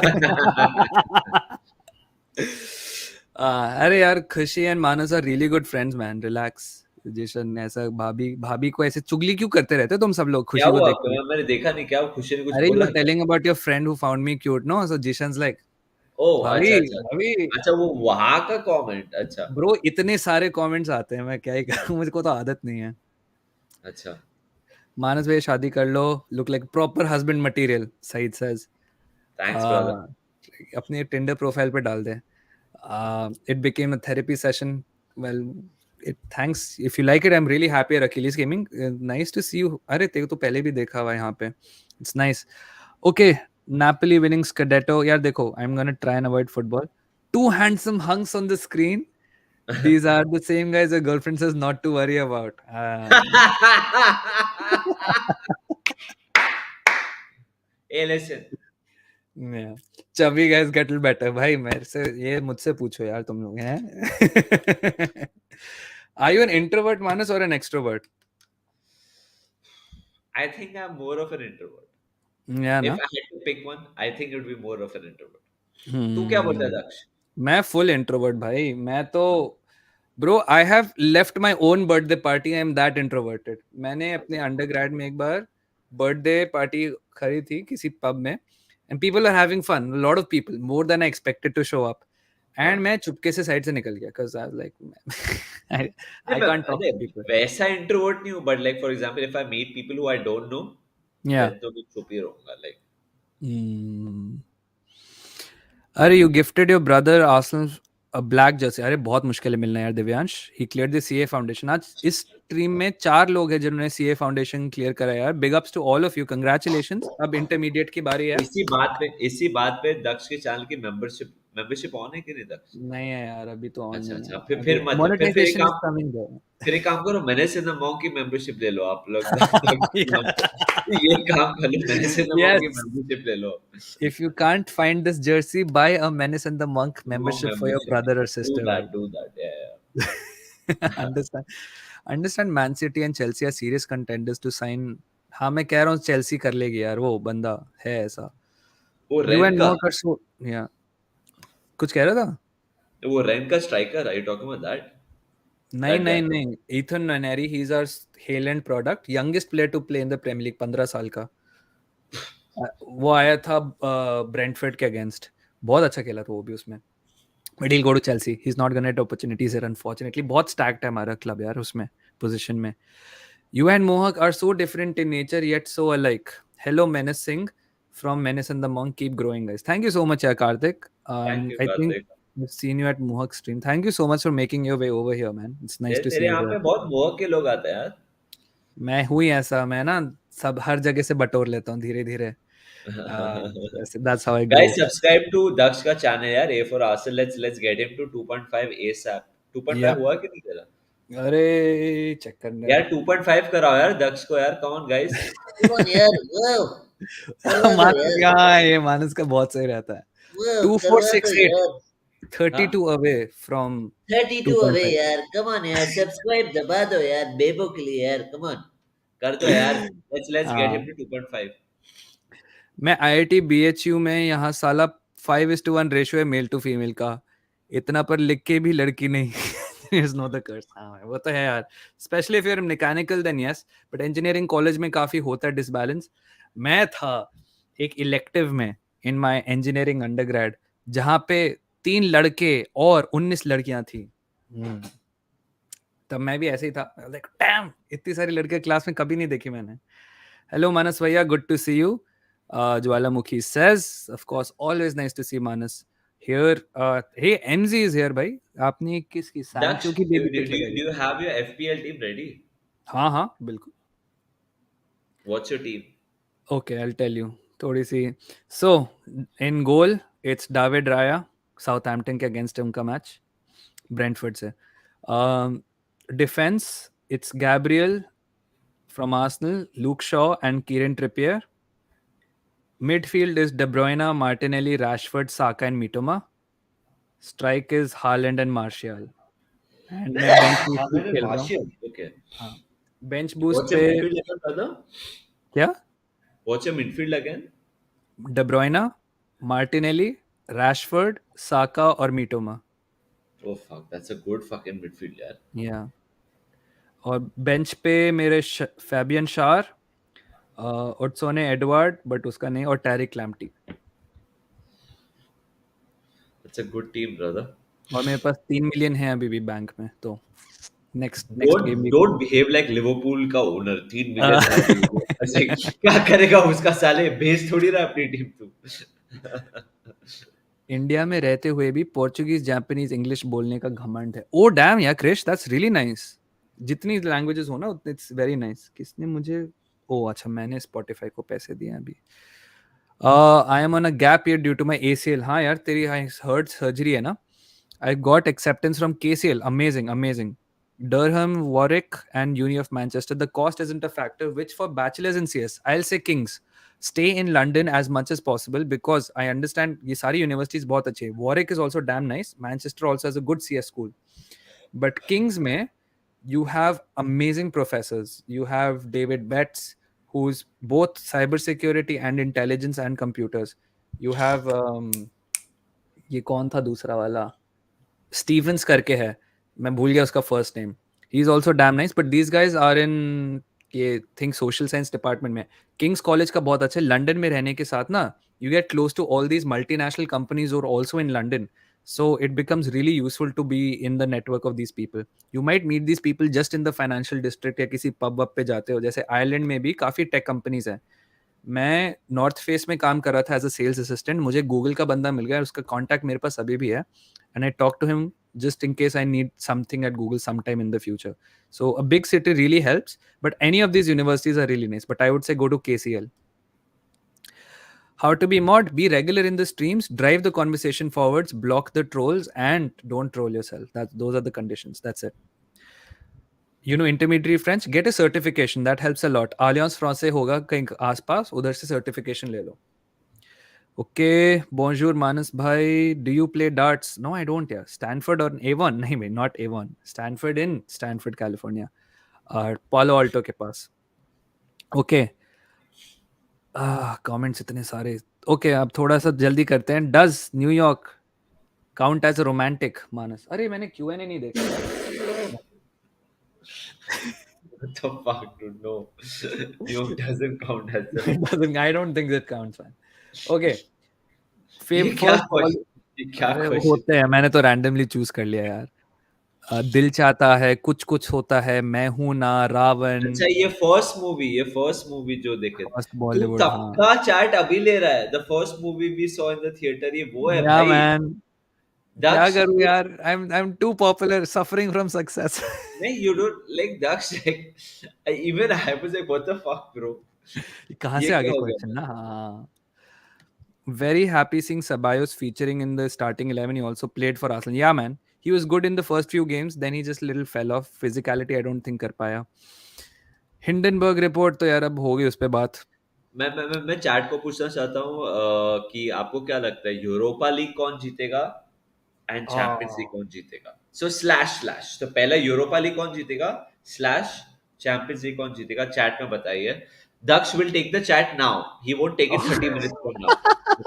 अरे यार, खुशी and Manas are really good friends man. Relax. Zeeshan ऐसा भाभी भाभी को ऐसे चुगली क्यों करते रहते हो तुम सब लोग क्या खुशी को हुआ देख आपको? के? मैंने देखा नहीं, क्या खुशी ने कुछ अरे यू बोला आर क्या? Telling about your friend who found me cute, no? So Zeeshan's like oh, भाभी अच्छा अच्छा. भाभी. अच्छा, वो वहां का कमेंट, अच्छा. ब्रो इतने सारे कमेंट्स आते हैं, मैं क्या ही करूं. मुझको तो आदत नहीं है. अच्छा. मानस भाई शादी कर लो, look like proper husband material, Saeed says. Thanks brother. अपने टिंडर प्रोफाइल पे डाल दे. It became a therapy session. Well, thanks. If you like it, I'm really happy at Achilles Gaming. Nice to see you. अरे तेरे को तो पहले भी देखा हुआ है यहाँ पे. It's nice. Okay, Napoli winning Scudetto. यार देखो, I'm gonna try and avoid football. Two handsome hunks on the screen. These are the same guys your girlfriend says not to worry about. A listen. Yeah. Chubby guys get better. भाई मेरे से ये मुझसे पूछो यार तुम लोग हैं. Are you an introvert, Manas, or an extrovert? I think I am more of an introvert. Yeah, if ना. I had to pick one, I think it would be more of an introvert. तू क्या बोलता है Hmm. दक्ष? मैं full introvert भाई. मैं तो bro I have left my own birthday party. I am that introverted. मैंने अपने अच्छा. अंडरग्रेड में एक बार बर्थडे पार्टी करी थी किसी पब में, and people are having fun, lot of people, more than I expected to show up. And हाँ. मैं चुपके से साइड से निकल गया because I was like I नहीं, आई कांट टॉक नहीं, टू पीपल. वैसा इंट्रोवर्ट नहीं हूँ, but like for example if I meet people who I don't know, या. देन तो मैं चुप ही रहूंगा, लाइक. Hmm. अरे you gifted your brother Arsenal a black Jersey. अरे बहुत मुश्किल है मिलना यार दिव्यांश. ही क्लियर द सीए फाउंडेशन. आज इस टीम में 4 लोग हैं जिन्होंने सीए फाउंडेशन क्लियर करा है यार. Big ups to all of you. Congratulations. अब इंटरमीडिएट की बारी है. इसी बात पे दक्ष के चैनल की मेंबरशिप ऑन है कि नहीं दक्ष? नहीं है यार, अभी तो ऑन अच्छा नहीं है. अच्छा, फिर अभी फिर मत फिर एक मोनेटाइजेशन इज काम कमिंग देयर. फिर एक काम करो, मैंने से द मॉन्क की मेंबरशिप ले लो आप लोग। दक्ष के नाम पे ये काम कर लो, मैंने से द मॉन्क की Yes. मेंबरशिप ले लो। If you can't find this jersey, buy a Menace and the Monk monk membership for your membership, brother or do sister, bhai. That do that या understand understand Man City and Chelsea are serious contenders to sign. हाँ मैं कह रहा हूँ Chelsea कर लेगी यार, वो बंदा है ऐसा. वो You रेन and का Mohawk are so yeah. कुछ कह रहा था? वो रेन का striker, I talking about that नहीं दैट नहीं गाय? नहीं. Ethan Nwaneri, he's our Haaland product, youngest player to play in the Premier League, 15 साल का. वो आया था ब्रेंटफोर्ड के अगेंस्ट. बहुत अच्छा खेला था वो भी उसमें. But he'll go to Chelsea. He's not gonna get opportunities here unfortunately. बहुत stacked है हमारा क्लब यार उसमें पोजीशन में. You and Mohawk are so different in nature yet so alike. Hello Menace Singh from Menace and the Monk. Keep growing guys. Thank you so much Karthik. Thank And you I think Kartik. I've seen you at Mohawk stream. Thank you so much for making your way over here man. It's nice to see तेरे you यहाँ there. पे बहुत मोहक के लोग आते हैं यार। मैं हूँ ही ऐसा. मैं ना सब हर जगह से बटोर लेता हूँ धीरे धीरे. That's how I Guys, grow. Subscribe to Daksh का चैनल यार, A for Arsenal. Let's get him to 2.5 ASAP. 2.5 Yeah. हुआ कि नहीं तेरा? अरे चेक करने यार दो. 2.5 कराओ यार दक्ष को यार, come on guys. Come on यार, वाओ, करवा दो मानस यार, यहाँ ये मानस का बहुत सही रहता है. वाओ, टू फोर करवा दो सिक्स एट यार। हाँ, 32 away from 32 अवे 2.5. यार, कम ऑन यार, सब्सक्राइब दबा दो यार, बेबो के लिए यार, कम ऑन, कर दो यार। लेट्स गेट हिम हाँ. टू 2.5। मैं आईआईटी बीएचयू में यहाँ साला 5:1 रेशियो है मेल टू फीमेल का. इतना पर लिख के भी लड़की नहीं. There's no the curse. हाँ वो तो है यार. Specially if you're mechanical then yes. But engineering college में काफी होता है डिसबैलेंस. मैं था एक इलेक्टिव में इन माय इंजीनियरिंग अंडरग्रेड जहाँ पे 3 लड़के और 19 लड़कियां थी. हम्म. तब मैं भी ऐसे ही था. लाइक डैम इतनी सारी लड़कियां क्लास में कभी नहीं देखी मैंने. हेलो मानस भैया, good to see you. Jwalamukhi says of course always nice to see Manas here. Hey MZ is here भाई. आपने किसकी दक्ष, सैंचो की डू बेबी डू पिक डू लगाई है? You have your FPL team ready? हाँ हाँ बिल्कुल. What's your team? Okay, I'll tell you थोड़ी सी. So in goal it's David Raya, Southampton के अगेंस्ट उनका मैच ब्रेंटफोर्ड से. Defense it's Gabriel from Arsenal, Luke Shaw and Kieran Trippier. Midfield is De Bruyne, Martinelli, Rashford, Saka and Mitoma. Strike is Haaland and Martial. And मैं bench boost भी Haaland and खेल रहा हूँ. Martial. Okay. हाँ. Bench boost What's your पे midfield again, brother? क्या? What's your midfield again? De Bruyne, Martinelli, Rashford, Saka और Mitoma. Oh fuck, that's a good fucking midfield, यार. Yeah. और bench पे मेरे फैबियन शार, ओट्सोने एडवर्ड बट उसका नहीं, और टैरिक लैम्प्टी. That's a good team, brother. और मेरे पास 3 मिलियन है अभी भी बैंक में, तो नेक्स्ट गेम Don't भी. don't behave like लिवरपूल का ओनर। 3 मिलियन है अभी वो। ऐसे क्या करेगा उसका, साले बेच थोड़ी रहा अपनी टीम तू। इंडिया में रहते हुए भी पोर्चुगीज, जापानीज, इंग्लिश बोलने का घमंड है. ओ डैम यार क्रिश, दैट्स रियली नाइस. जितनी लैंग्वेजेस हो ना उतने इट्स वेरी नाइस. किसने मुझे, ओ अच्छा मैंने स्पॉटिफाई को पैसे दिए हैं अभी. I am on a gap year due to my ACL. हाँ यार तेरी हर्ट सर्जरी है ना. I got acceptance from KCL. Amazing, amazing. Durham, Warwick, and Uni of Manchester. The cost isn't a factor, which for bachelors in CS, I'll say Kings. Stay in London as much as possible because I understand ये सारी universities बहुत अच्छे हैं. Warwick is also damn nice. Manchester also has a good CS school. But Kings में you have amazing professors. You have David Betts, who's both cybersecurity and intelligence and computers. You have ये कौन था दूसरा वाला, Stevens करके है, मैं भूल गया उसका first name. He is also damn nice. But these guys are in ये थिंक सोशल साइंस डिपार्टमेंट में. किंग्स कॉलेज का बहुत अच्छा है. लंदन में रहने के साथ ना you get close to all these multinational companies और also in London. So it becomes really useful to be in the network of these people. You might meet these people just in the financial district या किसी pub वब पे जाते हो. जैसे Ireland में भी काफी टेक कंपनीज हैं. मैं नॉर्थ फेस में काम कर रहा था एज अ सेल्स असिस्टेंट, मुझे गूगल का बंदा मिल गया, उसका कॉन्टैक्ट मेरे पास अभी भी है, and I talk to him just in case I need something at Google sometime in the future. So a big city really helps, but any of these universities are really nice. But I would say go to KCL. How to be mod? Be regular in the streams, drive the conversation forwards, block the trolls, and don't troll yourself. Those are the conditions. That's it. Intermediary French, get a certification. That helps a lot. Alliance Français होगा कहीं आसपास, उधर से certification ले लो. Okay, bonjour Manas bhai. Do you play darts? No, I don't. Yeah, Stanford or A1? नहीं भाई, not A1. Stanford in Stanford, California. Palo Alto के पास. Okay. Comments इतने सारे. ओके, अब थोड़ा सा जल्दी करते हैं. Does New York count as a romantic? Manas, अरे मैंने क्यूएनए नहीं देखा यार. What the fuck, dude? No, New York doesn't count as a. I don't think that counts, man. Okay, ये क्या फर्स्ट बॉल. क्वेश्चन? ये क्या अरे वो क्वेश्चन? होते हैं, मैंने तो रैंडमली चूज कर लिया यार. दिल चाहता है, कुछ कुछ होता है, मैं हूं ना, रावण. अच्छा, ये फर्स्ट मूवी जो देखे. फर्स्ट तू बॉलीवुड, तब हाँ. का चैट अभी ले रहा है. The first movie we saw in the theatre, ये वो है या भाई. मैन, क्या दक्ष, करूं यार. I am too popular, suffering from success. नहीं, you don't like Daksh. Like, even I was like, what the fuck, bro? कहाँ ये से क्या आगे हो गया क्वेश्चन भाई? ना, हाँ. Very happy seeing Ceballos featuring in the starting 11. He also played for Arsenal. Yeah, man. He was good in the first few games. Then he just little fell off. Physicality, I don't think कर पाया. Hindenburg report तो यार अब हो गई उस पे बात. मैं चैट को पूछना चाहता हूँ कि आपको क्या लगता है, यूरोपा लीग कौन जीतेगा एंड चैंपियंस लीग कौन जीतेगा? सो स्लैश स्लैश, तो पहला यूरोपा लीग कौन जीतेगा, स्लैश चैंपियंस लीग कौन जीतेगा, चैट में बताइए. Daksh will take the chat now. He won't take it 30 minutes from now.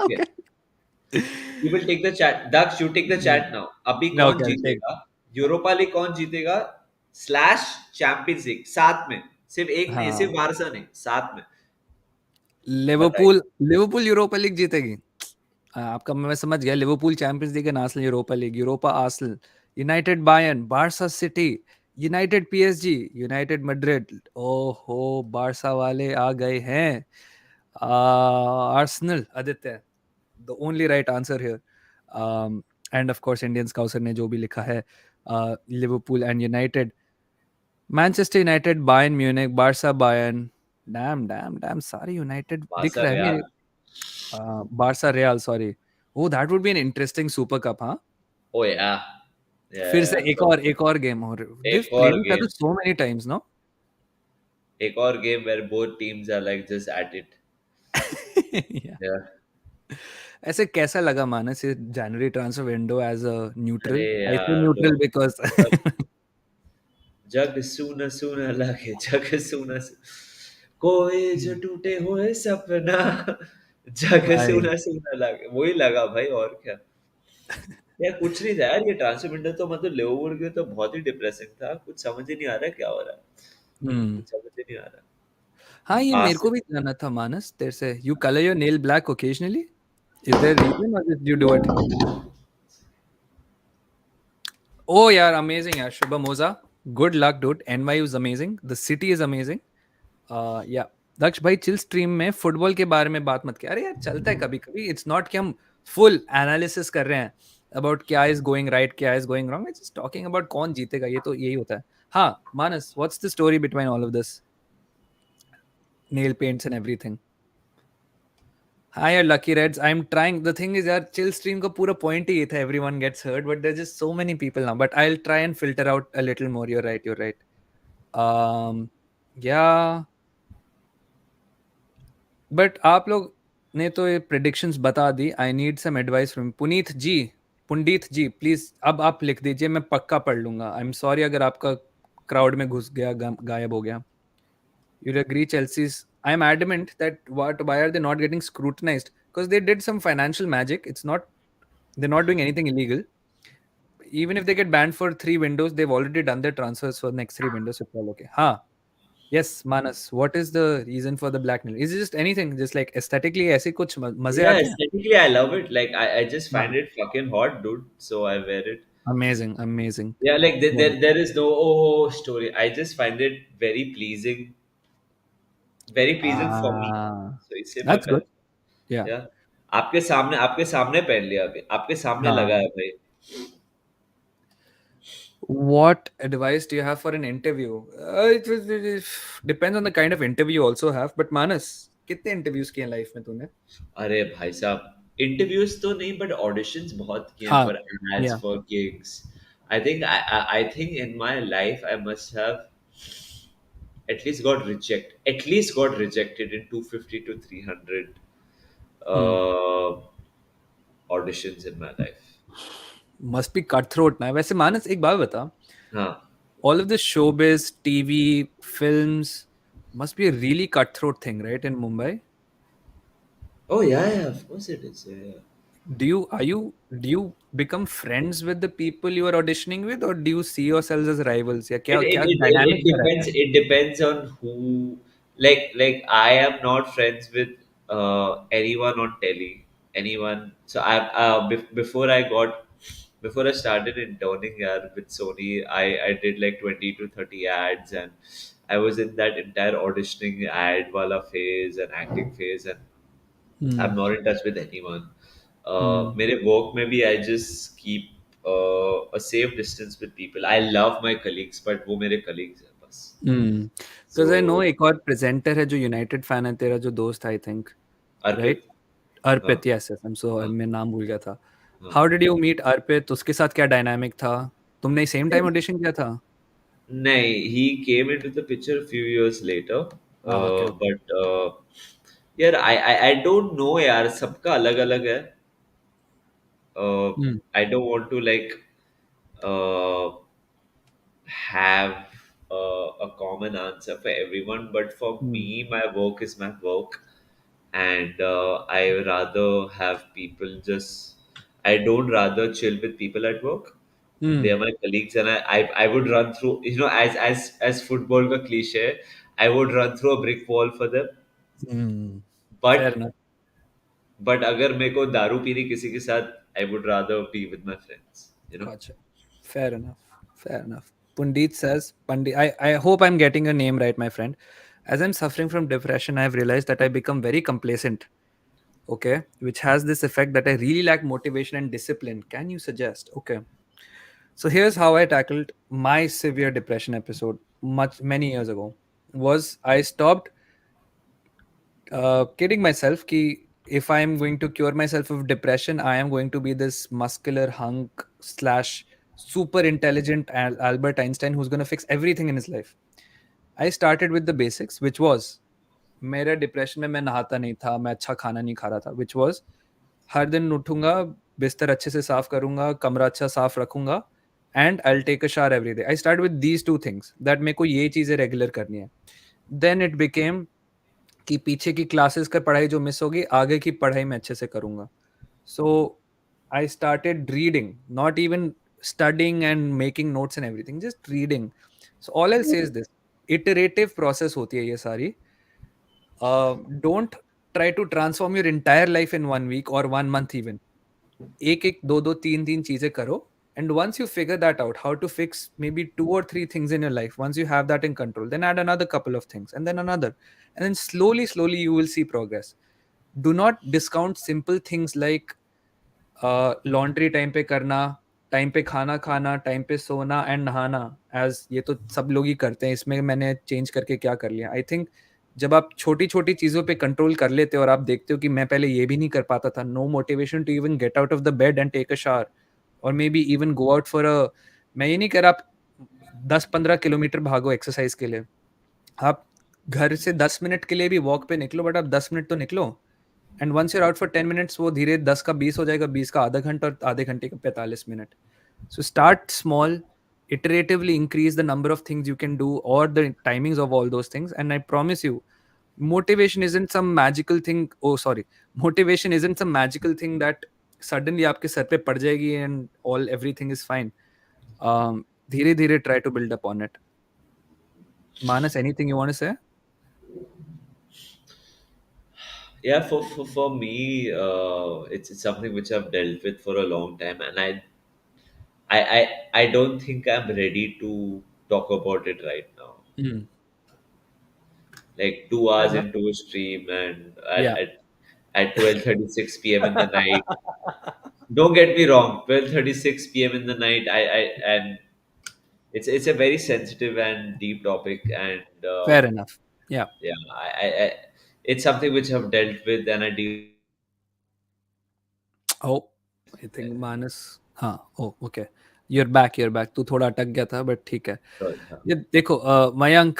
Okay. Okay. He will take the chat. Daksh, you take the chat now. अभी No, कौन okay, I'll take. जीतेगा? Europa league कौन जीतेगा slash champions league, साथ में. सिर्फ एक नहीं, सिर्फ हाँ. बारसा नहीं, साथ में. बताइए. लिवरपूल लिवरपूल यूरोपा लीग जीतेगी. आपका मैं समझ गया. Liverpool Champions League and Arsenal Europa League. Europa Arsenal, United Bayern, Barca City, United PSG, United Madrid. ओहो, बारसा वाले आ गए हैं. Arsenal, Aditya, the only right answer here. And of course Indian Scouser ने जो भी लिखा है, Liverpool and United, Manchester United, Bayern Munich, Barca Bayern. Damn damn damn, सारे यूनाइटेड दिख बारसा रहा है मेरे. Real. Barca Real, sorry. Oh, that would be an interesting Super Cup, हाँ. ओ या. फिर से या. एक और गेम. और they've एक और played each game. other so many times, no? एक और game where both teams are like just at it. Yeah. Yeah. ऐसे कैसा लगा मानस ये जनवरी ट्रांसफर विंडो एज अ अरे न्यूट्रल? आई से यार, न्यूट्रल लोग बिकॉज मतलब जग सूना सूना लगे, जग सूना कोई जो टूटे हुए सपना, जग भाई. सूना सूना लगे, वही लगा भाई, और क्या. यार कुछ नहीं था यार, ये ट्रांसफर विंडो तो मतलब लिवरपूल के तो बहुत ही डिप्रेसिंग था. कुछ समझ ही नहीं आ रहा है क्या हो रहा है. हम्म. कुछ समझ ही नहीं आ रहा. हाँ, ये मेरे को आसिफ. भी जानना था मानस तेरे से. You colour your nail black occasionally? Is there reason और जस्ट यू डू इट? ओ यार, अमेजिंग यार. Shubham Ojha, good luck dude. NY is amazing, the city is amazing. Yeah, Daksh भाई चिल स्ट्रीम में फुटबॉल के बारे में बात मत किया. अरे यार, चलता है कभी कभी. इट्स नॉट कि हम फुल एनालिसिस कर रहे हैं अबाउट क्या इज गोइंग राइट, क्या is going wrong. It's just talking about कौन जीतेगा. ये तो यही होता है. हाँ Manas, what's the story between all of this nail paints and everything? हाँ यार, lucky Reds, I am trying. The thing is यार, चिल स्ट्रीम का पूरा पॉइंट ही ये था, everyone gets hurt, but there just so many people now. But I will try and filter out a little more. Your right, your right. Yeah, but आप लोग ने तो ये प्रेडिक्शंस बता दी. I need some advice from Puneet ji. Pandit ji please, अब आप लिख दीजिए, मैं पक्का पढ़ लूंगा. आई एम सॉरी अगर आपका क्राउड में घुस गया, गायब हो गया. You agree Chelsea's? I am adamant that why are they not getting scrutinized? Because they did some financial magic. It's not, they're not doing anything illegal. Even if they get banned for 3 windows, they've already done their transfers for the next 3 windows. It's all okay. Ha. Yes, Manas. What is the reason for the black nail? Is it just anything? Just like aesthetically, ऐसे कुछ मजे Yeah, आते हैं? aesthetically I love it. Like I just हाँ. find it fucking hot, dude. So I wear it. Amazing, amazing. Yeah, like Yeah. there is no oh story. I just find it very pleasing for me. Ah, So इससे मैं That's good. Yeah. या आपके सामने पहन लिया अभी आपके सामने लगा है हाँ. भाई. What advice do you have for an interview? It depends on the kind of interview you also have. But Manas, कितने interviews किए हैं life में तूने? अरे भाई साहब इंटरव्यूज तो नहीं बट ऑडिशंस बहुत किए हैं हाँ. For ads Yeah. For gigs. I think in my life I must have at least got rejected in 250 to 300 Hmm. uh, auditions in my life. Must be cutthroat ना. वैसे मानस एक बात बता. हाँ. All of this showbiz, TV, films must be a really cutthroat thing, right? In Mumbai. Oh yeah, of course it is. Yeah. Do you become friends with the people you are auditioning with, or do you see yourselves as rivals? या It, क्या it, क्या it, it, dynamic it क्या रहता depends. है? It depends on who. Like I am not friends with anyone on telly. Anyone. So before I started interning here with Sony, I did like 20 to 30 ads, and I was in that entire auditioning ad wala phase and acting phase, and I'm Hmm. not in touch with anyone. Hmm. मेरे work में भी I just keep a safe distance with people. I love my colleagues, but वो मेरे colleagues हैं बस. Because I know So एक और presenter है जो United fan है तेरा जो दोस्त I think, right? अर्पित. हाँ. अर्पित, yes, yes. I'm so हाँ. मैं नाम भूल गया था. हाँ. How did you meet अर्पित? उसके साथ क्या dynamic था? तुमने same time audition किया था? नहीं, he came into the picture a few years later. Ah, okay, okay. But यार I don't know यार सबका अलग अलग है. Hmm. I don't want to like uh, have a common answer for everyone, but for Hmm. me, my work is my work, and I rather have people just. I don't rather chill with people at work. They Hmm. are my colleagues, and I would run through. As football ka cliche, I would run through a brick wall for them. Hmm. Fair But enough. अगर मेरे को दारू पीनी किसी के साथ, I would rather be with my friends. You know. Gotcha. Fair enough. Fair enough. Pundit says, Pandit, I hope I'm getting your name right, my friend. As I'm suffering from depression, I've realized that I become very complacent, okay, which has this effect that I really lack motivation and discipline. Can you suggest? Okay. So here's how I tackled my severe depression episode many years ago. Was I stopped kidding myself ki if I am going to cure myself of depression, I am going to be this muscular hunk slash super intelligent Albert Einstein who's going to fix everything in his life. I started with the basics, which was मेरा depression में मैं नहाता नहीं था, मैं अच्छा खाना नहीं खा रहा था, which was हर दिन उठूंगा, बिस्तर अच्छे से साफ करूंगा, कमरा अच्छा साफ रखूंगा, and I take a shower every day. I start with these two things that मेरे को ये चीजें रेगुलर करनी है. देन इट बिकेम कि पीछे की क्लासेस का पढ़ाई जो मिस होगी आगे की पढ़ाई मैं अच्छे से करूंगा. So I started reading, not even studying and making notes and everything, just reading. So all I'll say is this: iterative process होती है ये सारी. Don't try to transform your entire life in 1 week or 1 month even. एक एक दो दो तीन तीन चीजें करो. And once you figure that out, how to fix maybe 2 or 3 things in your life, once you have that in control, then add another couple of things and then another. And then slowly, you will see progress. Do not discount simple things like laundry time पे करना, time पे खाना खाना, time पे सोना and नहाना. As ये तो सब लोग ही करते हैं, इसमें मैंने चेंज करके क्या कर लिया. आई थिंक जब आप छोटी छोटी चीज़ों पे कंट्रोल कर लेते हो और आप देखते हो कि मैं पहले ये भी नहीं कर पाता था, no motivation to even get out of the bed and take a shower और maybe even go out for a. मैं ये नहीं कह रहा आप 10-15 किलोमीटर भागो एक्सरसाइज के लिए. आप घर से 10 मिनट के लिए भी वॉक पे निकलो, बट आप 10 मिनट तो निकलो. And once you're out for 10 minutes वो धीरे 10 का 20 हो जाएगा, 20 का आधा घंटा और आधे घंटे का 45 minute. So start small, iteratively increase the number of things you can do or the timings of all those things, and I promise you motivation isn't some magical thing. Oh sorry, motivation isn't some magical thing that suddenly आपके sir पे पड़ जाएगी and all everything is fine. धीरे धीरे try to build upon it. Manas, anything you want to say? Yeah, for me, it's something which I've dealt with for a long time, and I don't think I'm ready to talk about it right now. Hmm. like 2 hours Uh-huh. into a stream, and Yeah. at 12:36 p.m. in the night. Don't get me wrong, 12:36 p.m. in the night. I and it's a very sensitive and deep topic, and Fair enough. Yeah. yeah, I it's something which I've dealt with, and I deal with it every day. Oh, I think Manas. हाँ. Oh, okay. You're back. You're back. तू थोड़ा अटक गया था, but ठीक है. So, yeah. ये देखो, मयंक,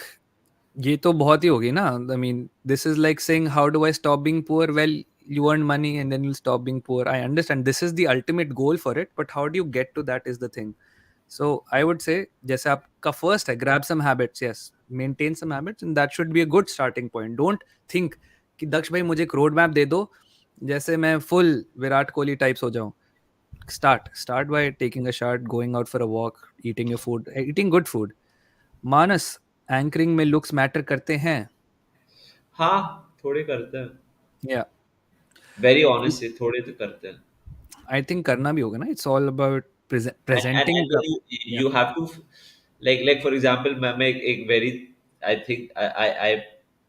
ये तो बहुत ही होगी ना. I mean, this is like saying, how do I stop being poor? Well, you earn money and then you'll stop being poor. I understand this is the ultimate goal for it, but how do you get to that is the thing. So I would say, जैसे आपका first है, grab some habits, yes, maintain some habits, and that should be a good starting point. Don't think कि दक्ष भाई मुझे एक road map दे दो, जैसे मैं full विराट कोहली types हो जाऊं. Start by taking a shower, going out for a walk, eating your food, eating good food. Manas, anchoring में लुक्स मैटर करते हैं. हाँ, थोड़े करते हैं। या वेरी ऑनेस्टली थोड़े तो करते हैं। आई थिंक करना भी होगा ना. It's all about And presenting. when या. you have to like for example मैं एक very I think I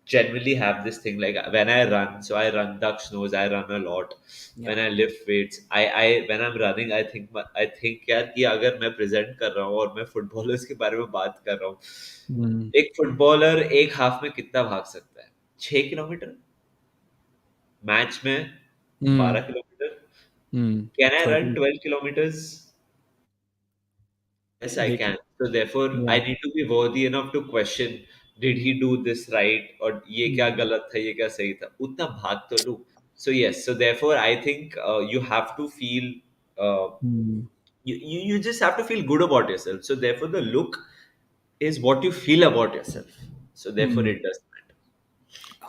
generally have this thing like when I run, so I run, Daksh knows I run a lot. या. When I lift weights, I when I'm running, I think यार कि अगर मैं present कर रहा हूँ और मैं फुटबॉलर्स के बारे में बात कर रहा हूँ, एक फुटबॉलर एक हाफ में कितना भाग सकता है? 6 किलोमीटर मैच में, 12 kilometre. Can I run 30. 12 kilometers? Yes, I देखिए. can. So therefore, I या. need to be worthy enough to question, did he do this right? और ये क्या गलत था, ये क्या सही था? उतना भाग तो लूँ. So yes, so therefore, I think you have to feel, uh, you just have to feel good about yourself. So therefore, the look is what you feel about yourself. So therefore, it does matter.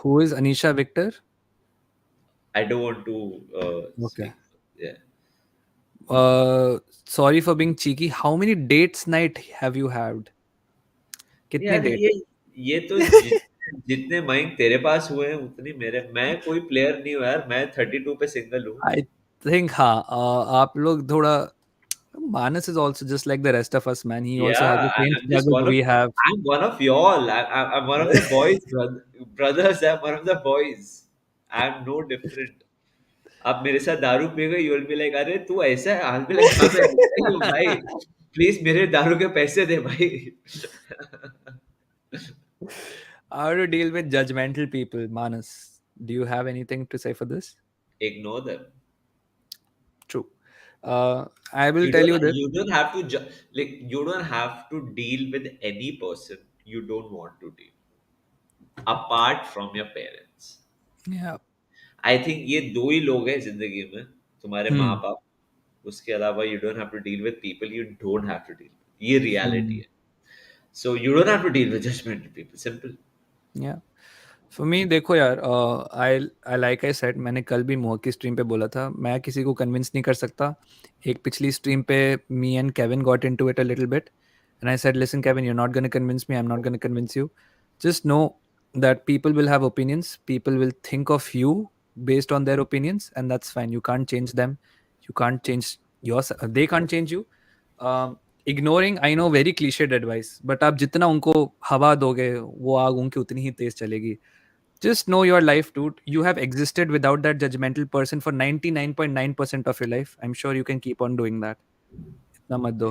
Who is Anisha Victor. I don't want to okay. speak. Yeah. Sorry for being cheeky. How many dates night have you had? कितने यार date? ये तो जितने mind तेरे पास हुए हैं उतनी मेरे, मैं कोई प्लेयर नहीं हूँ यार, मैं 32 पे सिंगल हूँ। आई थिंक हाँ. आप लोग थोड़ा. Manas is also just like the rest of us, man. He also has Yeah, the same I'm just struggles one of, we have. I'm one of y'all. I'm one of the boys, brothers. I'm one of the boys. I'm no different. आप मेरे साथ दारू पिएगा, you will be like, अरे तू ऐसा है? I'll be like, हाँ मैं ऐसा ही हूँ भाई, प्लीज मेरे दारू के पैसे दे भाई। How to deal with judgmental people, Manas? Do you have anything to say for this? Ignore them. True. I will tell you this. You don't have to like you don't have to deal with any person you don't want to deal apart from your parents. Yeah. I think ये दो ही लोग हैं जिंदगी में, तुम्हारे माँ Hmm. बाप, उसके अलावा you don't have to deal with people you don't have to deal, ये रियलिटी Hmm. है। So you don't have to deal with judgmental people, simple. Yeah. For me देखो यार, आई आई लाइक आई सेड, मैंने कल भी मोह की stream पे बोला था, मैं किसी को कन्विंस नहीं कर सकता. एक पिछली स्ट्रीम पे me and Kevin got into it a little bit, and I said, listen Kevin, you are not gonna convince me, I am not gonna convince you. Just know that people will have opinions, people will think of you based on their opinions, and that's fine. You can't change them, you can't change yourself, they can't change you. Ignoring, I know, very cliched advice, but आप जितना उनको हवा दोगे वो आग उनकी उतनी ही तेज चलेगी. Just know your life, dude. You have existed without that judgmental person for 99.9% of your life. I'm sure you can keep on doing that. इतना मत दो.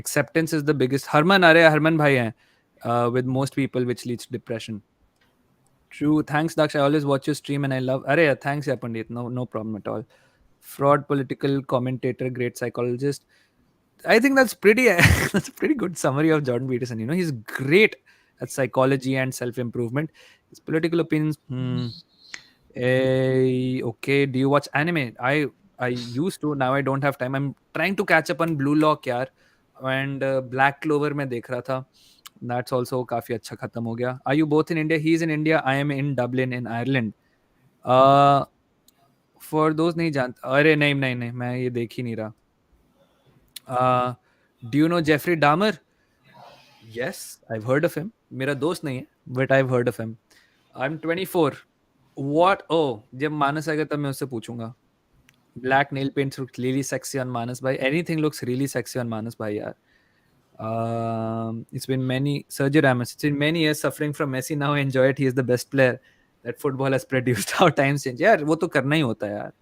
Acceptance is the biggest. Harman, अरे हरमन भाई हैं, with most people, which leads to depression. True. Thanks, Daksh. I always watch your stream and I love. Arey, thanks, yeah, Pandit. No problem at all. Fraud, political commentator, great psychologist. I think that's pretty. That's a pretty good summary of Jordan Peterson. You know, he's great at psychology and self improvement. His political opinions. Okay. Do you watch anime? I used to. Now I don't have time. I'm trying to catch up on Blue Lock, यार. And Black Clover मैं देख रहा था. That's also काफी अच्छा खत्म हो गया. Are you both in India? He's in India. I am in Dublin in Ireland. Uh, for those नहीं जानता. अरे नहीं नहीं नहीं, मैं ये देख ही नहीं रहा. Do you know Jeffrey Dahmer? Yes, I've heard of him. मेरा दोस्त नहीं है, but I've heard of him. I'm 24. What? Oh, जब मानस आएगा तब मैं उससे पूछूंगा. Black nail paint looks really sexy on Manas bhai. Anything looks really sexy on Manas bhai, yaar. It's been many Sergio Ramos. It's been many years suffering from Messi. Now I enjoy it. He is the best player that football has produced. How times change. यार वो तो करना ही होता है यार.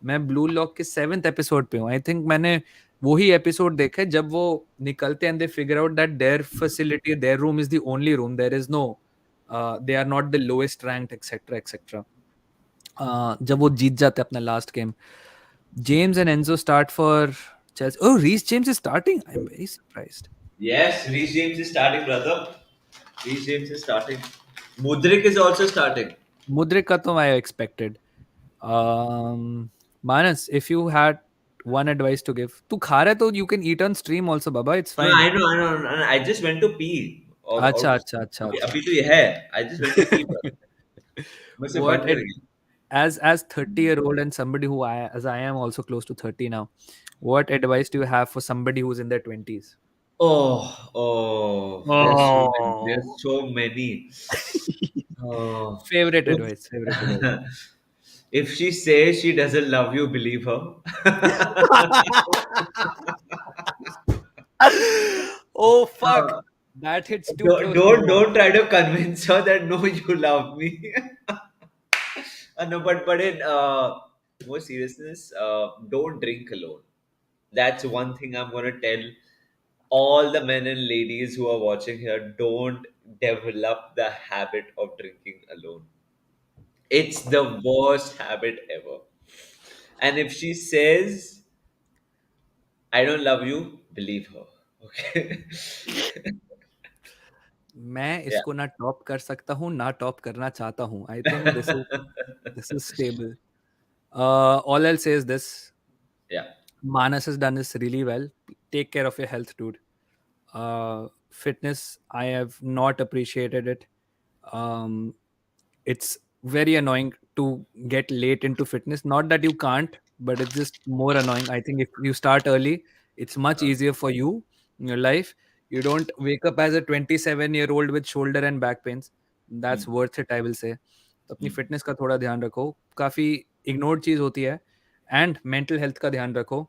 मैं blue lock के 7th episode पे हूँ. आई थिंक मैंने वही एपिसोड देखा है जब वो निकलते हैं. They figure out that their facility, their room is the only room. There is no, they are not the lowest ranked etcetera etcetera. जब वो जीत जाते हैं अपना last game. James and Enzo start for Chelsea. Oh, Reece James is starting. I'm very surprised. Yes, Reece James is starting, brother. Reece James is starting. Mudrik is also starting. Mudrik ka to I expected. Manas, if you had one advice to give, तू खा रहा है तो you can eat on stream also, Baba. It's No, fine. I know. I just went to pee. अच्छा और अच्छा अच्छा अभी अच्छा. अभी तो ये है. I just went to pee, brother. मैं से What बंद it कर गया. as 30-year-old and somebody who as I am also close to 30 now, what advice do you have for somebody who's in their 20s? There's so many. Oh. There's so many. Oh, Favorite if, advice, favorite advice. if she says she doesn't love you, believe her. Oh fuck. Uh, That hits too close to home. don't try to convince her that no, you love me. No, but in more seriousness, don't drink alone. That's one thing I'm gonna tell all the men and ladies who are watching here. Don't develop the habit of drinking alone. It's the worst habit ever. And if she says, I don't love you, believe her. Okay. मैं Yeah. इसको ना top कर सकता हूँ ना top करना चाहता हूँ. I think this is stable. All I'll say is this: Yeah. Manas has done this really well. Take care of your health, dude. Fitness, I have not appreciated it. um, it's very annoying to get late into fitness. Not that you can't, but it's just more annoying. I think if you start early, it's much Uh, easier for you in your life. You don't wake up as a 27-year-old with shoulder and back pains. That's mm, worth it, I will say. तो अपनी mm, fitness का थोड़ा ध्यान रखो. काफ़ी ignored चीज़ होती है. And mental health का ध्यान रखो.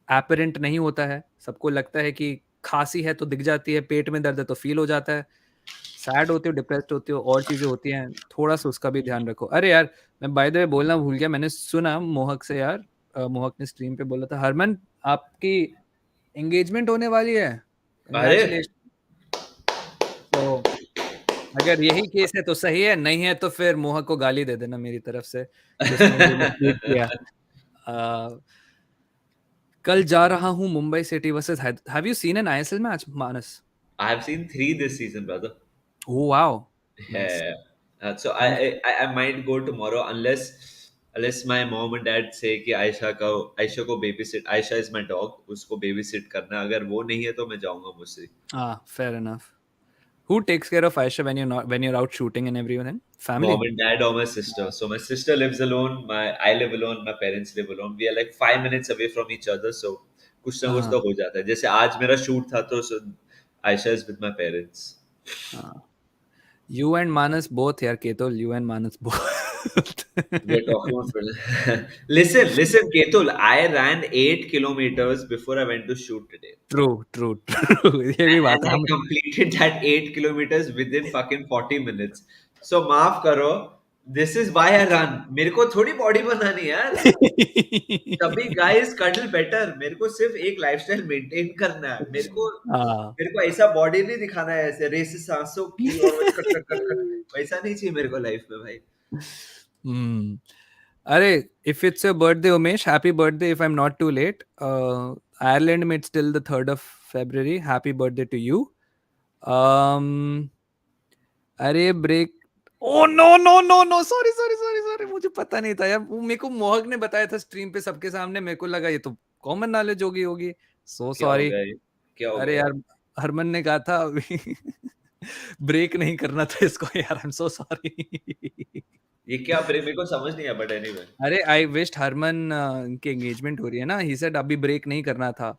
एपरेंट नहीं होता है. सबको लगता है कि खांसी है तो दिख जाती है, पेट में दर्द है तो फील हो जाता है. सैड होते हो, डिप्रेस्ड होते हो, और चीज़ें होती हैं, थोड़ा-सा उसका भी ध्यान रखो. अरे यार, मैं बाय द वे बोलना भूल गया, मैंने सुना मोहक से यार, मोहक ने स्ट्रीम पे बोला था, "हरमन, आपकी एंगेजमेंट होने वाली है, अरे कांग्रेचुलेशन।" तो अगर यही केस है तो सही है, नहीं है तो फिर मोहक को गाली दे देना मेरी तरफ से कि उसने ये ट्वीट किया. अ, कल जा रहा हूँ Mumbai city versus have you seen an ISL match, Manas? I have seen three this season, brother. Oh wow! Nice. Yeah. So and I might go tomorrow unless my mom and dad say कि आयशा को babysit. Ayesha is my dog. उसको babysit करना. अगर वो नहीं है तो मैं जाऊंगा मुझसे. fair enough. Who takes care of Aisha when you're out shooting and everything? Mom Family. and dad or my sister. So my sister lives alone. I live alone. My parents live alone. We are like 5 minutes away from each other. So कुछ ना कुछ हाँ तो हो जाता है. जैसे आज मेरा shoot था तो Aisha is with my parents. हाँ. You and Manas both यार Ketul. You and Manas both. We are talking about listen, Ketul. I ran 8 kilometers before I went to shoot today. True. ये भी बात And है. I हम completed that 8 kilometers within fucking 40 minutes. So माफ करो. This is why I run. मेरे को थोड़ी बॉडी बनानी है यार. तभी गाइस कर्नल बेटर. मेरे को सिर्फ एक लाइफस्टाइल मेंटेन करना है. हाँ. मेरे को ऐसा बॉडी नहीं दिखाना है ऐसे रेस सांसों की और कट कट कट कट. वैसा नहीं चाहिए मेरे को लाइफ में भाई. Hmm. अरे, if it's your birthday, Umesh, happy birthday if I'm not too late. Ireland made still the 3rd of February. Happy birthday to you. Um, अरे ब्रेक. ओ नो, सॉरी, मुझे पता नहीं था यार. वो मेरे को मोहक ने बताया था स्ट्रीम पे सबके सामने. मेरे को लगा ये तो कॉमन नॉलेज होगी. सो क्या हो सॉरी. गया ये? क्या हो अरे गया? यार, हरमन ने कहा था अभी ब्रेक नहीं करना था इसको यार. I am so sorry. ये क्या ब्रेक? मेरे को समझ नहीं आया बट एनीवे. अरे आई विश्ड हरमन की एंगेजमेंट हो रही है ना. ही सेड अभी ब्रेक नहीं करना था.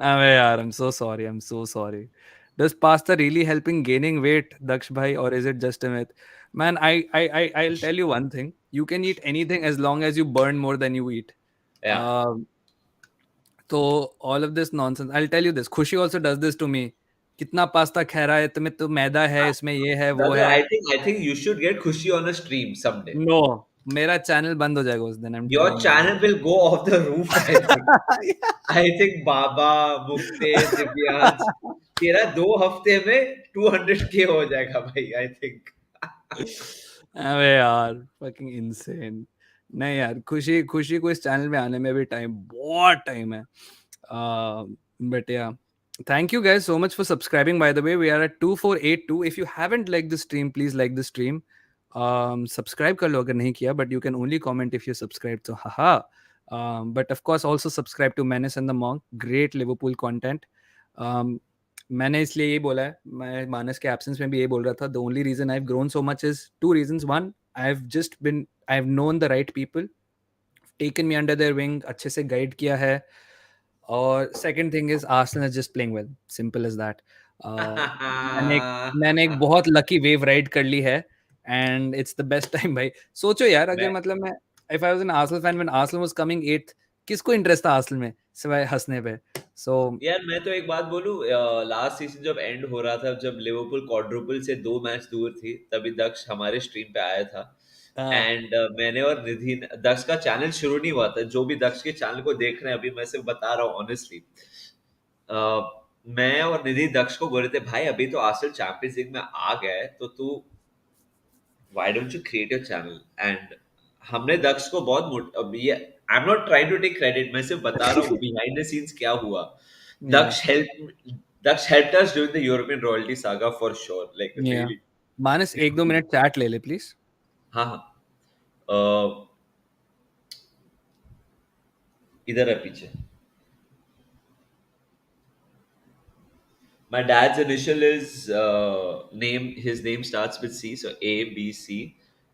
अबे यार, I'm so sorry. Does pasta really help in gaining weight, Daksh bhai, or is it just a myth? Man, I'll tell you one thing. You can eat anything as long as you burn more than you eat. Yeah. Um, so all of this nonsense, I'll tell you this. Khushi also does this to me. कितना pasta खा रहा है तुम्हें तो मैदा है इसमें ये है वो Brother, है. I think you should get Khushi on a stream someday. नो, मेरा चैनल बंद हो जाएगा उस दिन. I am Your telling you. channel will go off the roof, I think. I think Baba, Mukte, Divyansh, तेरा 2 हफ्ते में 200K हो जाएगा भाई, I think. अबे यार fucking insane. नहीं यार, खुशी खुशी को इस चैनल में आने में भी टाइम, बहुत टाइम है. But yeah, thank you guys so much for subscribing. By the way, we are at 2482. If you haven't liked the stream, please like the stream. Subscribe कर लो अगर नहीं किया, but you can only comment if you subscribe. So haha. But of course also subscribe to Menace and the Monk. Great Liverpool content. Um, मैंने इसलिए यही बोला है, मैं मानस के एब्सेंस में भी यही बोल रहा था. The only reason I have grown so much is two reasons. One, I have known the right people, taken me under their wing, अच्छे से गाइड किया है. और second thing is Arsenal is just playing well, simple as that. मैंने एक बहुत lucky wave ride कर ली है, and it's the best time भाई. सोचो यार, अगर मैं मतलब मैं, if I was an Arsenal fan when Arsenal was coming 8th, किसको इंटरेस्ट था आर्सेनल में सिवाय हंसने पे. सो यार मैं तो एक बात बोलूं, लास्ट सीजन जब एंड हो रहा था, जब लिवरपूल क्वाड्रुपल से 2 मैच दूर थी, तभी दक्ष हमारे स्ट्रीम पे आया था. एंड मैंने और निधि, दक्ष का चैनल शुरू नहीं हुआ था, जो भी दक्ष के चैनल को देख रहे हैं अभी, मैं सिर्फ बता रहा हूँ ऑनेस्टली. मैं और निधि दक्ष को बोल रहे थे, भाई अभी तो आर्सेनल चैंपियंस लीग में आ गया है, तो तू why don't you create your channel. And हमने दक्ष को बहुत अब ये, I am not trying to take credit, मैं सिर्फ बता रहा हूँ बिहाइंड द सीन्स क्या हुआ. Yeah Daksh help Daksh helped us during the European royalty saga for sure, like yeah really. Manas, 1-2 minute chat ले ले प्लीज. हाँ हाँ. इधर है पीछे. My dad's initial is name. His name starts with C, so ABC,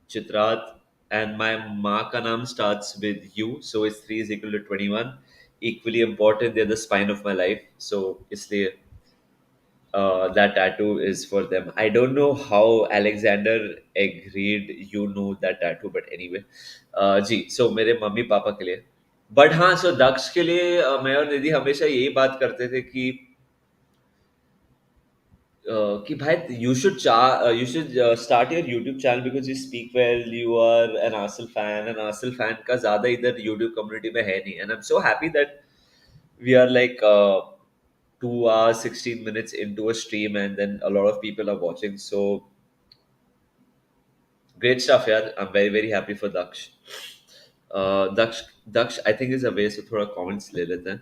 Chitrat, and my माँ का नाम starts with U, so it's 3 is equal to 21. Equally important, they're the spine of my life, so इसलिए that tattoo is for them. I don't know how Alexander agreed. You know that tattoo, but anyway, जी. So मेरे mummy papa के लिए. But हाँ, सो दक्ष के लिए मैं और निधि हमेशा यही बात करते थे कि भाई you should start your YouTube channel because you speak well, you are an Arsenal fan, and Arsenal fan का ज़्यादा इधर YouTube community में है नहीं. And I'm so happy that we are like 2 hours 16 minutes into a stream, and then a lot of people are watching. So great stuff, yeah. I'm very very happy for Daksh. Daksh Daksh I think is away, so थोड़ा comments ले लेते हैं.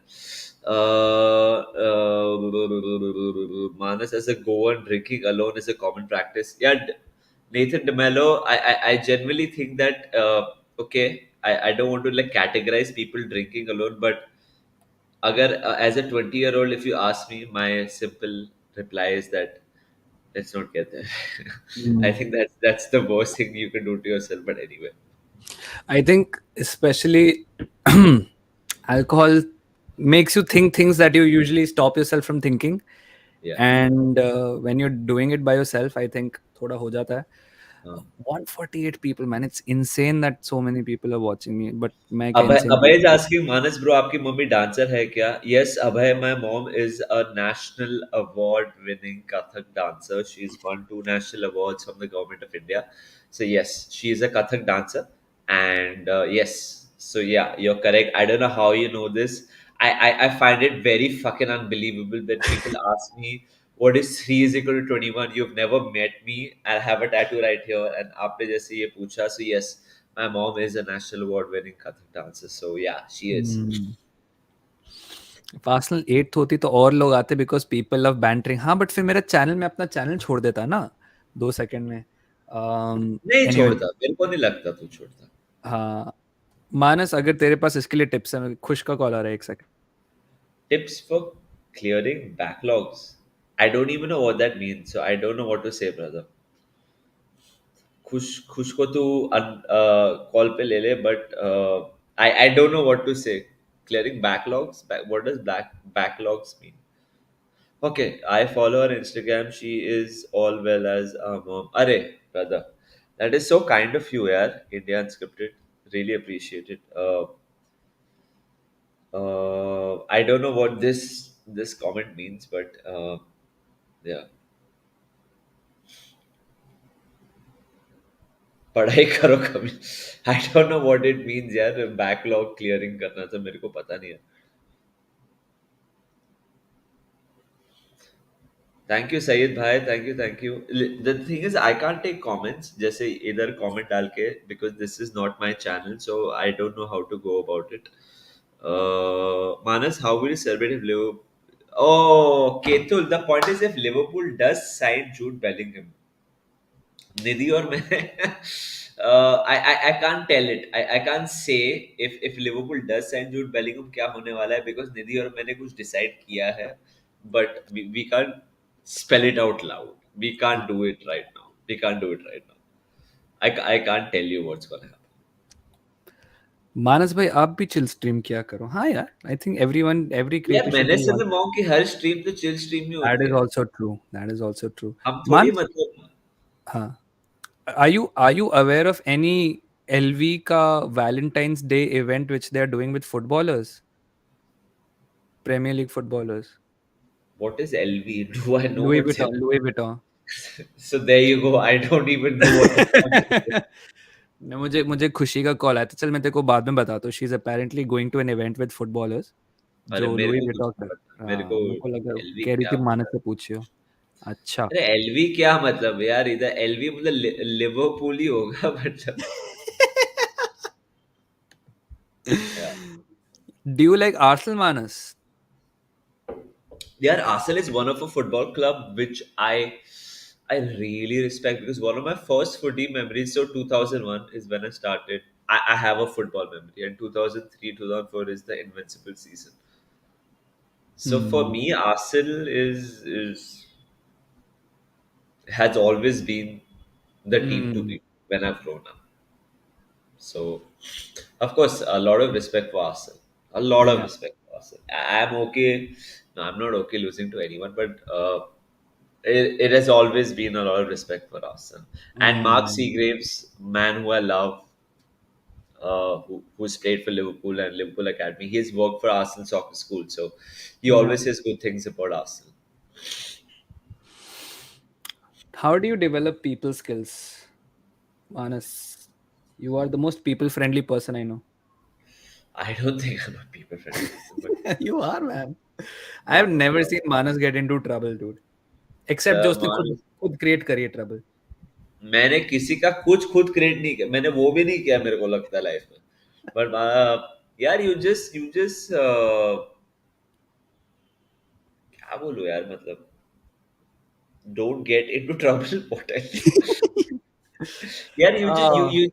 Manas, as a Goan, drinking alone is a common practice. Yeah, Nathan DeMello, I genuinely think that okay, I don't want to like categorize people drinking alone, but agar as a 20-year-old, if you ask me, my simple reply is that let's not get there. I think that's the worst thing you can do to yourself. But anyway, I think especially alcohol makes you think things that you usually stop yourself from thinking. yeah. And when you're doing it by yourself, I think थोड़ा हो जाता है. Uh, 148 people, man, it's insane that so many people are watching me. But मैं क्या Abhay, insane. Abhay is asking, Manas bro, आपकी mummy dancer है क्या? Yes, Abhay, my mom is a national award-winning Kathak dancer. She's won 2 national awards from the government of India. So yes, she is a Kathak dancer, and yes, so yeah, you're correct. I don't know how you know this. I find it very fucking unbelievable that people ask me what is 3 is equal to 21. You've never met me. I have a tattoo right here, and आपने जैसे ये पूछा, so yes. My mom is a national award winning Kathak dancer. So yeah, she is. Arsenal 8th होती तो और लोग आते because people love bantering. हाँ, बट फिर मेरा चैनल में अपना चैनल छोड़ देता ना 2 सेकंड में. नहीं एनीवे, छोड़ता, मेरे को नहीं लगता तू छोड़ता. हाँ. मानस, अगर तेरे पास इसके लिए टिप्स है, खुश का कॉल आ रहा है, 1 second. Tips for clearing backlogs. I don't even know what that means, so I don't know what to say, brother. खुश खुश को तू कॉल पे ले ले, but I don't know what to say. Clearing backlogs. What does backlogs mean? Okay, I follow her Instagram. She is all well as a mom. Are, brother. That is so kind of you, yeah. India Unscripted. Really appreciate it. I don't know what this comment means, but yeah. पढ़ाई करो कभी. I don't know what it means यार. Backlog clearing करना तो मेरे को पता नहीं है. Thank you Sayed भाई. Thank you, thank you. The thing is I can't take comments जैसे इधर comment डाल के, because this is not my channel, so I don't know how to go about it. Manas, how will you celebrate if Liverpool? Oh, Ketul. The point is, if Liverpool does sign Jude Bellingham, Nidhi और मैं I can't tell it. I can't say if Liverpool does sign Jude Bellingham क्या होने वाला है, because निधि और मैंने कुछ decide किया है, but we can't spell it out loud. We can't हाँ. do it right now. We can't do it right now. I can't tell you what's gonna happen. मानस भाई आप भी चिल स्ट्रीम किया करो. हाँ यार, आई थिंक एवरीवन एवरी यार creator should मैंने डू सुना वन. मॉन्ग की हर स्ट्रीम तो चिल स्ट्रीम ही दैट होती इज है. Also true. That is also true. हम थोड़ी मानस, मतलब. हाँ, are you aware of any LV का Valentine's Day event which they are doing with footballers, Premier League footballers? What is LV? Do I know Louis what's Vuitton, LV? Louis Vuitton. So there you go. I don't even know what the fuck is this. नहीं, मुझे मुझे खुशी का call आया था. चल मैं तेरे को बाद में बताता हूँ. She is apparently going to an event with footballers अरे जो मेरे लुई को कुछ विटॉन नहीं कर. पता. मेरे को हाँ, मेरे को लगा एलवी कह रही क्या थी मानस पता. से पूछियो. अच्छा. अरे एलवी क्या मतलब यार, इधर एलवी मतलब लिवरपूल ही होगा मतलब. यार. Do you like Arsenal, Manas? यार Arsenal is one of a football club which I really respect, because one of my first footy memories, so 2001 is when I started. I have a football memory, and 2003 2004 is the invincible season. So for Hmm. me, Arsenal is has always been the team to Hmm. beat when I've grown up. So, of course, a lot of respect for Arsenal. A lot of Yeah. respect for Arsenal. I'm okay. No, I'm not okay losing to anyone, but it has always been a lot of respect for Arsenal. And Mark Hmm. Seagraves, man who I love, who's played for Liverpool and Liverpool Academy, he's worked for Arsenal Soccer School, so he Yeah. always says good things about Arsenal. How do you develop people skills, Manas? You are the most people friendly person I know. I don't think I'm a people friendly person, but You are, man. I have no, never seen Manas get into trouble, dude. Except जो उसने खुद man, खुद create करी है trouble. मैंने किसी का कुछ खुद क्रिएट नहीं किया, मैंने वो भी नहीं किया मेरे को लगता है लाइफ में. बट यार यू जस्ट क्या बोलूं यार मतलब, don't get into trouble. What I. यार Ah, you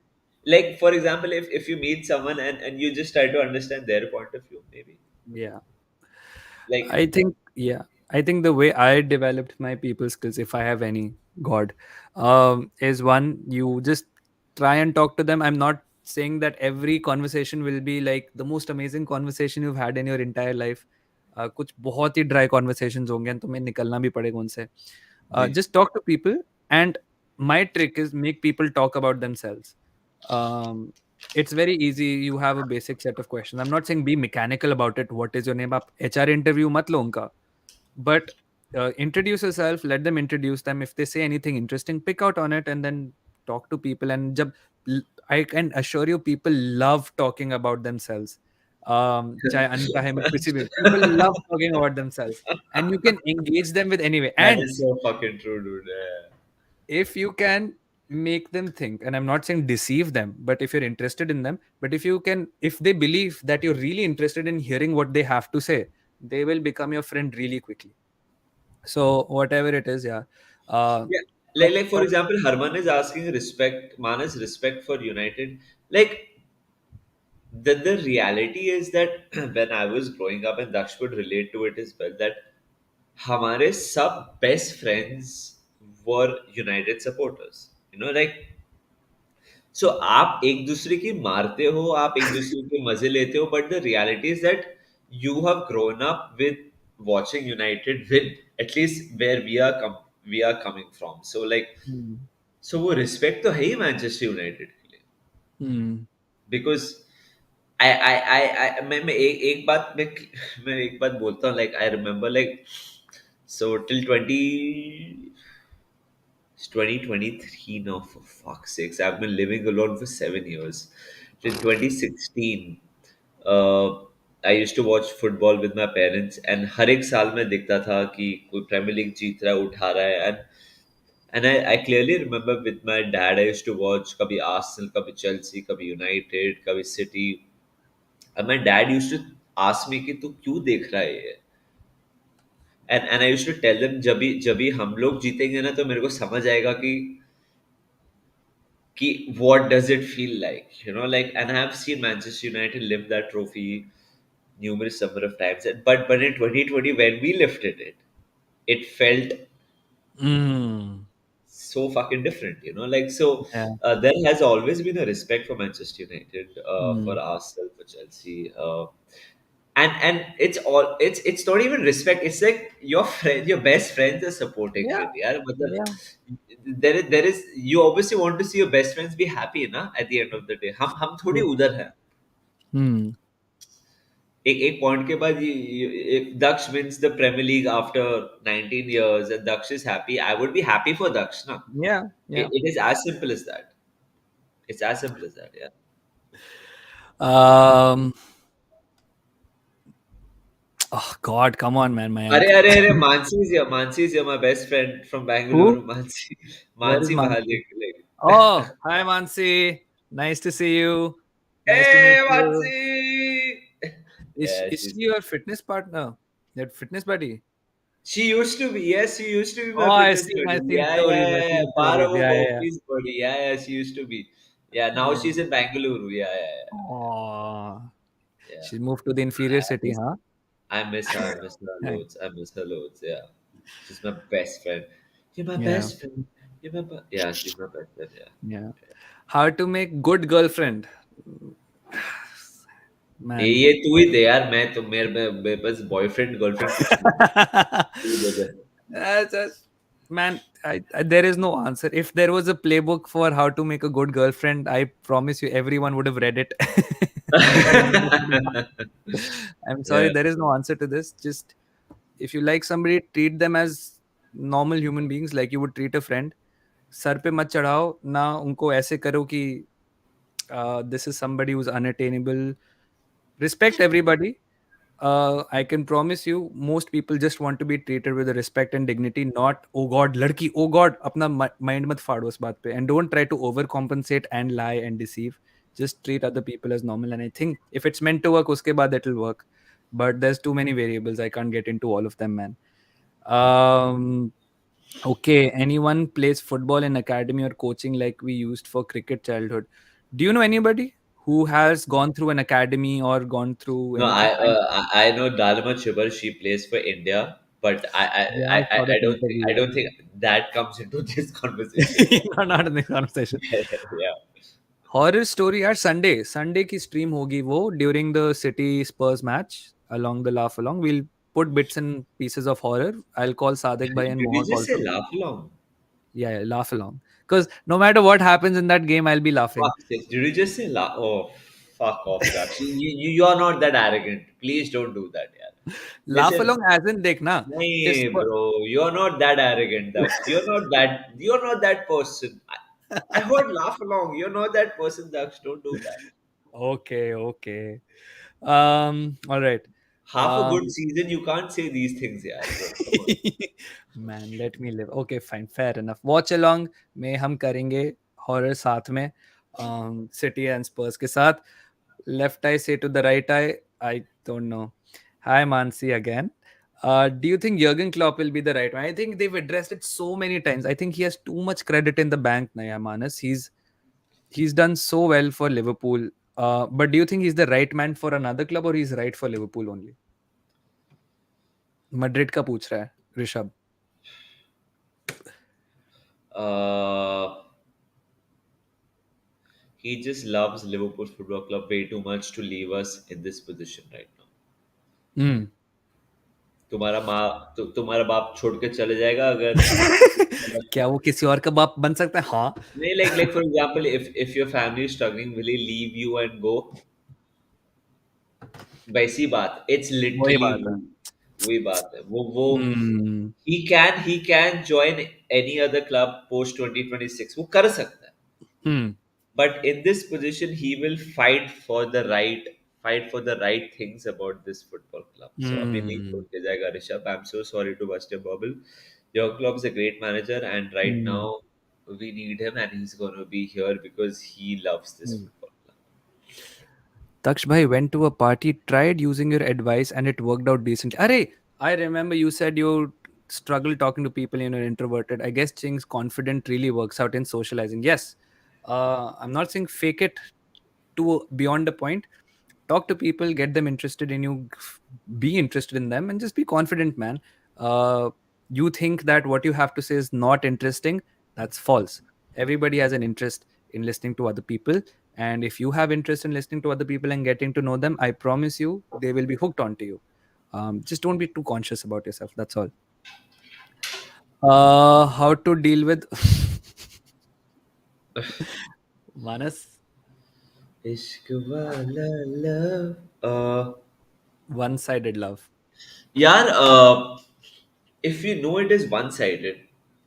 like, for example, if you meet someone and you just try to understand their point of view, maybe, yeah. like. I think, yeah. I think the way I developed my people skills, if I have any, God, is one, you just try and talk to them. I'm not saying that every conversation will be like the most amazing conversation you've had in your entire life. कुछ बहुत ही dry conversations होंगे and तुम्हें निकलना भी पड़ेगा उनसे. जी. Just talk to people, and my trick is make people talk about themselves. Um, it's very easy. You have a basic set of questions. I'm not saying be mechanical about it. What is your name? आप HR interview मत लो उनका. But introduce yourself. Let them introduce them. If they say anything interesting, pick out on it and then talk to people. And जब I can assure you, people love talking about themselves. चाहे अनचाहे में किसी भी, people love talking about themselves, and you can engage them with anyway. That And is so fucking true, dude. Yeah. if you can make them think, and I'm not saying deceive them, but if you're interested in them, but if you can, if they believe that you're really interested in hearing what they have to say, they will become your friend really quickly. So whatever it is, yeah. uh Yeah, talk, like for talk. example, Harman is asking respect, Manas respect for United. Like, the reality is that when I was growing up, and Daksh would relate to it as well, that हमारे सब best friends were United supporters. Like, so आप एक दूसरे की मारते हो, आप एक दूसरे के मजे लेते हो, but the reality is that you have grown up with watching United win, at least where we are coming from. So like, Hmm. so वो रिस्पेक्ट तो है ही मैनचेस्टर यूनाइटेड के लिए, Hmm. बिकॉज मैं एक बात बोलता हूँ, like I remember, like so till 2023 now, for fuck's sakes. I've been living alone for 7 years. Till 2016, uh, I used to watch football with my parents, and हर एक साल में दिखता था कि कोई प्रीमियर लीग जीत रहा है, उठा रहा है, and I clearly remember with my dad, I used to watch कभी Arsenal, कभी Chelsea, कभी United, कभी City, and my dad used to ask me कि तू क्यों देख रहा है ये, and I used to tell them जब भी हम लोग जीतेंगे ना तो मेरे को समझ आएगा कि what does it feel like, like, and I have seen Manchester United lift that trophy numerous number of times, but in 2020 when we lifted it, it felt Mm. so fucking different, like, so Yeah. there has always been a respect for Manchester United, for Mm. Arsenal, for Chelsea, and it's not even respect, it's like your best friends are supporting Yeah. it, yeah. Yeah. There is you obviously want to see your best friends be happy na, at the end of the day, हम थोड़ी True. उधर हैं. Hmm. एक एक point के बाद if Daksh wins the Premier League after 19 years and Daksh is happy, I would be happy for Daksh na. Yeah. Yeah. It is as simple as that. It's as simple as that, yeah. Um. Oh God, come on, man. अरे Mayank. अरे अरे Mansi is here, my best friend from Bangalore. Who? Mansi, Where is Mansi Mansi? Mahalik, like. Oh, hi, Mansi. Nice to see you. Nice to meet Hey, you. Mansi! Yeah, Is she's. she your fitness partner? That fitness buddy? She used to be. Yes, she used to be Oh, my fitness buddy. I seen Yeah, yeah, stories. I yeah, yeah. seen stories. Baro Yeah, yeah, office buddy. Yeah, yeah, she used to be. Yeah, now yeah. she's in Bangalore. Yeah, yeah, Oh, yeah. Yeah. she moved to the inferior I city, miss, huh? I miss her. I miss her loads. I miss her loads. Yeah, she's my best friend. You're my Yeah, best friend. Yeah, she's my best friend. Yeah. yeah. How to make good girlfriend? Man. ये तू ही दे यार, मैं तो मेरे पास boyfriend girlfriend कुछ नहीं है. तू दे दे. Just, man, there is no answer. If there was a playbook for how to make a good girlfriend, I promise you, everyone would have read it. Everyone would have put it down. I'm sorry, Yeah. there is no answer to this. Just if you like somebody, treat them as normal human beings, like you would treat a friend. Sir पे मत चढ़ाओ ना उनको ऐसे करो कि this is somebody who's unattainable. Respect everybody. I can promise you, most people just want to be treated with respect and dignity, not oh god, ladki, oh god, अपना mind मत फाड़ो उस बात पे, and don't try to overcompensate and lie and deceive. Just treat other people as normal, and I think if it's meant to work, उसके बाद it'll work. But there's too many variables. I can't get into all of them, man. Um, okay, anyone plays football in academy or coaching like we used for cricket childhood? Do you know anybody who has gone through an academy or gone through No, I anything? uh, I I know Dalma Chibar. She plays for India, but Yeah, I saw that I interview. don't think that comes into this conversation. No, not in this conversation. Yeah. Horror story यार Sunday Sunday की stream होगी वो during the city Spurs match along the laugh along we'll put bits and pieces of horror. I'll call Sadik bhai and Did you Mohak just say also. laugh along? Yeah, yeah, laugh along because no matter what happens in that game I'll be laughing. Fuck this. Did you just say laugh? Oh, fuck off, Daksh. You are not that arrogant. Please don't do that, yeah. Laugh Listen, along as in dekh na if nahi, bro. You're not that arrogant, Daksh. You're not that person. I heard laugh along. You're not that person, Daksh. Don't do that. okay, okay, all right. Half a good season, you can't say these things, yeah, bro. Come on. Man, let me live. Okay, fine, fair enough. Watch along में हम करेंगे horror साथ में City and Spurs के साथ. Left eye say to the right eye. I don't know. Hi Mansi again. Do you think Jurgen Klopp will be the right one? I think they've addressed it so many times. I think he has too much credit in the bank, Naya Manas. He's done so well for Liverpool. But do you think he's the right man for another club or he's right for Liverpool only? Madrid का पूछ रहा है Rishabh. Uh, he just loves Liverpool Football Club way too much to leave us in this position right now. Hmm. तुम्हारा बाप छोड़ के चले जाएगा अगर. क्या वो किसी और का बाप बन सकता है? हाँ. नहीं, like for example, if your family is struggling, will he leave you and go? वैसी बात, it's वही literally बात है. वही बात है, वो Hmm. he can join any other club post 2026, वो कर सकता है, Hmm. but in this position he will fight for the right things about this football club. So अभी नहीं छोड़ Hmm. के जाएगा Rishabh. I'm so sorry to bust your bubble. Your club's a great manager, and right now Hmm. we need him, and he's going to be here because he loves this Hmm. football club. Daksh bhai went to a party, tried using your advice, and it worked out decently. Arey, I remember you said you struggle talking to people and you're introverted. I guess Ching's confident really works out in socializing. Yes, I'm not saying fake it to beyond the point. Talk to people, get them interested in you, be interested in them, and just be confident, man. You think that what you have to say is not interesting? That's false. Everybody has an interest in listening to other people, and if you have interest in listening to other people and getting to know them, I promise you they will be hooked onto you. Just don't be too conscious about yourself. That's all. How to deal with Manas इश्क वाला love. one-sided love. यार, if you know it is one-sided,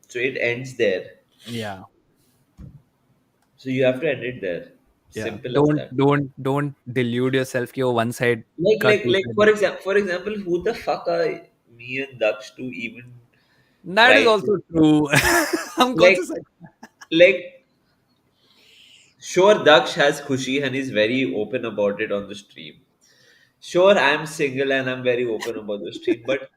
so it ends there. Yeah. So you have to end it there. Yeah. Simple as Don't that. don't don't delude yourself कि वो one side Like, का like, two like, sided. for example, who the fuck are me and Daksh to even That is try to, also true. हम कौन like, सा side? like, sure, Daksh has Khushi and he's very open about it on the stream. Sure, I'm single and I'm very open about the stream, but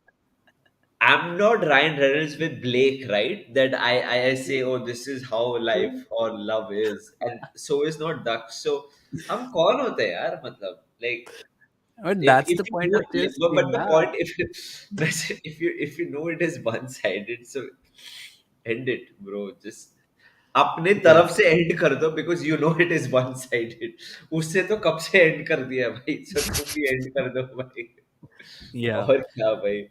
I'm not Ryan Reynolds with Blake, right? That I say, oh, this is how life or love is, and so is not Daksh. So हम कौन होते हैं यार, मतलब, like, But if that's if the you point know, of chill but stream, the na? point, if you know it is one sided, so end it, bro. Just अपने Yeah. तरफ से and कर दो, because you know it is one sided. उससे तो कब से and कर दिया भाई, सो तुम भी एंड कर दो भाई. Yeah. और क्या भाई.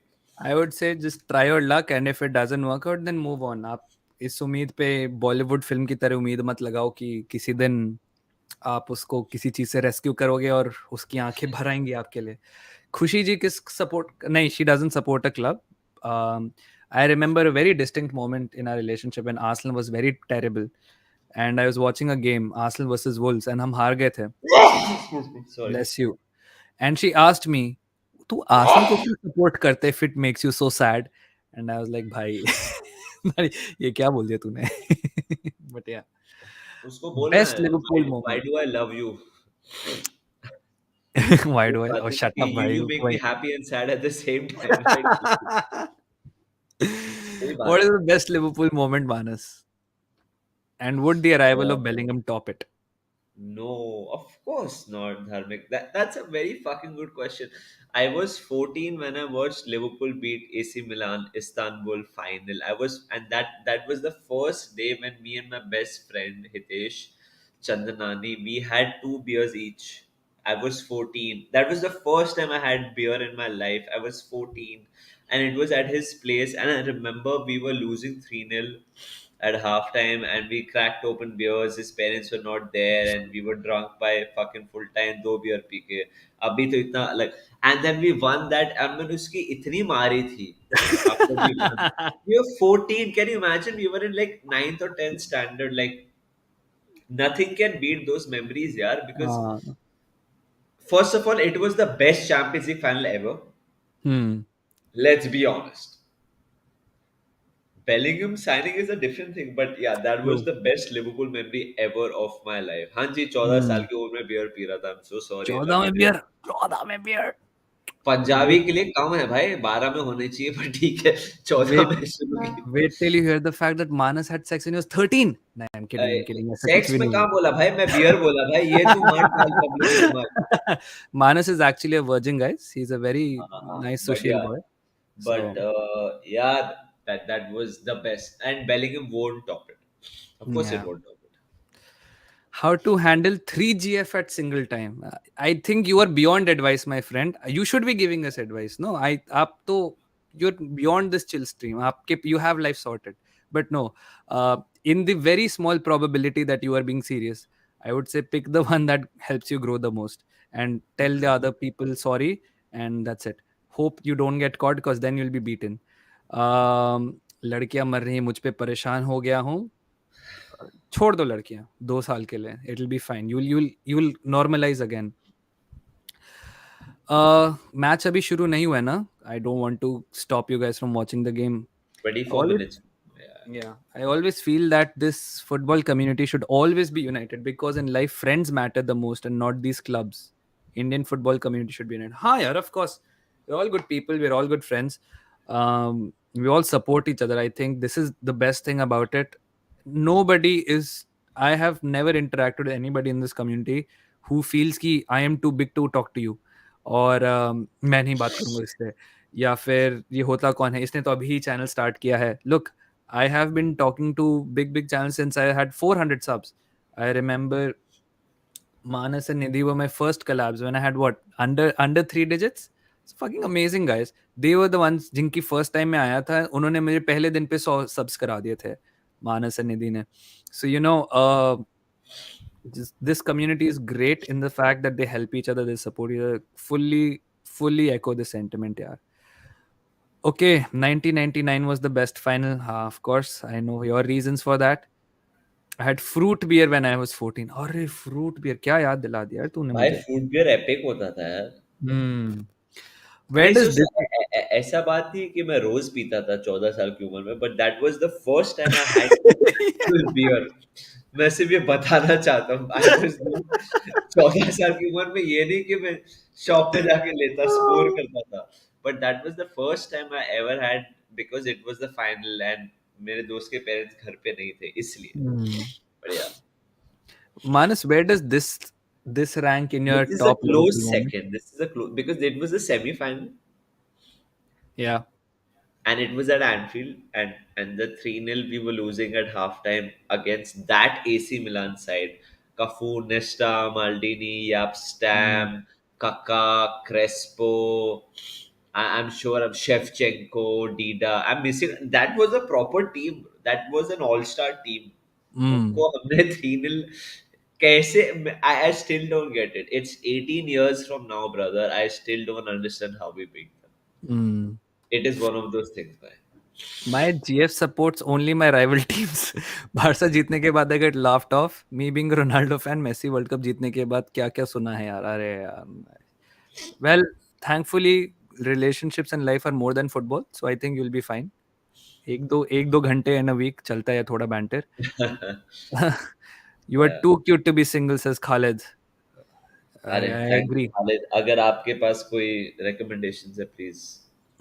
I would say just try your luck and if it doesn't work out then move on. आप इस उम्मीद पे बॉलीवुड फिल्म की तरह उम्मीद मत लगाओ कि किसी दिन आप उसको किसी चीज से रेस्क्यू करोगे और उसकी आंखें भर आएंगी आपके लिए. खुशी जी किस सपोर्ट नहीं, she doesn't support a club. I remember a very distinct moment in our relationship when Arsenal was very terrible and I was watching a game, Arsenal versus Wolves, and हम हार गए थे. Sorry. Bless you. And she asked me, "तू Arsenal को क्यों support करते if it makes you so sad?" And I was like, भाई भाई ये क्या बोल दिया तूने? But yeah, उसको बोलना best है, Liverpool why moment. do I love you. Why वो do I? Oh, बात है shut कि up, you भाई. make me Why? happy and sad at the same time. Like, वही What बात is है. the best Liverpool moment, Manas? And would the arrival Uh, of Bellingham top it? No, of course not, Dharmik. That's a very fucking good question. I was 14 when I watched Liverpool beat AC Milan Istanbul final. And that was the first day when me and my best friend Hitesh Chandanani, we had two beers each. I was 14. That was the first time I had beer in my life. I was 14 and it was at his place, and I remember we were losing 3-0 at halftime and we cracked open beers. His parents were not there and we were drunk by fucking full time, दो beer P के. अभी तो इतना like, and then we won that. and मैंने उसकी इतनी मारी थी after we won. We were 14. Can you imagine? We were in like ninth or 10th standard. Like, nothing can beat those memories, yeah. Because uh, first of all, it was the best Champions League final ever. hmm. Let's be honest. Bellingham signing is a different thing, but yeah, that was True. the best Liverpool memory ever of my life. हाँ जी, 14 साल Hmm. की उम्र में beer P रहा था. I'm so sorry. 14 लग में मुझे बियर, 14 में बियर. पंजाबी Wait, के लिए कम है भाई, 12 में होने चाहिए, पर ठीक है, 14 wait, में शुरू की. wait till you hear the fact that Manas had sex when he was 13. Nah, I'm kidding, I'm kidding. ऐसा कुछ सेक्स भी में नहीं कहाँ बोला भाई, मैं बियर बोला भाई, ये तू मत डाल पब्लिक के दिमाग में. है. Manas is actually a virgin, guys. He's a very हाँ, nice but social yeah, boy. but So, yeah, that was the best, and Bellingham won't top it. Of course, it yeah. won't top it. How to handle 3GF at single time? I think you are beyond advice, my friend. You should be giving us advice. No, आप तो you're beyond this chill stream. आपके you have life sorted. But no, in the very small probability that you are being serious, I would say pick the one that helps you grow the most and tell the other people sorry, and that's it. Hope you don't get caught because then you'll be beaten. लड़कियां मर रही हैं, मुझ पे परेशान हो गया हूँ, छोड़ दो लड़कियां 2 साल के लिए, it will be fine, you will normalise again. Match अभी शुरू नहीं हुआ है ना. I don't want to stop you guys from watching the game. 24 minutes. Yeah. Yeah, I always feel that this football community should always be united because in life friends matter the most and not these clubs. Indian football community should be united. Hi, yeah, of course, we're all good people, we're all good friends. We all support each other. I think this is the best thing about it. Nobody is, I have never interacted with anybody in this community who feels ki I am too big to talk to you, और मैं नहीं बात करूंगा इससे, या फिर ये होता कौन है, इसने तो अभी चैनल स्टार्ट किया है. Look, I have been talking to big channels since I had 400 subs. I remember Manas and Nidhi were my first collabs when I had what, under 3 digits. It's fucking amazing, guys. They were the ones जिनकी first time में आया था, उन्होंने मुझे पहले दिन पे 100 subs करा दिए थे, Manas and Nidhi ने. So this community is great in the fact that they help each other, they support each other. Fully echo the sentiment, yeah. Okay, 1999 was the best final. Of course, I know your reasons for that. I had fruit beer when I was 14. अरे fruit beer क्या याद दिला दिया यार तूने भाई मुझे. Fruit beer epic होता था यार। Hmm. Where नहीं does सोच, this? ऐसा बात थी कि मैं रोज पीता था 14 साल की उम्र में, but that was the first time I had full beer. मैं सिर्फ ये बताना चाहता हूँ, आई वाज 14 साल की उम्र में, ये नहीं कि मैं शॉप पे जाके लेता स्कोर करता था, but that was the first time I ever had, because it was the final and मेरे दोस्त के पेरेंट्स घर पे नहीं थे इसलिए। Hmm. बढ़िया। Manas, where does this rank in your This is a top Liverpool close moment? second. This is a close because it was a semi-final Yeah. and it was at Anfield, and the 3-0 we were losing at halftime against that AC Milan side. Cafu, Nesta, Maldini, Yap Hmm. Stam, Kaka, Crespo. I'm sure I'm Shevchenko, Dida. I'm missing. That was a proper team. That was an all-star team. Hmm. उनको हमने 3-0 कैसे, I still don't get it. It's 18 years from now, brother. I still don't understand how we beat them. Hmm. It is one of those things, man. My GF supports only my rival teams. Barça जीतने के बाद I get laughed off. Me being a Ronaldo fan, Messi World Cup जीतने के बाद क्या क्या सुना है यार. अरे यार. Well, thankfully, relationships and life are more than football, so I think you'll be fine. एक दो घंटे in a week चलता है थोड़ा banter. You are Yeah. too cute to be single, says Khaled. अरे I thank you agree. Khaled, अगर आपके पास कोई रिकमेंडेशन है please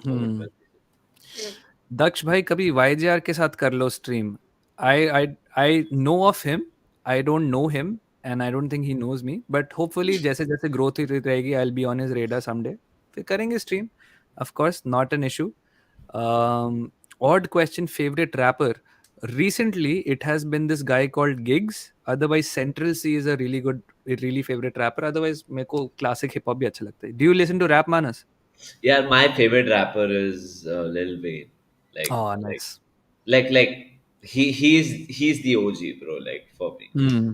I would Hmm. Welcome. Daksh भाई कभी YJR के साथ कर लो stream. I know of him, I don't know him and I don't think he knows me, but hopefully जैसे जैसे ग्रोथ होती रहेगी I will be on his radar someday, फिर करेंगे stream. Of course not an issue. Odd question, favorite rapper. Recently it has been this guy called Gigs. Otherwise Central C is a really favorite rapper. Otherwise मेरे को classic hip hop भी अच्छा लगता है. Do you listen to rap, Manas? यार my favourite rapper is Lil Wayne, like Oh, like nice. like he's the OG bro, like for me, Hmm.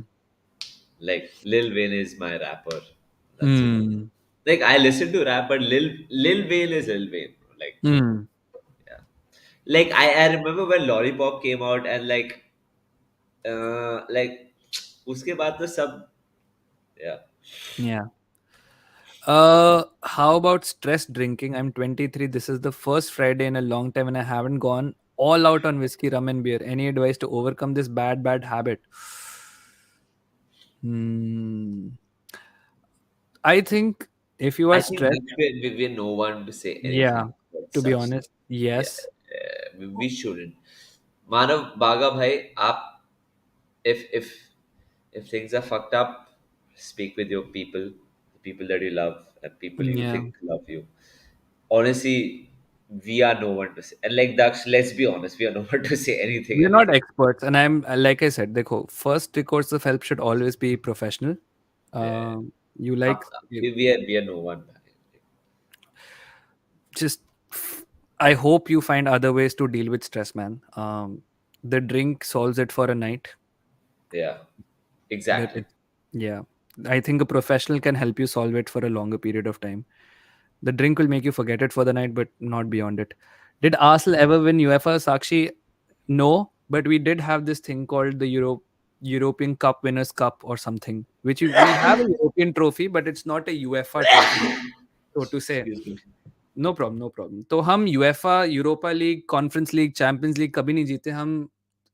like Lil Wayne is my rapper, that's it. Hmm. Like I listen to rap, but Lil Wayne is Lil Wayne bro. Like Hmm. yeah, like I remember when Lollipop came out and like उसके बाद तो सब yeah. Yeah. How about stress drinking? I'm 23. This is the first Friday in a long time, and I haven't gone all out on whiskey, rum, and beer. Any advice to overcome this bad habit? Hmm. I think if you are I think stressed, we're no one to say yeah. anything about To be such honest, things. Yeah, yes. we shouldn't. Manav Baga bhai, aap, if if things are fucked up, speak with your people, the people that you love, and people you Yeah. think love you. Honestly, we are no one to say. And like Daksh, let's be honest, we are no one to say anything We're not anyway. experts, and I'm like I said, देखो, first recourse of help should always be professional. Yeah. You like We are no one. just I hope you find other ways to deal with stress, man. The drink solves it for a night. Yeah, That exactly. Yeah. I think a professional can help you solve it for a longer period of time. The drink will make you forget it for the night, but not beyond it. Did Arsenal ever win UEFA, Sakshi? No, but we did have this thing called the European Cup Winners' Cup or something, which we have a European trophy, but it's not a UEFA trophy, so to say. Excuse me. No problem, no problem. तो हम UEFA, Europa League, Conference League, Champions League कभी नहीं जीते। हम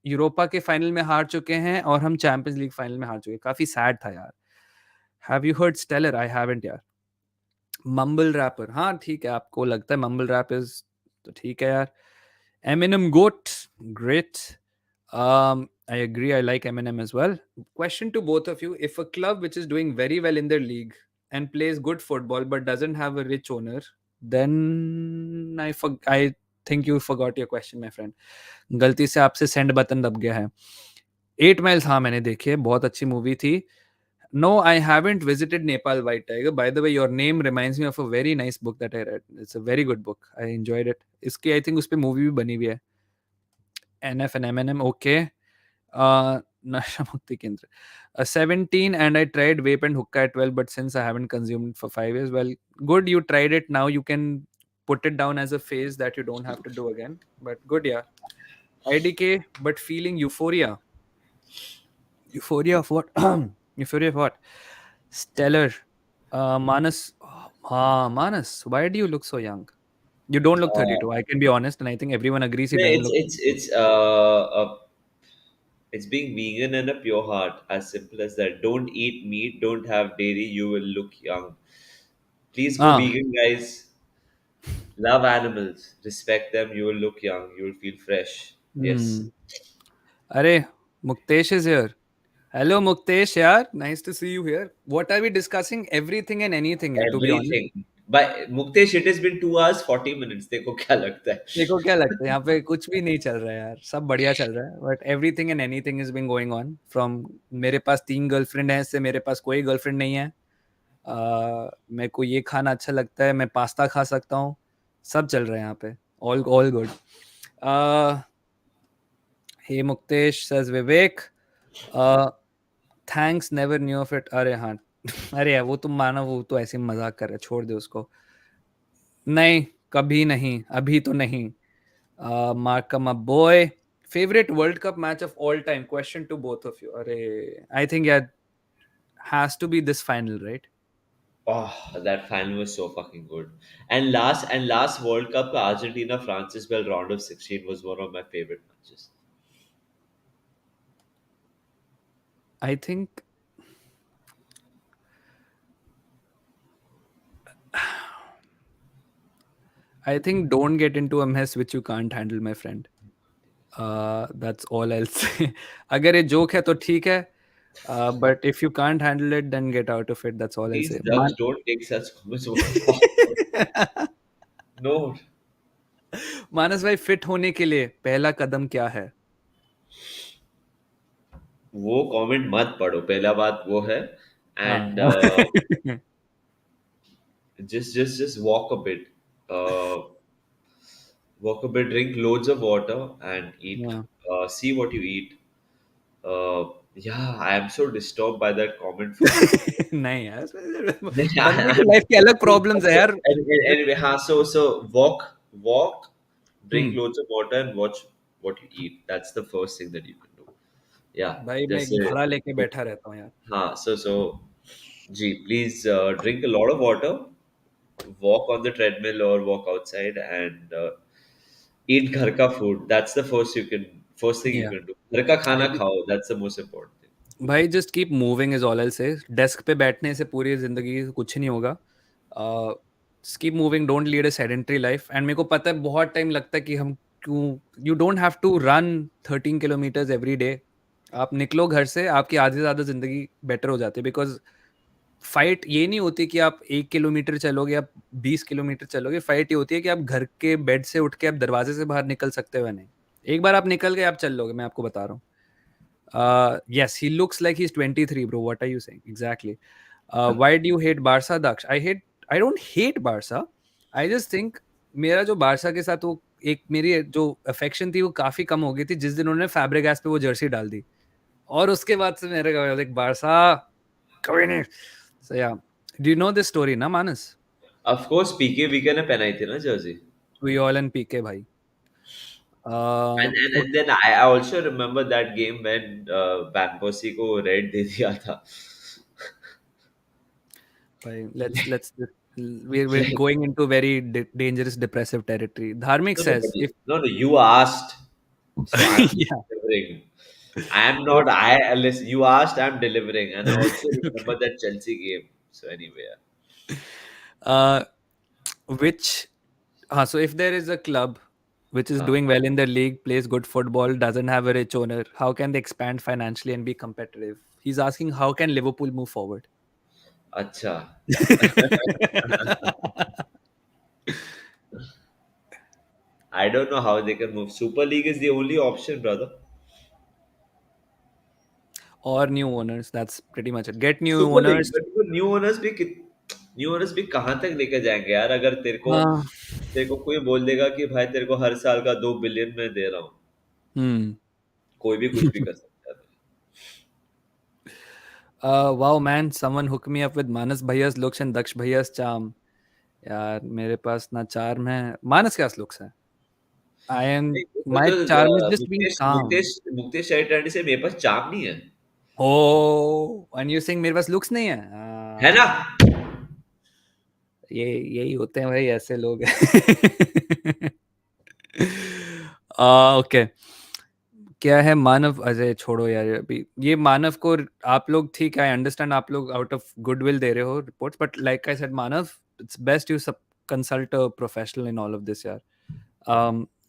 Europa के final में हार चुके हैं और हम चैंपियंस लीग फाइनल में हार चुके हैं। काफ़ी सैड था यार। Have you heard Stellar? I haven't यार। मम्बल रैपर, हाँ ठीक है, आपको लगता है मम्बल रैप इज, तो ठीक है यार। Eminem GOAT, great. I agree. I like Eminem as well. Question to both of you: if a club which is doing very well in their league and plays good football but doesn't have a rich owner, then I think you forgot your question, my friend. गलती से आपसे send button दब गया है। 8 Miles, हाँ मैंने देखी है, बहुत अच्छी मूवी थी। No, I haven't visited Nepal, White Tiger. By the way, your name reminds me of a very nice book that I read. It's a very good book. I enjoyed it. इसकी I think उस पे movie भी बनी हुई है। NF and M&M, okay. Nasha Mukti Kendra. 17 and I tried vape and hookah at 12, but since I haven't consumed for 5 years, well, good, you tried it. Now you can put it down as a phase that you don't have to do again. But good, yeah. IDK, but feeling euphoria. Euphoria of what? Euphoria of what? Stellar. Manas. Manas, why do you look so young? You don't look Uh, 32. I can be honest, and I think everyone agrees he no, doesn't look it's being vegan and a pure heart, as simple as that. Don't eat meat, don't have dairy, you will look young. Please go 32. vegan, guys. Love animals, respect them, you will look young, you will feel fresh. Yes. Hmm. Arey, Muktesh is here. Hello, Muktesh, yaar. Nice to see you here. What are we discussing? Everything and anything, hai, to be honest. Everything. By Muktesh, it has been 2 hours, 40 minutes. देखो क्या लगता है? देखो क्या लगता है यहाँ पे कुछ भी नहीं चल रहा है यार, सब बढ़िया चल रहा है, but everything and anything is been going on from. मेरे पास 3 गर्लफ्रेंड है, इससे मेरे पास कोई गर्लफ्रेंड नहीं है। मेरे को ये खाना अच्छा लगता है, मैं पास्ता खा सकता हूँ, सब चल रहा है यहाँ पे। All good. Hey Muktesh says Vivek, thanks never knew of it. अरे हाँ अरे यार वो तुम मानो, वो तो ऐसे ही मजाक कर रहे हैं, छोड़ दे उसको। नहीं, कभी नहीं, अभी तो नहीं। Markham, a boy. Favorite World Cup match of all time? Question to both of you. Arey, I think yeah, has to be this final, right? Oh, that final was so fucking good. And last World Cup, Argentina France as well, round of 16 was one of my favorite matches. I think I think don't get into a mess which you can't handle, my friend. That's all I'll say. अगर ये joke है तो ठीक है. But if you can't handle it, then get out of it. That's all I'll Please, say. Doug, don't take such comments over. No, मानस भाई, fit होने के लिए पहला कदम क्या है? वो कमेंट मत पढ़ो, पहला बात वो है. हाँ. And just walk a bit. Uh, Walk a bit, drink loads of water, and eat. Yeah. See what you eat. Yeah, I am so disturbed by that comment from. नहीं यार, बंदे की लाइफ के अलग प्रॉब्लम्स है यार. Anyway, so walk, drink hmm. loads of water, and watch what you eat. That's the first thing that you can do. Yeah, भाई मैं just एक घड़ा लेके बैठा रहता हूँ यार. so, gee, please drink a lot of water, walk on the treadmill or walk outside, and eat घर का food. That's the first thing you Yeah. can do. घर का I खाना खाओ. That's the most important thing. भाई just keep moving is all आई से. Desk पे बैठने से पूरी जिंदगी कुछ नहीं होगा. Keep moving, don't lead a sedentary life. And मेरे को पता है बहुत टाइम लगता है कि हम क्यों, you don't have to run 13 kilometres every day. आप निकलो घर से, आपकी आधी से ज़्यादा जिंदगी बेटर हो जाती है. बिकॉज फाइट ये नहीं होती कि आप 1 किलोमीटर चलोगे या 20 किलोमीटर चलोगे. फाइट ये होती है कि आप घर के बेड से उठ के आप दरवाजे से बाहर निकल सकते हो या नहीं. एक बार आप निकल गए, आप चल लोगे, मैं आपको बता रहा हूँ. Yes, he looks like he's 23, bro. What are you saying? Exactly. Why do you hate Barca, Daksh? I don't hate Barca. I just think मेरा जो बारसा के साथ वो एक मेरी जो अफेक्शन थी वो काफी कम हो गई थी जिस दिन उन्होंने फैब्रिगास पे वो जर्सी डाल दी. और उसके बाद से मेरे को लाइक बारसा, कभी नहीं. So yeah, do you know this story, na Manas? Of course PK VK ने पहनाई थी ना jersey. We all and PK भाई. And then I also remember that game when Van Persie को रेड दे दिया था. भाई, let's we're going into very dangerous depressive territory. Dharmik No, no, says if no, no. You asked, so I'm yeah, delivering. I am not. okay. Listen. You asked. I'm delivering, and I also remember Okay. that Chelsea game. So anyway, yeah. Uh, which so if there is a club which is हाँ, doing well in the league, plays good football, doesn't have a rich owner, how can they expand financially and be competitive? He's asking how can Liverpool move forward? अच्छा. I don't know how they can move. Super League is the only option, brother. Or new owners. That's pretty much it. Get new super league owners. But वो new owners भी कहाँ तक लेके जाएंगे यार, अगर Uh, तेरे को कोई बोल देगा कि भाई तेरे को हर साल का 2 बिलियन मैं दे रहा हूँ. hmm. कोई भी कुछ भी कर सकता है. Wow, man. Someone hook me up with Manas Bhaiya's looks and Daksh Bhaiya's charm. यार मेरे पास ना चार्म है. मानस क्या looks है? I am नहीं, वो my तो charm is just being Mukesh calm. Mukesh Mukesh शैतानी से मेरे पास चाप नहीं है. Oh, and you saying मेरे पास looks नहीं है? है ना. ये यही होते हैं भाई ऐसे लोग. ओके. क्या है मानव? अजय छोड़ो यार अभी ये मानव को. आप लोग ठीक है, आई अंडरस्टैंड आप लोग आउट ऑफ गुडविल दे रहे हो reports, but like I said Manav, it's best you सब consult a professional in all of this यार.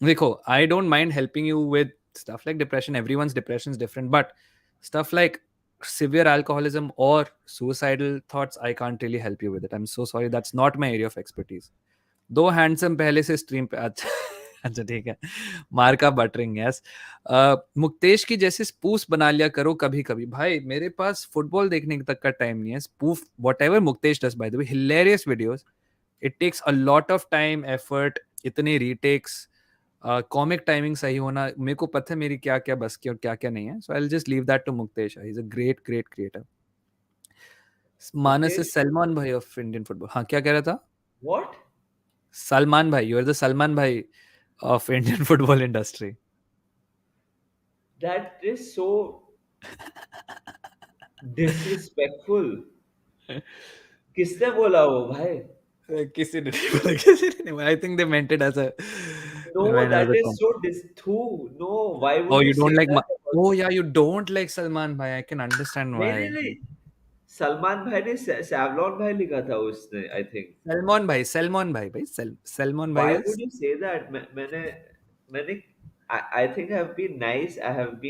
देखो, I don't mind helping you with stuff like depression. Everyone's depression is different, but stuff like severe alcoholism or suicidal thoughts, I can't really help you with it. I'm so sorry, that's not my area of expertise. दो handsome पहले से stream पे. अच्छा. अच्छा ठीक है. मार का बटरिंग. यस. मुक्तेश की जैसे स्पूफ बना लिया करो कभी कभी. भाई मेरे पास फुटबॉल देखने तक का टाइम नहीं है. Spoof whatever Muktesh does, by the way hilarious videos. It takes a lot of time effort, इतने रीटेक्स, कॉमिक टाइमिंग सही होना. मेरे को पता है मेरी क्या क्या बस की और क्या क्या नहीं है. So I will just leave that to Muktesh. He is a great great creator. Manas is Mukesh. Salman भाई ऑफ इंडियन फुटबॉल. हाँ क्या कह रहा था? व्हाट. सलमान भाई, यू आर द सलमान भाई of Indian football industry. That is so disrespectful. किसने बोला वो भाई? किसी ने नहीं बोला, किसी ने नहीं बोला. I think they meant it as a they No, meant it as that a is compliment. so too. No, why Oh, would you you don't say like that about? oh yeah, you don't like Salman bhai. I can understand नहीं नहीं why. नहीं. सलमान भाई ने Savlon भाई लिखा था उसने, I think. Salmon bhai, Salmon bhai Why would is. you say that? मैंने I think I've been nice. I've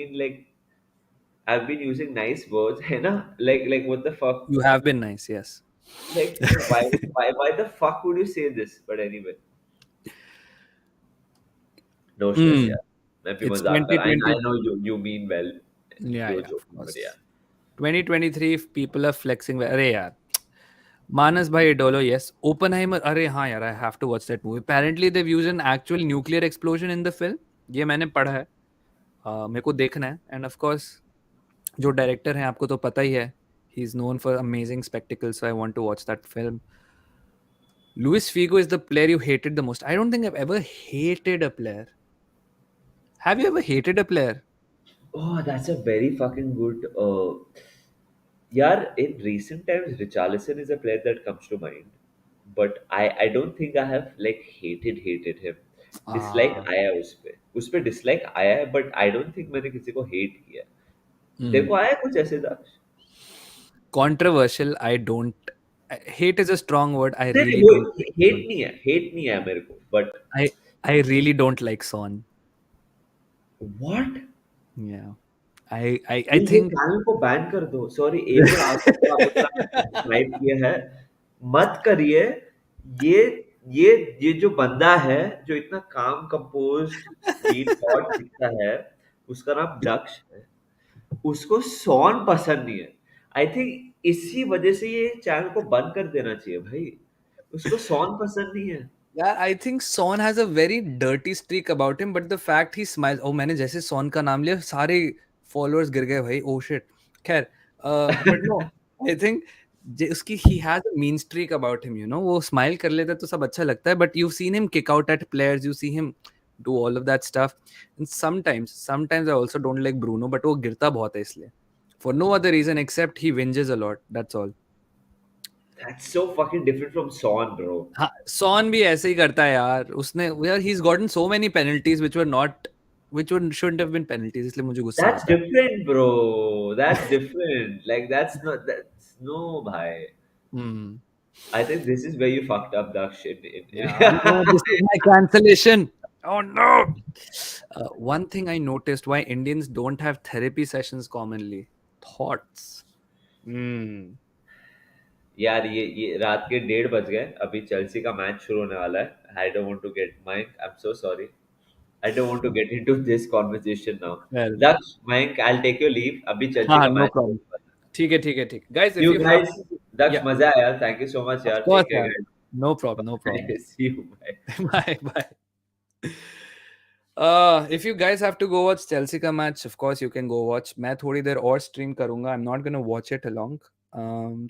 been using nice words, है ना? Like what the fuck? You have been nice, yes. Like why the fuck would you say this? But anyway, no stress, Hmm. yeah. मैं भी It's मजाक कर. I 2020. know you mean well. Yeah, You're yeah, of joking, but course. yeah. 2023 if people are flexing. अरे यार, Manas bhai Idolo, yes. Oppenheimer, अरे हाँ यार, I have to watch that movie. Apparently they've used an actual nuclear explosion in the film. ये मैंने पढ़ा है. मेरे को देखना है. एंड ऑफ कोर्स जो डायरेक्टर हैं आपको तो पता ही है. He is known for amazing spectacles, so I want to watch that film. Luis Figo is the player you hated the most. I don't think I ever hated a player. Have you ever hated a player? Oh, that's a very fucking good. Yeah, in recent times, Richarlison is a player that comes to mind, but I don't think I have like hated him. Dislike आया उस पे dislike आया है, but I don't think मैंने किसी को hate किया. तेरे को आया कुछ ऐसे दक्ष? Controversial. I don't. Hate is a strong word. I नहीं really नहीं वो don't like hate Son. नहीं है मेरे को, but I really don't like Son. what? Yeah. I ये think चैनल को बैन कर दो. सॉरी, एक और आज तक आप इतना सब्सक्राइब किया है, मत करिए. ये ये ये जो बंदा है जो इतना काम कंपोज्ड स्वीट थॉट दिखता है, उसका नाम दक्ष है. उसको सॉन पसंद नहीं है. आई थिंक इसी वजह से ये चैनल को बंद कर देना चाहिए भाई. उसको सॉन पसंद नहीं है. yeah, I think Son has a very dirty streak about him, but the fact he smiles. Oh, मैंने जैसे Son का नाम लिया सारे followers गिर गए भाई. Oh shit. खैर, but no. I think उसकी he has a mean streak about him, you know. वो smile कर लेता है तो सब अच्छा लगता है, but you've seen him kick out at players, you see him do all of that stuff. And sometimes I also don't like Bruno, but वो गिरता बहुत है इसलिए. For no other reason except he whinges a lot. That's all. That's so fucking different from Son, bro. हाँ, Son भी ऐसे ही करता है यार. उसने यार he's gotten so many penalties which shouldn't have been penalties. इसलिए मुझे गुस्सा That's आता है. different, bro. That's different. Like that's no bhai. Hmm. I think this is where you fucked up, Daksh. Yeah, no, this is my cancellation. Oh no. One thing I noticed why Indians don't have therapy sessions commonly. Thoughts. Hmm. यार ये रात के 1:30 बज गए, अभी Chelsea का match शुरू होने वाला है. I don't want to get mic, I am so sorry. I don't want to get into this conversation now. Well, Daksh, Mayank, I'll take your leave. अभी चेल्सी हाँ, का no मैच problem. होने वाला है. ठीक है, ठीक है, ठीक. Guys, if You you have guys, to, Daksh, yeah, मजा आया. Thank you so much of यार. course, Take care, यार. guys. No problem, no problem. Bye. See you. Bye. Bye, bye. If you guys have to go watch Chelsea का match, of course you can go watch. मैं थोड़ी देर और stream करूँगा. I'm not gonna watch it along.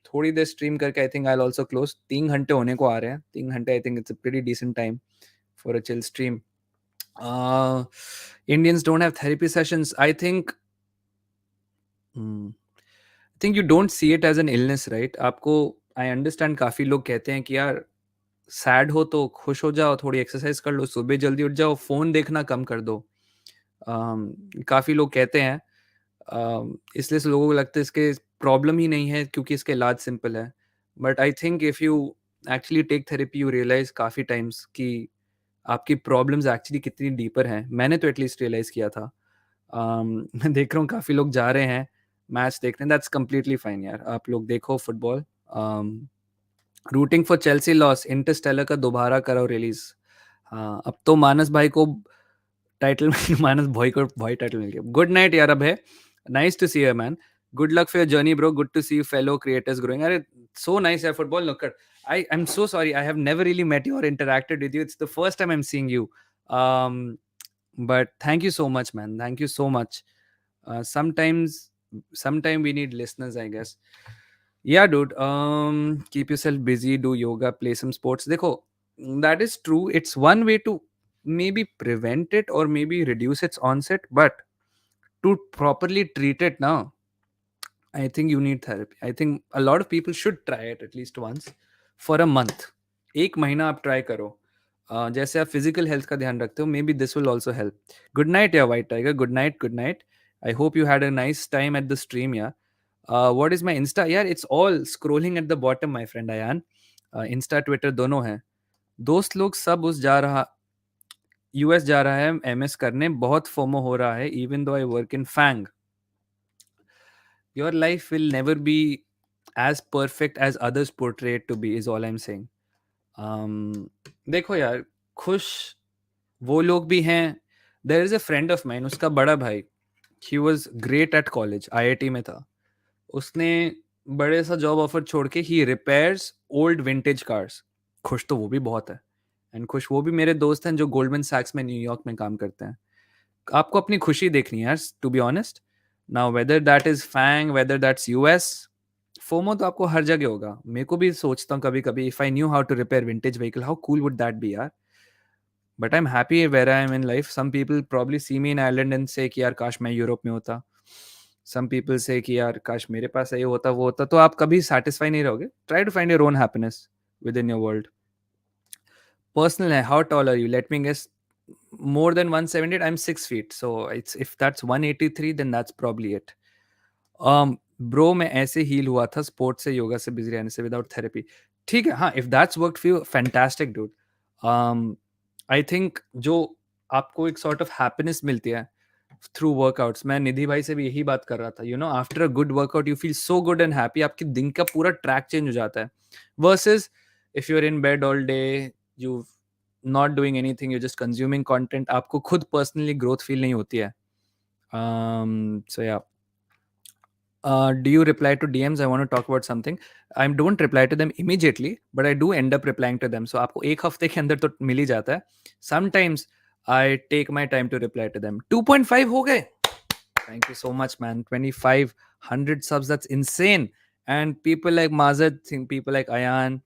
थोड़ी देर stream करके I think I'll also close. 3 घंटे होने को आ रहे हैं. 3 घंटे I think it's a pretty decent time for a chill stream. Uh, Indians don't have therapy sessions. I think you don't see it as an illness, right? आपको I understand काफी लोग कहते हैं कि यार सैड हो तो खुश हो जाओ, थोड़ी एक्सरसाइज कर लो, सुबह जल्दी उठ जाओ, फोन देखना कम कर दो. काफी लोग कहते हैं. इसलिए से लोगों को लगता है इसके प्रॉब्लम ही नहीं है क्योंकि इसका इलाज सिंपल है. But I think if you actually take therapy you realise काफी टाइम्स कि आपकी प्रॉब्लम्स एक्चुअली कितनी डीपर हैं. मैंने तो एटलीस्ट रियलाइज किया था. मैं देख रहा हूँ काफी लोग जा रहे हैं मैच देखने. दैट्स कंप्लीटली फाइन यार, आप लोग देखो football. Rooting for Chelsea loss. Interstellar का दोबारा करो रिलीज. हाँ, अब तो मानस भाई को टाइटल मानस भाई को भाई टाइटल मिल गया. गुड नाइट यार. अब है nice to see you man. Good luck for your journey bro. Good to see you fellow creators growing. अरे सो नाइस यार फुटबॉल नुक्कड़. I'm so sorry. I have never really met you or interacted with you. It's the first time I'm seeing you. Um, but thank you so much, man. Thank you so much. Sometime we need listeners, I guess. Yeah, dude. Keep yourself busy, do yoga, play some sports. Dekho, that is true. It's one way to maybe prevent it or maybe reduce its onset, but to properly treat it now, I think you need therapy. I think a lot of people should try it at least once for a month. एक महीना आप try करो. जैसे आप physical health का ध्यान रखते हो, maybe this will also help. Good night yeah white tiger. Good night, good night. I hope you had a nice time at the stream. Yeah what is my insta यार. It's all scrolling at the bottom my friend Ayaan. Insta Twitter दोनों हैं. दोस्त लोग सब उस जा रहा US जा रहा है एमएस करने. बहुत फोमो हो रहा है even though I work in FAANG. Your life will never be as perfect as others portray it to be is all I'm saying. देखो यार, खुश वो लोग भी हैं. There is a friend of mine, उसका बड़ा भाई, he was great at college, IIT में था. उसने बड़े सा जॉब ऑफर छोड़ के he repairs old vintage cars. खुश तो वो भी बहुत है. एंड खुश वो भी मेरे दोस्त हैं जो गोल्डमैन सैक्स में न्यूयॉर्क में काम करते हैं. आपको अपनी खुशी देखनी है यार, to be honest. Now whether that is FAANG, whether that's US, FOMO तो आपको हर जगह होगा. मेरे को भी सोचता हूँ कभी कभी, if I knew how to repair vintage vehicle, how cool would that be यार. But I am happy where I am in life. Some people probably see me in Ireland and say कि यार काश मैं Europe में होता. Some people से कि यार काश मेरे पास ये होता वो होता. तो आप कभी सेटिस्फाई नहीं रहोगे. Try to find your own happiness within your world. Personal है. How tall are you? Let me guess. More than 178. I'm 6 feet, so it's if that's 183 then that's probably it. Bro, मैं ऐसे heal हुआ था sports से, योगा से, busy रहने से, without therapy. ठीक है. हाँ, if that's worked for you, fantastic dude. I think जो आपको एक सॉर्ट ऑफ हैप्पीनेस मिलती है थ्रू वर्कआउट्स. मैं निधि भाई से भी यही बात कर रहा था. You know, after a good workout you feel so good and happy. आपके दिन का पूरा ट्रैक चेंज हो जाता है. Versus if you are in bed all day, you not doing anything, you're just consuming content, आपको खुद personally growth feel नहीं होती है. So yeah. Do you reply to DMs? I want to talk about something. I don't reply to them immediately, but I do end up replying to them. So आपको एक हफ्ते के अंदर तो मिल ही जाता है. Sometimes I take my time to reply to them. 2.5 हो गए. Thank you so much, man. 2500 subs, that's insane. And people like Mazad, think people like Ayan,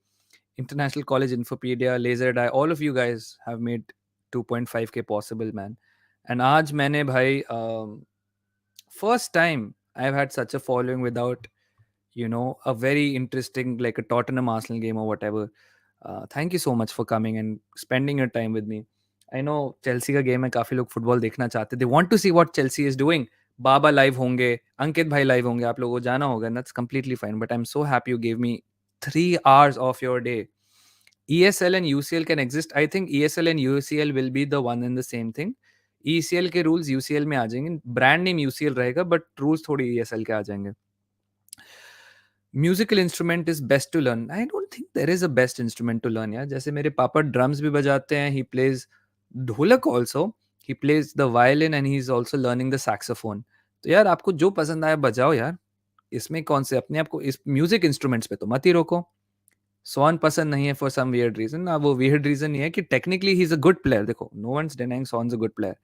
International College Infopedia, Laser Die, all of you guys have made 2.5k possible, man. And aaj maine bhai, first time I've had such a following without, a very interesting, like a Tottenham Arsenal game or whatever. Thank you so much for coming and spending your time with me. I know Chelsea का game है, काफी लोग football देखना चाहते, they want to see what Chelsea is doing. Baba live होंगे, अंकित भाई live होंगे, आप लोगों को जाना होगा, and that's completely fine, but I'm so happy you gave me 3 hours of your day. ESL and UCL can exist. I think ESL and UCL will be the one and the same thing. ECL के rules UCL में आ जाएंगे, brand name UCL रहेगा, but rules थोड़ी ESL के आ जाएंगे. Musical instrument is best to learn. I don't think there is a best instrument to learn यार. जैसे मेरे पापा ड्रम्स भी बजाते हैं, he plays dholak also, he plays the violin and he is also learning the saxophone. तो यार आपको जो पसंद आया बजाओ यार. इसमें कौन से अपने आप को इस म्यूजिक इंस्ट्रूमेंट्स पे तो मत ही रोको. सोन पसंद नहीं है फॉर सम वियर्ड रीजन ना, वो वियर्ड रीजन ये है कि technically he is a good player. देखो, no one's denying sons a good player.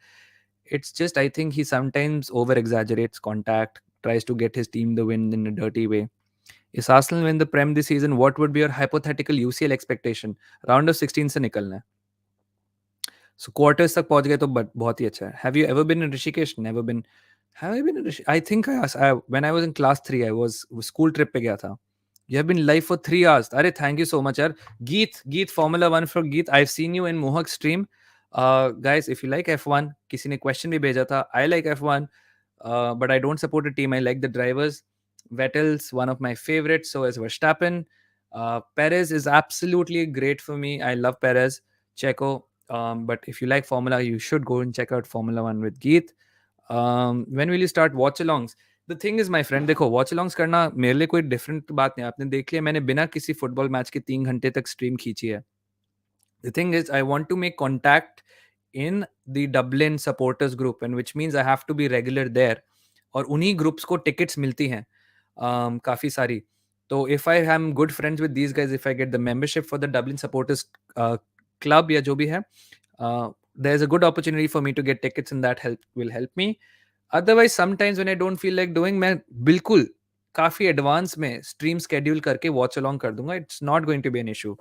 It's just I think he sometimes over exaggerates contact, tries to get his team the win in a dirty way. If Arsenal win the Prem this season, what would be your hypothetical UCL expectation? Round of 16 से निकलना है. So quarters तक पहुंच गए तो बहुत ही अच्छा है. Have you ever been in Rishikesh? Never been. Have I been in Rishikesh? I think when I was in class 3, I was school trip पे गया था. You have been live for 3 hours. अरे thank you so much यार. Geet Formula 1 for Geet. I've seen you in Mohawk stream. Guys, if you like F1, किसी ने question भी भेजा था. I like F1, but I don't support a team. I like the drivers. Vettel's one of my favorites. So is Verstappen. Perez is absolutely great for me. I love Perez. Checo. But if you like Formula, you should go and check out Formula 1 with Geet. When will you start watch alongs? The thing is my friend, देखो watch अलॉन्ग्स करना मेरे लिए कोई different बात नहीं. आपने देख लिया, मैंने बिना किसी फुटबॉल मैच के 3 घंटे तक स्ट्रीम खींची है. The thing is I want to make contact in the Dublin supporters group, and which means I have to be regular there. और उन्हीं ग्रुप्स को टिकट्स मिलती हैं काफ़ी सारी. तो if I am good friends with these guys, if I get the membership for the Dublin supporters club या जो भी है, there is a good opportunity for me to get tickets, and that will help me. Otherwise sometimes when I don't feel like doing, मैं बिल्कुल काफी advance में stream schedule करके watch along कर दूंगा. It's not going to be an issue.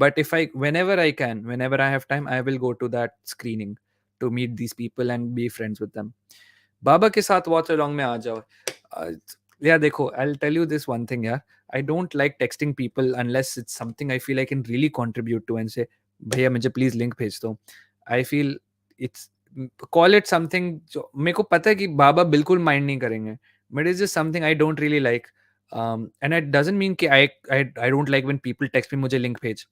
But if I whenever I have time, I will go to that screening to meet these people and be friends with them. बाबा के साथ watch along में आ जाओ. यार देखो, I'll tell you this one thing यार. I don't like texting people unless it's something I feel I can really contribute to and say, भैया मुझे please link भेज दो. I feel it's call it something जो मेरे को पता है कि बाबा बिल्कुल माइंड नहीं करेंगे, but it's just something I don't really like. And it doesn't mean कि I don't like when people text me मुझे लिंक भेज.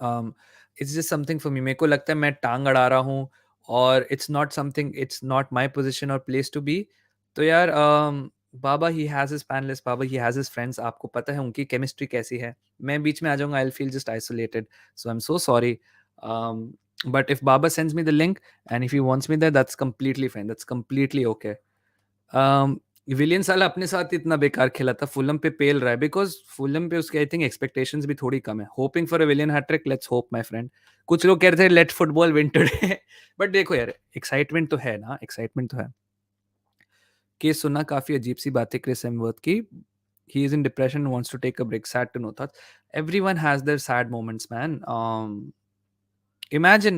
It's just something for me. मेरे को लगता है मैं टांग अड़ा रहा हूँ, और it's not something, it's not my position और प्लेस टू बी. तो यार Baba he has his fan list, Baba he has his friends. आपको पता है उनकी केमिस्ट्री कैसी है. मैं बीच में आ जाऊंगा, I will feel just isolated. So I am so sorry. But if Baba sends me the link and if he wants me there, that's completely fine. That's completely okay. विलियन साला अपने साथ इतना बेकार खेला था, फुलम पे पेल रहा है, बिकॉज फुलम पे उसके आई थिंक एक्सपेक्टेशंस भी थोड़ी कम है. Hoping for a Willian hattrick, let's hope my friend. कुछ लोग कह रहे थे let football win today, but देखो यार, एक्साइटमेंट तो है ना, एक्साइटमेंट तो है. केस सुना, काफी अजीब सी बात है क्रिस हेमवर्थ की. He is in depression, wants to take a break. Sad to know that. Everyone has their sad moments, man. Imagine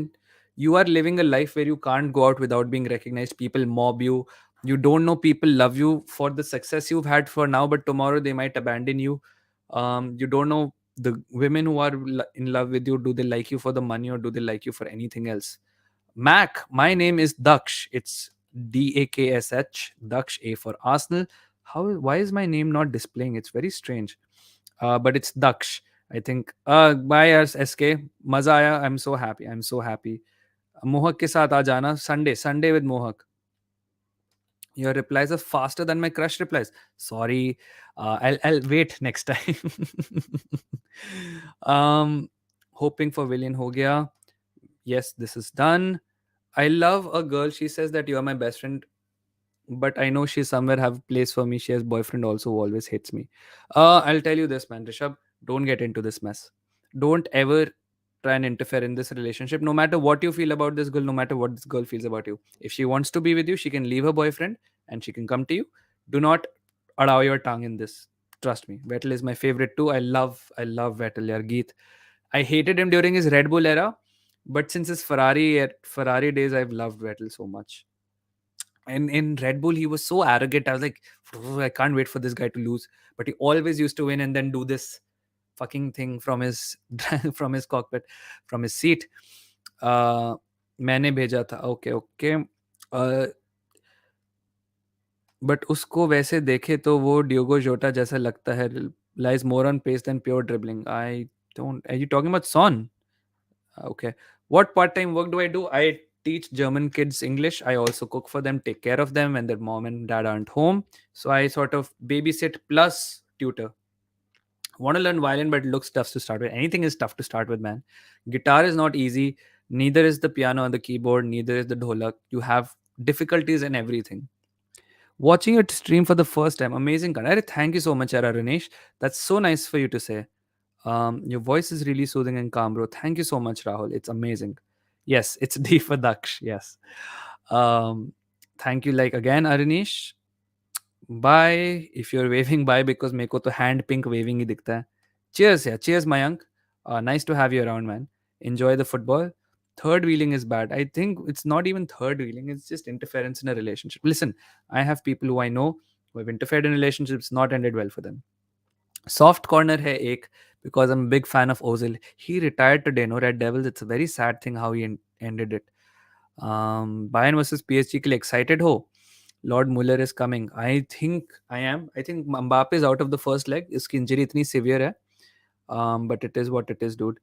you are living a life where you can't go out without being recognized. People mob you. You don't know people love you for the success you've had for now, but tomorrow they might abandon you. You don't know the women who are in love with you. Do they like you for the money, or do they like you for anything else? Mac, my name is Daksh. It's Daksh. Daksh, A for Arsenal. Why is my name not displaying? It's very strange. But it's Daksh, I think. Bye यार SK, मजा आया. I'm so happy. I'm so happy. मोहक के साथ आ जाना Sunday with Mohak. Your replies are faster than my crush replies. Sorry. I'll wait next time. Hoping for William ho gaya. Yes, this is done. I love a girl. She says that you are my best friend, but I know she somewhere have a place for me. She has boyfriend also who always hates me. I'll tell you this, man, Rishabh, don't get into this mess. Don't ever try and interfere in this relationship. No matter what you feel about this girl, no matter what this girl feels about you, if she wants to be with you, she can leave her boyfriend and she can come to you. Do not allow your tongue in this. Trust me, Vettel is my favorite too. I love Vettel, yaar. Geet. I hated him during his Red Bull era, but since his Ferrari days, I've loved Vettel so much. And in Red Bull, he was so arrogant. I was like, I can't wait for this guy to lose. But he always used to win and then do this fucking thing from his from his cockpit, from his seat. uh, मैंने भेजा था, okay okay. But उसको वैसे देखे तो वो Diogo Jota जैसा लगता है. Lies more on pace than pure dribbling. I don't. Are you talking about Son? Okay. What part-time work do I do? I teach German kids English. I also cook for them, take care of them when their mom and dad aren't home. So I sort of babysit plus tutor. Want to learn violin, but it looks tough to start with. Anything is tough to start with, man. Guitar is not easy. Neither is the piano or the keyboard. Neither is the dholak. You have difficulties in everything. Watching your stream for the first time, amazing. Thank you so much, Ara Ranesh. That's so nice for you to say. Your voice is really soothing and calm, bro. Thank you so much, Rahul. It's amazing. Yes, it's D for Daksh. Yes. Um, Thank you, like again, Arinish. Bye. If you're waving bye, because मेरे को तो hand pink waving ही दिखता है. Cheers, yeah. Cheers, Mayank. Nice to have you around, man. Enjoy the football. Third wheeling is bad. I think it's not even third wheeling. It's just interference in a relationship. Listen, I have people who I know who have interfered in relationships, not ended well for them. Soft corner hai ek, because I'm a big fan of Ozil. He retired today, no Red Devils. It's a very sad thing how he ended it. Bayern versus PSG के लिए excited हो? Lord Muller is coming. I think I am. I think Mbappe is out of the first leg. इसकी injury इतनी severe है. But it is what it is, dude.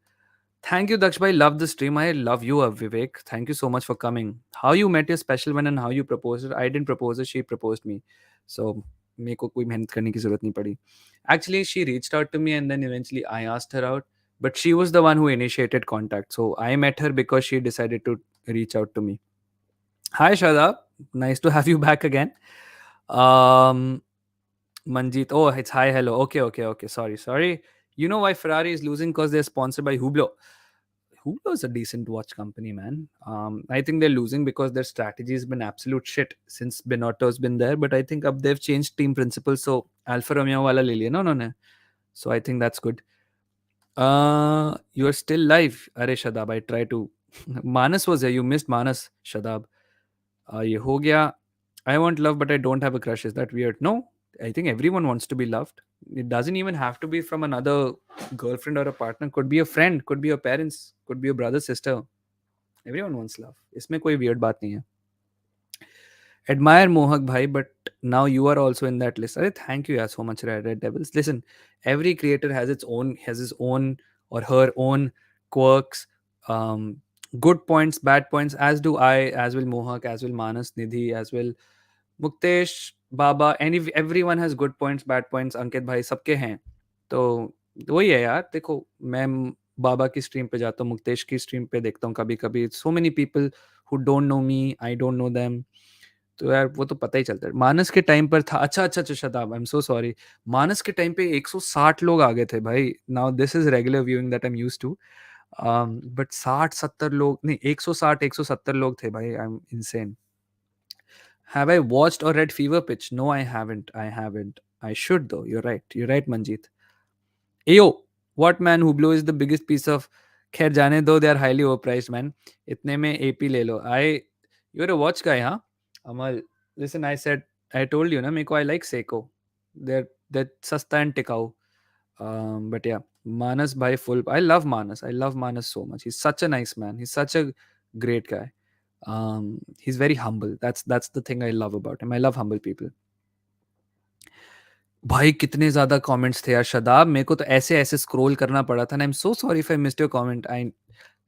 Thank you, Daksh bhai. Love the stream. I love you, Vivek. Thank you so much for coming. How you met your special one and how you proposed her. I didn't propose her. She proposed me. So मेरे को कोई मेहनत करने की जरूरत नहीं पड़ी. Actually, she reached out to me and then eventually I asked her out. But she was the one who initiated contact. So I met her because she decided to reach out to me. Hi, Shadab. Nice to have you back again. Um, Manjeet. Oh, it's hi, hello. Okay. Sorry. You know why Ferrari is losing? Because they're sponsored by Hublot. Hublot is a decent watch company, man. I think they're losing because their strategy has been absolute shit since Binotto's been there. But I think up they've changed team principles. So Alfa Romeo wala le liya. No. So I think that's good. You're still live. Are Shadab, I try to. Manas was here. You missed Manas, Shadab. ये हो गया. I want love, but I don't have a crush. Is that weird? No, I think everyone wants to be loved. It doesn't even have to be from another girlfriend or a partner. Could be a friend, could be your parents, could be your brother, sister. Everyone wants love. इसमें कोई weird बात नहीं है. Admire Mohak bhai, but now you are also in that list. Arre, thank you so much, Red Devils. Listen, every creator has his own or her own quirks, um, good points, bad points. As do I, as will Mohak, as will Manas, Nidhi, as will Muktesh, Baba. Everyone has good points, bad points. Ankit bhai, सबके हैं. तो वही है यार. देखो, मैं बाबा की stream पे जाता हूँ, मुक्तेश की स्ट्रीम पे देखता हूँ कभी कभी. So many people who don't know me, I don't know them. तो यार वो तो पता ही चलता है. मानस के टाइम पर था. अच्छा शताब, आई एम सो सॉरी. मानस के टाइम पे 160 लोग आ गए थे भाई. Now this is regular viewing that I am used to. But 60-70 लोग नहीं, 160-170 लोग थे भाई. I am insane. Have I watched or read Fever Pitch? No, I haven't. I should though. You're right, Manjeet. Ayo, what man Hublot is the biggest piece of. खैर जाने दो, they are highly overpriced, man. इतने में AP ले लो. You're a watch guy, huh? Amal, listen, I told you, na, मेरे को I like Seiko. They're सस्ता and टिकाऊ. But yeah, Manas by full. I love Manas. I love Manas so much. He's such a nice man. He's such a great guy. He's very humble. That's the thing I love about him. I love humble people. भाई कितने ज्यादा comments थे यार शदाब. मेरे को तो ऐसे ऐसे स्क्रॉल करना पड़ा था. आई am so sorry if I missed your comment. I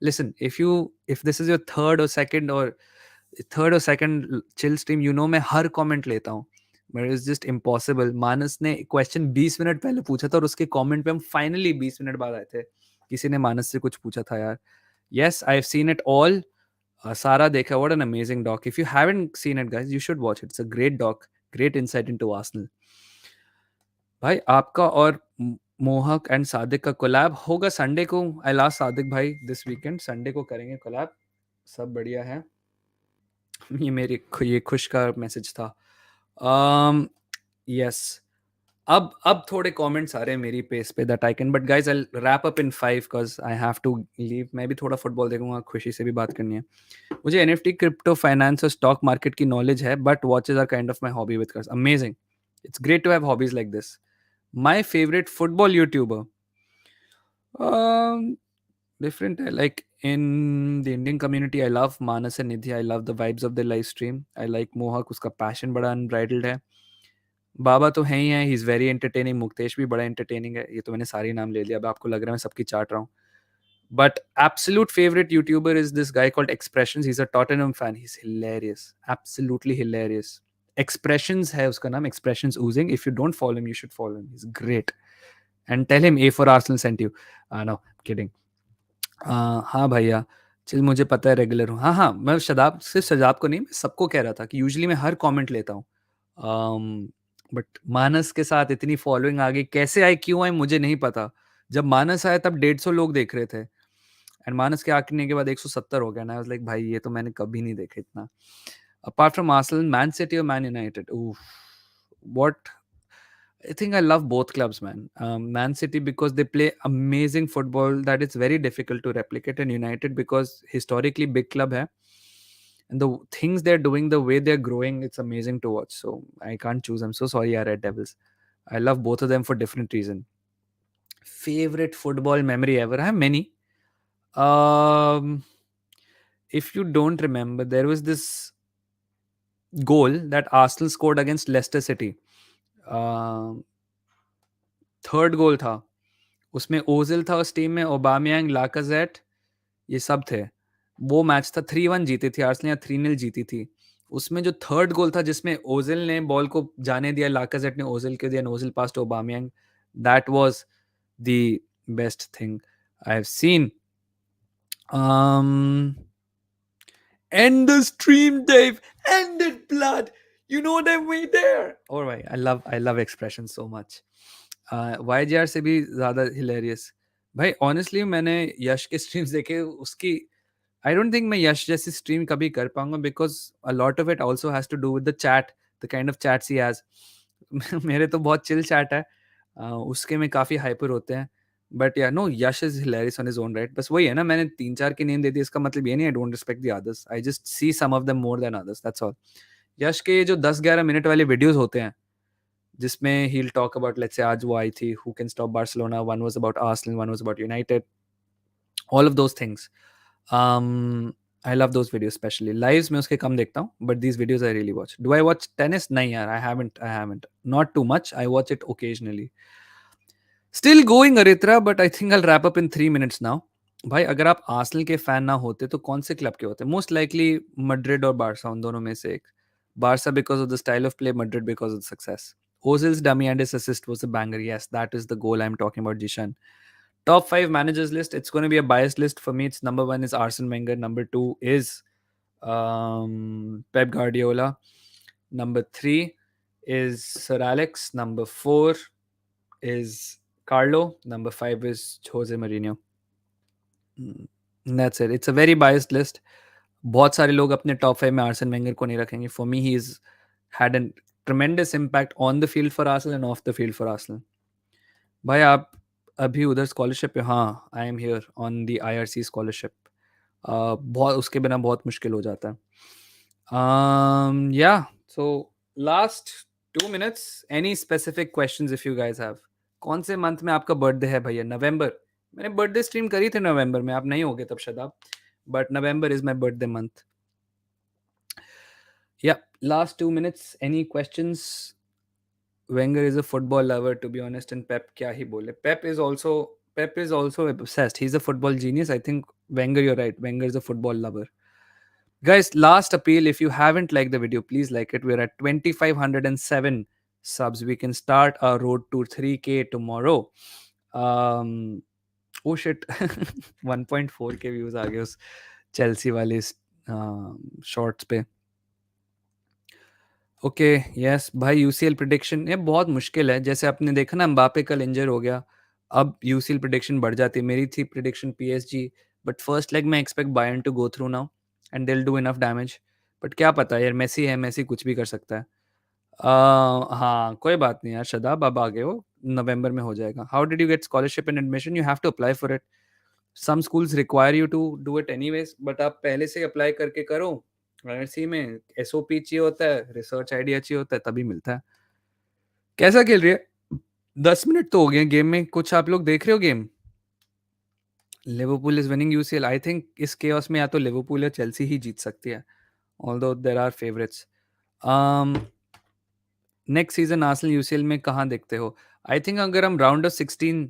Listen, if this is your third or second chill stream, मैं हर कमेंट लेता हूँ. But it's just impossible. Manas ने क्वेश्चन 20 मिनट पहले पूछा था और उसके कमेंट पे हम फाइनली 20 मिनट बाद आए थे. किसी ने मानस से कुछ पूछा था यार. Yes, I have seen it all. Sara देखा. What an amazing doc. If you haven't seen it, guys, you should watch it. It's a great doc. Great insight into Arsenal. भाई आपका और मोहक एंड सादिक का कोलैब होगा Sunday को. आई last Sadiq भाई this weekend. Sunday को करेंगे कोलैब. सब बढ़िया है. ये खुश का मैसेज था. यस. अब थोड़े कमेंट्स आ रहे हैं मेरी पेस पे that I can, but guys I wrap up in 5 because I have to leave. मैं भी थोड़ा फुटबॉल देखूंगा, खुशी से भी बात करनी है. मुझे एनएफटी, क्रिप्टो, फाइनेंस और स्टॉक मार्केट की नॉलेज है, but watches are kind of my hobby with cars. Amazing. It's great to have hobbies like this. My favourite football YouTuber, different. I like in the Indian community, I love Manas and Nidhi. I love the vibes of the live stream. I like Mohak, उसका passion बड़ा unbridled है. बाबा तो है ही है, he is very entertaining. Muktesh भी बड़ा entertaining है. ये तो मैंने सारे नाम ले लिया, अब आपको लग रहा है मैं सबकी चाट रहा हूँ. But absolute favorite YouTuber is this guy called Expressions. He's a Tottenham fan. He's hilarious, absolutely hilarious. Expressions है उसका नाम, Expressions oozing. If you don't follow him, you should follow him. He's great. And tell him A for Arsenal sent you. No, kidding. हाँ भैया, चल मुझे पता है regular हूँ. हाँ, हाँ, मैं शदाब, सिर्फ़ शदाब को नहीं, मैं सबको कह रहा था कि यूजुअली मैं हर कमेंट लेता हूँ. बट मानस के साथ इतनी फॉलोइंग आ गई, कैसे आई, क्यों आई, मुझे नहीं पता. जब मानस आया तब 150 लोग देख रहे थे एंड मानस के आने के बाद 170 हो गया. ना आई वाज़ लाइक भाई ये तो मैंने कभी नहीं देखा इतना. Apart from Arsenal, man city और मैन यूनाइटेड, उफ, what. I think I love both clubs, man. Man City because they play amazing football that it's very difficult to replicate, and United because historically big club hai, and the things they're doing, the way they're growing, it's amazing to watch. So I can't choose. I'm so sorry, Red Devils. I love both of them for different reasons. Favorite football memory ever? I have many. Um, if you don't remember, there was this goal that Arsenal scored against Leicester City. Third goal था, उसमें Ozil था उस team में, ओबामयांग, Lacazette, ये सब थे. वो match था, 3-1 जीती थी आर्सेनल या 3-0 जीती थी. उसमें जो थर्ड गोल था जिसमें ओजिल ने बॉल को जाने दिया, लाकाजेट ने ओजिल को दिया, Ozil pass to Aubameyang, that was the best thing I have seen. End the stream, Dave. End it, blood. You know them way there. All right. I love expressions so much. YGR से भी ज़्यादा hilarious. भाई honestly मैंने यश के streams देखे, उसकी I don't think मैं यश जैसी stream कभी कर पाऊंगा because a lot of it also has to do with the chat, the kind of chats he has. मेरे तो बहुत chill chat है. उसके में काफ़ी hyper होते हैं. But yeah no, Yash is hilarious on his own right. बस वही है ना, मैंने 3-4 की नेम दे दी, इसका मतलब ये नहीं I don't respect the others. I just see some of them more than others, that's all. Yash के ये जो 10-11 मिनट वाले वीडियोस होते हैं जिसमें ही will talk about, let's say आज वो आई थी who can stop Barcelona, one was about Arsenal, one was about United, all of those things. I love those videos specially. Lives में उसके कम देखता हूँ but these videos I really watch. Do I watch tennis? नहीं यार, I haven't not too much. I watch it occasionally. Still going Aritra, but I think I wrap up in 3 minutes now. भाई अगर आप आर्सेनल के fan ना होते तो कौन से क्लब के होते? मोस्ट लाइकली मैड्रिड और बारसा, उन दोनों में से एक. Barça because of the style of play, Madrid because of the success. Ozil's dummy and his assist was a banger. Yes, that is the goal I'm talking about, Jishan. Top 5 managers list. It's going to be a biased list for me. It's number 1 is Arsene Wenger. Number 2 is Pep Guardiola. Number 3 is Sir Alex. Number 4 is Carlo. Number 5 is Jose Mourinho. That's it. It's a very biased list. बहुत सारे लोग अपने top 5 में arson Wenger को नहीं रखेंगे. For me he is had an ट्रेमेंडस impact on the field for Arsenal end of the field for Arsenal. भाई आप अभी उधर स्कॉलरशिप पे? हाँ, I am here on the IRC scholarship. बहुत उसके बिना बहुत मुश्किल हो जाता है. या so last 2 minutes, any specific questions if you guys have. कौन से मंथ में आपका बर्थडे है भैया? नवंबर. मैंने बर्थडे स्ट्रीम करी थी नवंबर में, आप नहीं होगे तब Shadab, but November is my birthday month. Yeah last 2 minutes, any questions? Wenger is a football lover, to be honest, and Pep क्या ही बोले. Pep is also obsessed. He's a football genius. I think Wenger, you're right. Wenger is a football lover. Guys, last appeal. If you haven't liked the video, please like it. We're at 2,507 subs. We can start our road to 3K tomorrow. Oh shit. 1.4K views आ गए उस Chelsea वाले shorts पे. Okay, yes भाई. UCL prediction ये बहुत मुश्किल है. जैसे आपने देखा ना, एम्बापे कल इंजर हो गया, अब यूसीएल प्रिडिक्शन बढ़ जाती है. मेरी थी prediction PSG, but first leg में expect Bayern to go through now and they will do enough damage. But क्या पता यार, मेसी है, मेसी कुछ भी कर सकता है. हाँ, कोई बात नहीं यार शादाब, अब आगे हो, नवंबर में हो जाएगा. How did you get scholarship and admission? You have to apply for it. Some schools require you to do it anyways, but आप पहले से अप्लाई करके करो. आईआरसी में एसओपी चाहिए होता है, रिसर्च आइडिया चाहिए होता है, तभी मिलता है. कैसा खेल रही है? 10 मिनट तो हो गए गेम में. कुछ आप लोग देख रहे हो game? Liverpool is winning UCL. I think इस केओस में या तो लिवरपूल या चेल्सी ही जीत सकती है, although there are favourites. Next season Arsenal UCL में कहाँ देखते हो? आई थिंक अगर हम राउंड ऑफ 16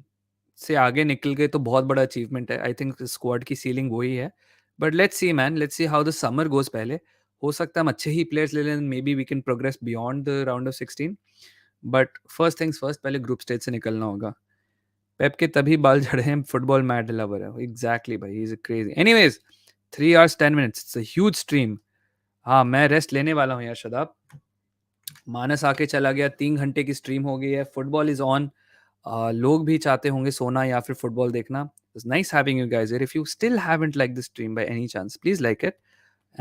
से आगे निकल गए तो बहुत बड़ा अचीवमेंट है. आई थिंक स्क्वाड की सीलिंग वही है. But let's see man, let's see how the summer goes. पहले हो सकता है हम अच्छे ही प्लेयर्स ले लें, may be we can progress beyond the round of 16. But first things first, पहले ग्रुप स्टेज से निकलना होगा. पेप के तभी बाल झड़े हैं, फुटबॉल मैड लवर है. एग्जैक्टली भाई, he is crazy. Anyways, 3 hours 10 minutes, it's a huge stream. हाँ, मैं रेस्ट लेने वाला हूँ यार शदाब. मानस आके चला गया, 3 घंटे की स्ट्रीम हो गई है. Football is on. लोग भी चाहते होंगे सोना या फिर फुटबॉल देखना. It's nice having you guys here. If you still haven't liked the stream by any chance, please like it.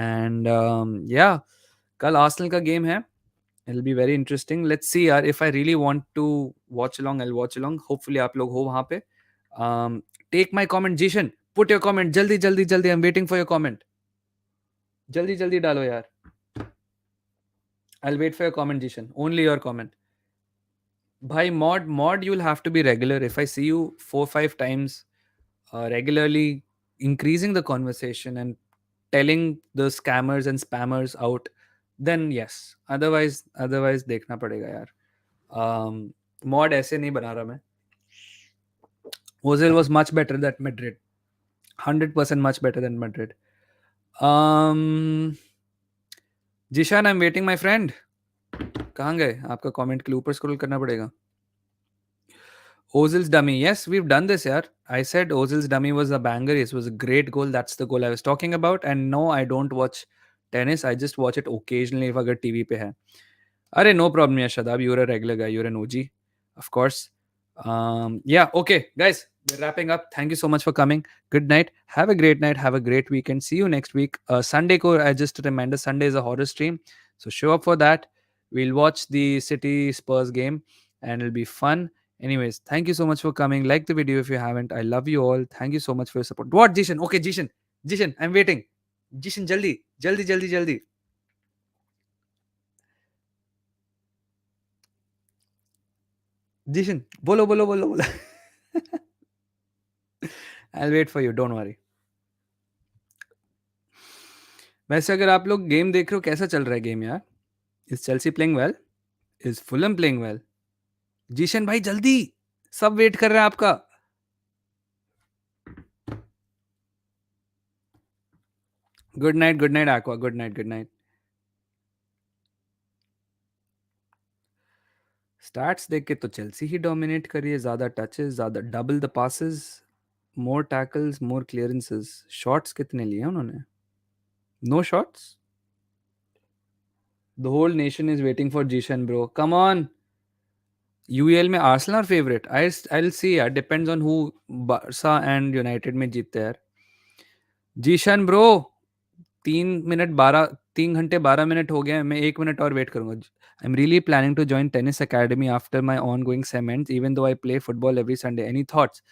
And yeah, कल आर्सेनल का गेम है. It'll be very interesting. Let's see यार. If I really want to watch along, I'll watch along. Hopefully आप लोग हो वहाँ पे. Um, take my comment, Jishan. Put your comment. जल्दी जल्दी जल्दी. I'm waiting for your comment. जल्दी जल्दी डालो यार. I'll wait for your comment, Jishan. Only your comment. Bhai, mod, you'll have to be regular. If I see you 4 5 times regularly, increasing the conversation and telling the scammers and spammers out, then yes. Otherwise देखना पड़ेगा यार. Mod ऐसे नहीं बना रहा मैं. Ozil was much better than Madrid. 100% much better than Madrid. Jishan, I'm waiting, my friend. कहाँ गए? आपका कमेंट के लिए ऊपर स्क्रॉल करना पड़ेगा. Ozil's dummy. Yes, we've done this, yaar. I said Ozil's dummy was a banger. It was a great goal. That's the goal I was talking about. And no, I don't watch tennis. I just watch it occasionally if agar TV pe hai. Arey, no problem, yeah, Shadab. You're a regular guy. You're an OG, of course. Yeah, okay, guys. We're wrapping up. Thank you so much for coming. Good night. Have a great night. Have a great weekend. See you next week. Sunday ko, I just reminder, Sunday is a horror stream. So show up for that. We'll watch the City Spurs game and it'll be fun. Anyways, thank you so much for coming. Like the video if you haven't. I love you all. Thank you so much for your support. What, Jishan? Okay, Jishan. Jishan, I'm waiting. Jishan, jaldi. Jaldi, jaldi, jaldi. Jishan, bolo, bolo, bolo, bolo. I'll wait for you. Don't worry. वैसे अगर आप लोग game देख रहे हो, कैसा चल रहा है गेम यार? Is Chelsea playing well? Is Fulham playing well? Zeeshan भाई जल्दी, सब वेट कर रहे हैं आपका. Good night aqua. Good night, good night. Stats देख के तो चेल्सी ही डोमिनेट कर रही है. ज्यादा टचेस, ज्यादा double the passes, more tackles, more clearances. Shots कितने लिए उन्होंने? No shots. The whole nation is waiting for Zeeshan bro. Come on. UEL में Arsenal are favourite. I will see यार. Depends on who Barca and United में जीतते हैं यार. Zeeshan bro, 3 घंटे 12 मिनट हो गए हैं. मैं 1 मिनट और वेट करूंगा. I am really planning to join tennis academy after my ongoing semesters, even though I play football every Sunday. Any thoughts?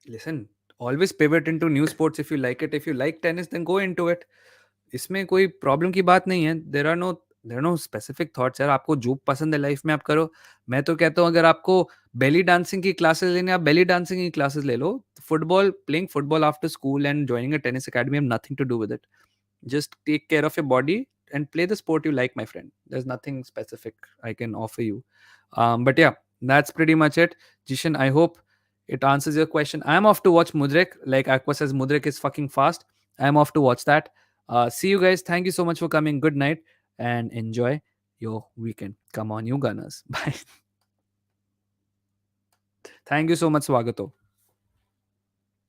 Listen, always pivot into new sports if you like it. If you like tennis, then go into it. इसमें कोई problem की बात नहीं है. There are no specific thoughts यार. आपको जो पसंद है लाइफ में आप करो. मैं तो कहता हूँ अगर आपको बेली डांसिंग की क्लासेस लेने, आप बेली डांसिंग की क्लासेस ले लो. Football, playing football after school and joining a tennis academy have nothing to do with it. Just take care of your body and play the sport you like, my friend. There's nothing specific I can offer you. But yeah, that's pretty much it. Jishan, I hope it answers your question. I'm off to watch Mudrik. Like Aqua says, Mudrik is fucking fast. I'm off to watch that. See you guys. Thank you so much for coming. Good night and enjoy your weekend. Come on, you gunners. Bye. Thank you so much, Swagato.